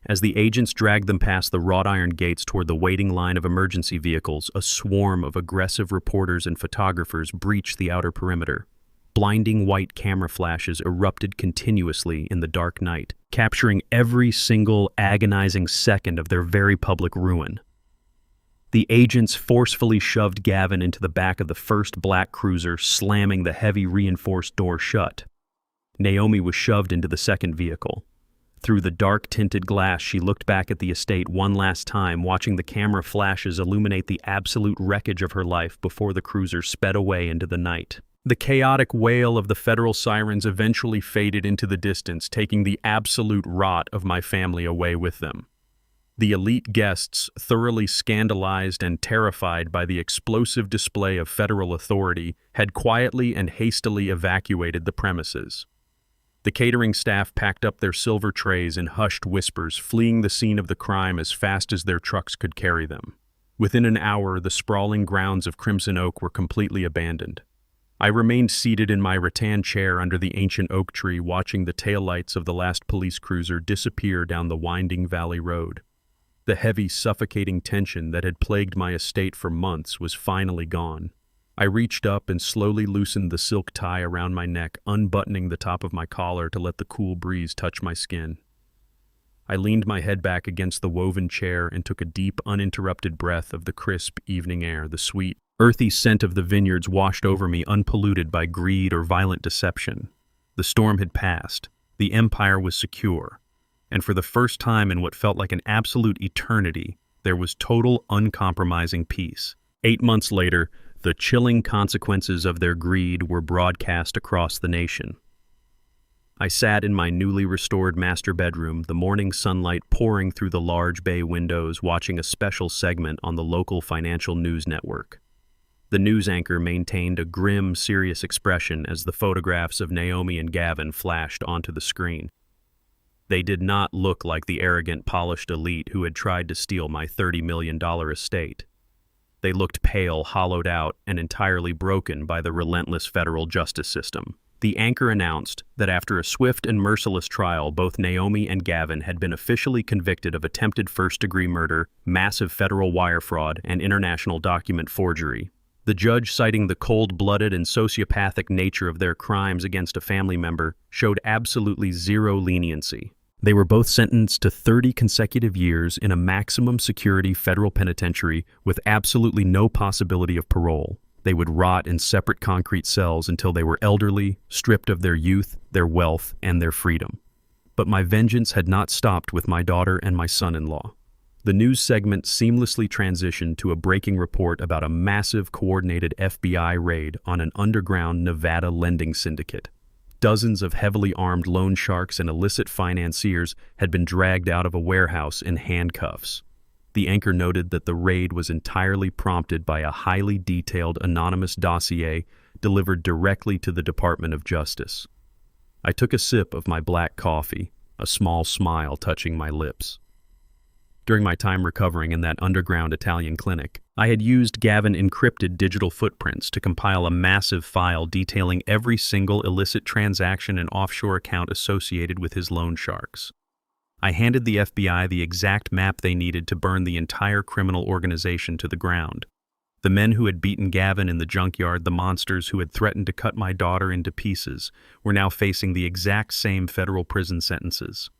As the agents dragged them past the wrought iron gates toward the waiting line of emergency vehicles, a swarm of aggressive reporters and photographers breached the outer perimeter. Blinding white camera flashes erupted continuously in the dark night, capturing every single agonizing second of their very public ruin. The agents forcefully shoved Gavin into the back of the first black cruiser, slamming the heavy reinforced door shut. Naomi was shoved into the second vehicle. Through the dark-tinted glass, she looked back at the estate one last time, watching the camera flashes illuminate the absolute wreckage of her life before the cruiser sped away into the night. The chaotic wail of the federal sirens eventually faded into the distance, taking the absolute rot of my family away with them. The elite guests, thoroughly scandalized and terrified by the explosive display of federal authority, had quietly and hastily evacuated the premises. The catering staff packed up their silver trays in hushed whispers, fleeing the scene of the crime as fast as their trucks could carry them. Within an hour, the sprawling grounds of Crimson Oak were completely abandoned. I remained seated in my rattan chair under the ancient oak tree, watching the taillights of the last police cruiser disappear down the winding valley road. The heavy, suffocating tension that had plagued my estate for months was finally gone. I reached up and slowly loosened the silk tie around my neck, unbuttoning the top of my collar to let the cool breeze touch my skin. I leaned my head back against the woven chair and took a deep, uninterrupted breath of the crisp evening air. The sweet, earthy scent of the vineyards washed over me, unpolluted by greed or violent deception. The storm had passed. The empire was secure. And for the first time in what felt like an absolute eternity, there was total, uncompromising peace. 8 months later, the chilling consequences of their greed were broadcast across the nation. I sat in my newly restored master bedroom, the morning sunlight pouring through the large bay windows, watching a special segment on the local financial news network. The news anchor maintained a grim, serious expression as the photographs of Naomi and Gavin flashed onto the screen. They did not look like the arrogant, polished elite who had tried to steal my $30 million estate. They looked pale, hollowed out, and entirely broken by the relentless federal justice system. The anchor announced that after a swift and merciless trial, both Naomi and Gavin had been officially convicted of attempted first-degree murder, massive federal wire fraud, and international document forgery. The judge, citing the cold-blooded and sociopathic nature of their crimes against a family member, showed absolutely zero leniency. They were both sentenced to 30 consecutive years in a maximum security federal penitentiary with absolutely no possibility of parole. They would rot in separate concrete cells until they were elderly, stripped of their youth, their wealth, and their freedom. But my vengeance had not stopped with my daughter and my son-in-law. The news segment seamlessly transitioned to a breaking report about a massive coordinated FBI raid on an underground Nevada lending syndicate. Dozens of heavily armed loan sharks and illicit financiers had been dragged out of a warehouse in handcuffs. The anchor noted that the raid was entirely prompted by a highly detailed anonymous dossier delivered directly to the Department of Justice. I took a sip of my black coffee, a small smile touching my lips. During my time recovering in that underground Italian clinic, I had used Gavin encrypted digital footprints to compile a massive file detailing every single illicit transaction and offshore account associated with his loan sharks. I handed the FBI the exact map they needed to burn the entire criminal organization to the ground. The men who had beaten Gavin in the junkyard, the monsters who had threatened to cut my daughter into pieces, were now facing the exact same federal prison sentences.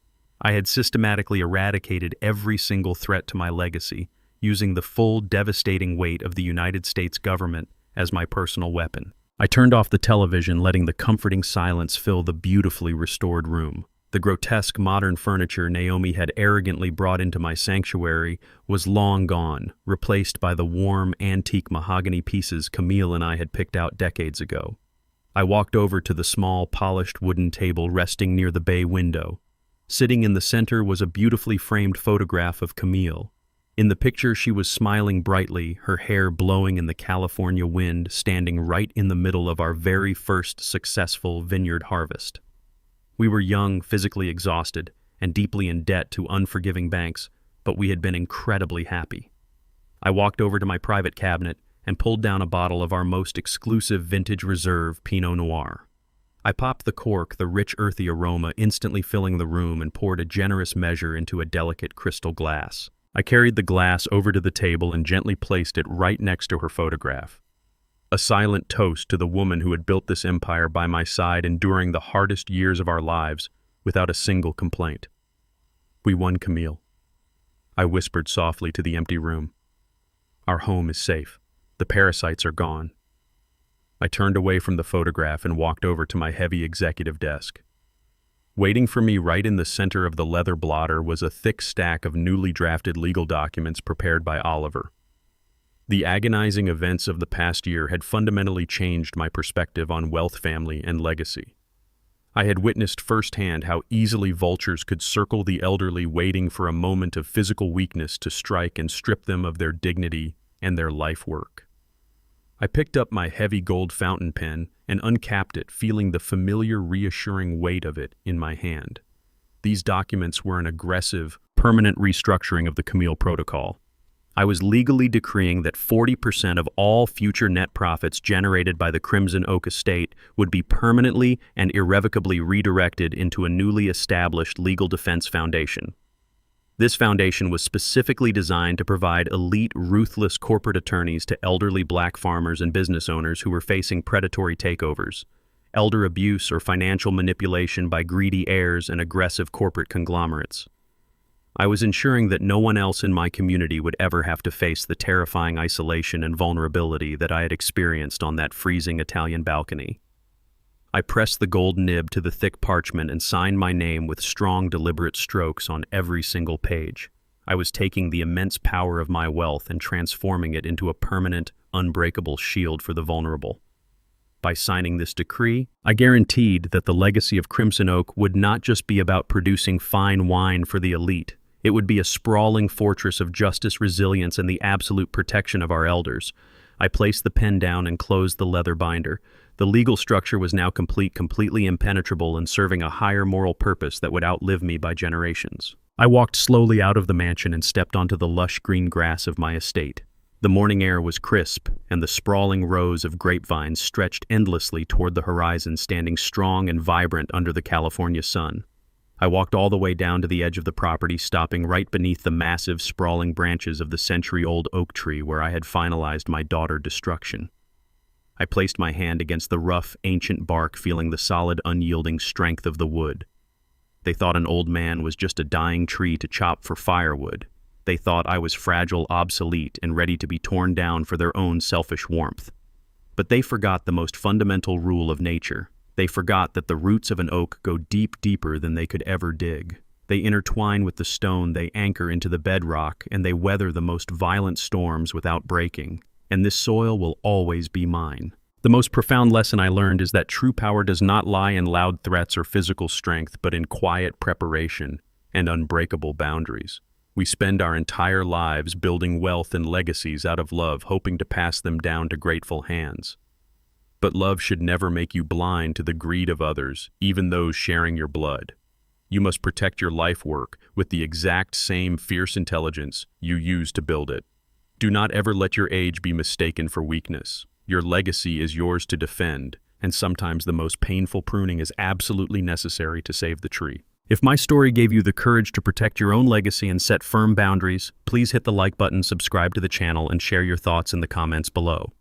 I had systematically eradicated every single threat to my legacy, using the full devastating weight of the United States government as my personal weapon. I turned off the television, letting the comforting silence fill the beautifully restored room. The grotesque modern furniture Naomi had arrogantly brought into my sanctuary was long gone, replaced by the warm, antique mahogany pieces Camille and I had picked out decades ago. I walked over to the small, polished wooden table resting near the bay window. Sitting in the center was a beautifully framed photograph of Camille. In the picture, she was smiling brightly, her hair blowing in the California wind, standing right in the middle of our very first successful vineyard harvest. We were young, physically exhausted, and deeply in debt to unforgiving banks, but we had been incredibly happy. I walked over to my private cabinet and pulled down a bottle of our most exclusive vintage reserve, Pinot Noir. I popped the cork, the rich earthy aroma instantly filling the room, and poured a generous measure into a delicate crystal glass. I carried the glass over to the table and gently placed it right next to her photograph. A silent toast to the woman who had built this empire by my side, enduring the hardest years of our lives without a single complaint. We won, Camille. I whispered softly to the empty room. Our home is safe. The parasites are gone. I turned away from the photograph and walked over to my heavy executive desk. Waiting for me right in the center of the leather blotter was a thick stack of newly drafted legal documents prepared by Oliver. The agonizing events of the past year had fundamentally changed my perspective on wealth, family, and legacy. I had witnessed firsthand how easily vultures could circle the elderly, waiting for a moment of physical weakness to strike and strip them of their dignity and their life work. I picked up my heavy gold fountain pen and uncapped it, feeling the familiar, reassuring weight of it in my hand. These documents were an aggressive, permanent restructuring of the Camille Protocol. I was legally decreeing that 40% of all future net profits generated by the Crimson Oak estate would be permanently and irrevocably redirected into a newly established legal defense foundation. This foundation was specifically designed to provide elite, ruthless corporate attorneys to elderly black farmers and business owners who were facing predatory takeovers, elder abuse, or financial manipulation by greedy heirs and aggressive corporate conglomerates. I was ensuring that no one else in my community would ever have to face the terrifying isolation and vulnerability that I had experienced on that freezing Italian balcony. I pressed the gold nib to the thick parchment and signed my name with strong, deliberate strokes on every single page. I was taking the immense power of my wealth and transforming it into a permanent, unbreakable shield for the vulnerable. By signing this decree, I guaranteed that the legacy of Crimson Oak would not just be about producing fine wine for the elite. It would be a sprawling fortress of justice, resilience, and the absolute protection of our elders. I placed the pen down and closed the leather binder. The legal structure was now complete, completely impenetrable, and serving a higher moral purpose that would outlive me by generations. I walked slowly out of the mansion and stepped onto the lush green grass of my estate. The morning air was crisp, and the sprawling rows of grapevines stretched endlessly toward the horizon, standing strong and vibrant under the California sun. I walked all the way down to the edge of the property, stopping right beneath the massive, sprawling branches of the century-old oak tree where I had finalized my daughter destruction. I placed my hand against the rough, ancient bark, feeling the solid, unyielding strength of the wood. They thought an old man was just a dying tree to chop for firewood. They thought I was fragile, obsolete, and ready to be torn down for their own selfish warmth. But they forgot the most fundamental rule of nature. They forgot that the roots of an oak go deeper than they could ever dig. They intertwine with the stone, they anchor into the bedrock, and they weather the most violent storms without breaking. And this soil will always be mine. The most profound lesson I learned is that true power does not lie in loud threats or physical strength, but in quiet preparation and unbreakable boundaries. We spend our entire lives building wealth and legacies out of love, hoping to pass them down to grateful hands. But love should never make you blind to the greed of others, even those sharing your blood. You must protect your life work with the exact same fierce intelligence you use to build it. Do not ever let your age be mistaken for weakness. Your legacy is yours to defend, and sometimes the most painful pruning is absolutely necessary to save the tree. If my story gave you the courage to protect your own legacy and set firm boundaries, please hit the like button, subscribe to the channel, and share your thoughts in the comments below.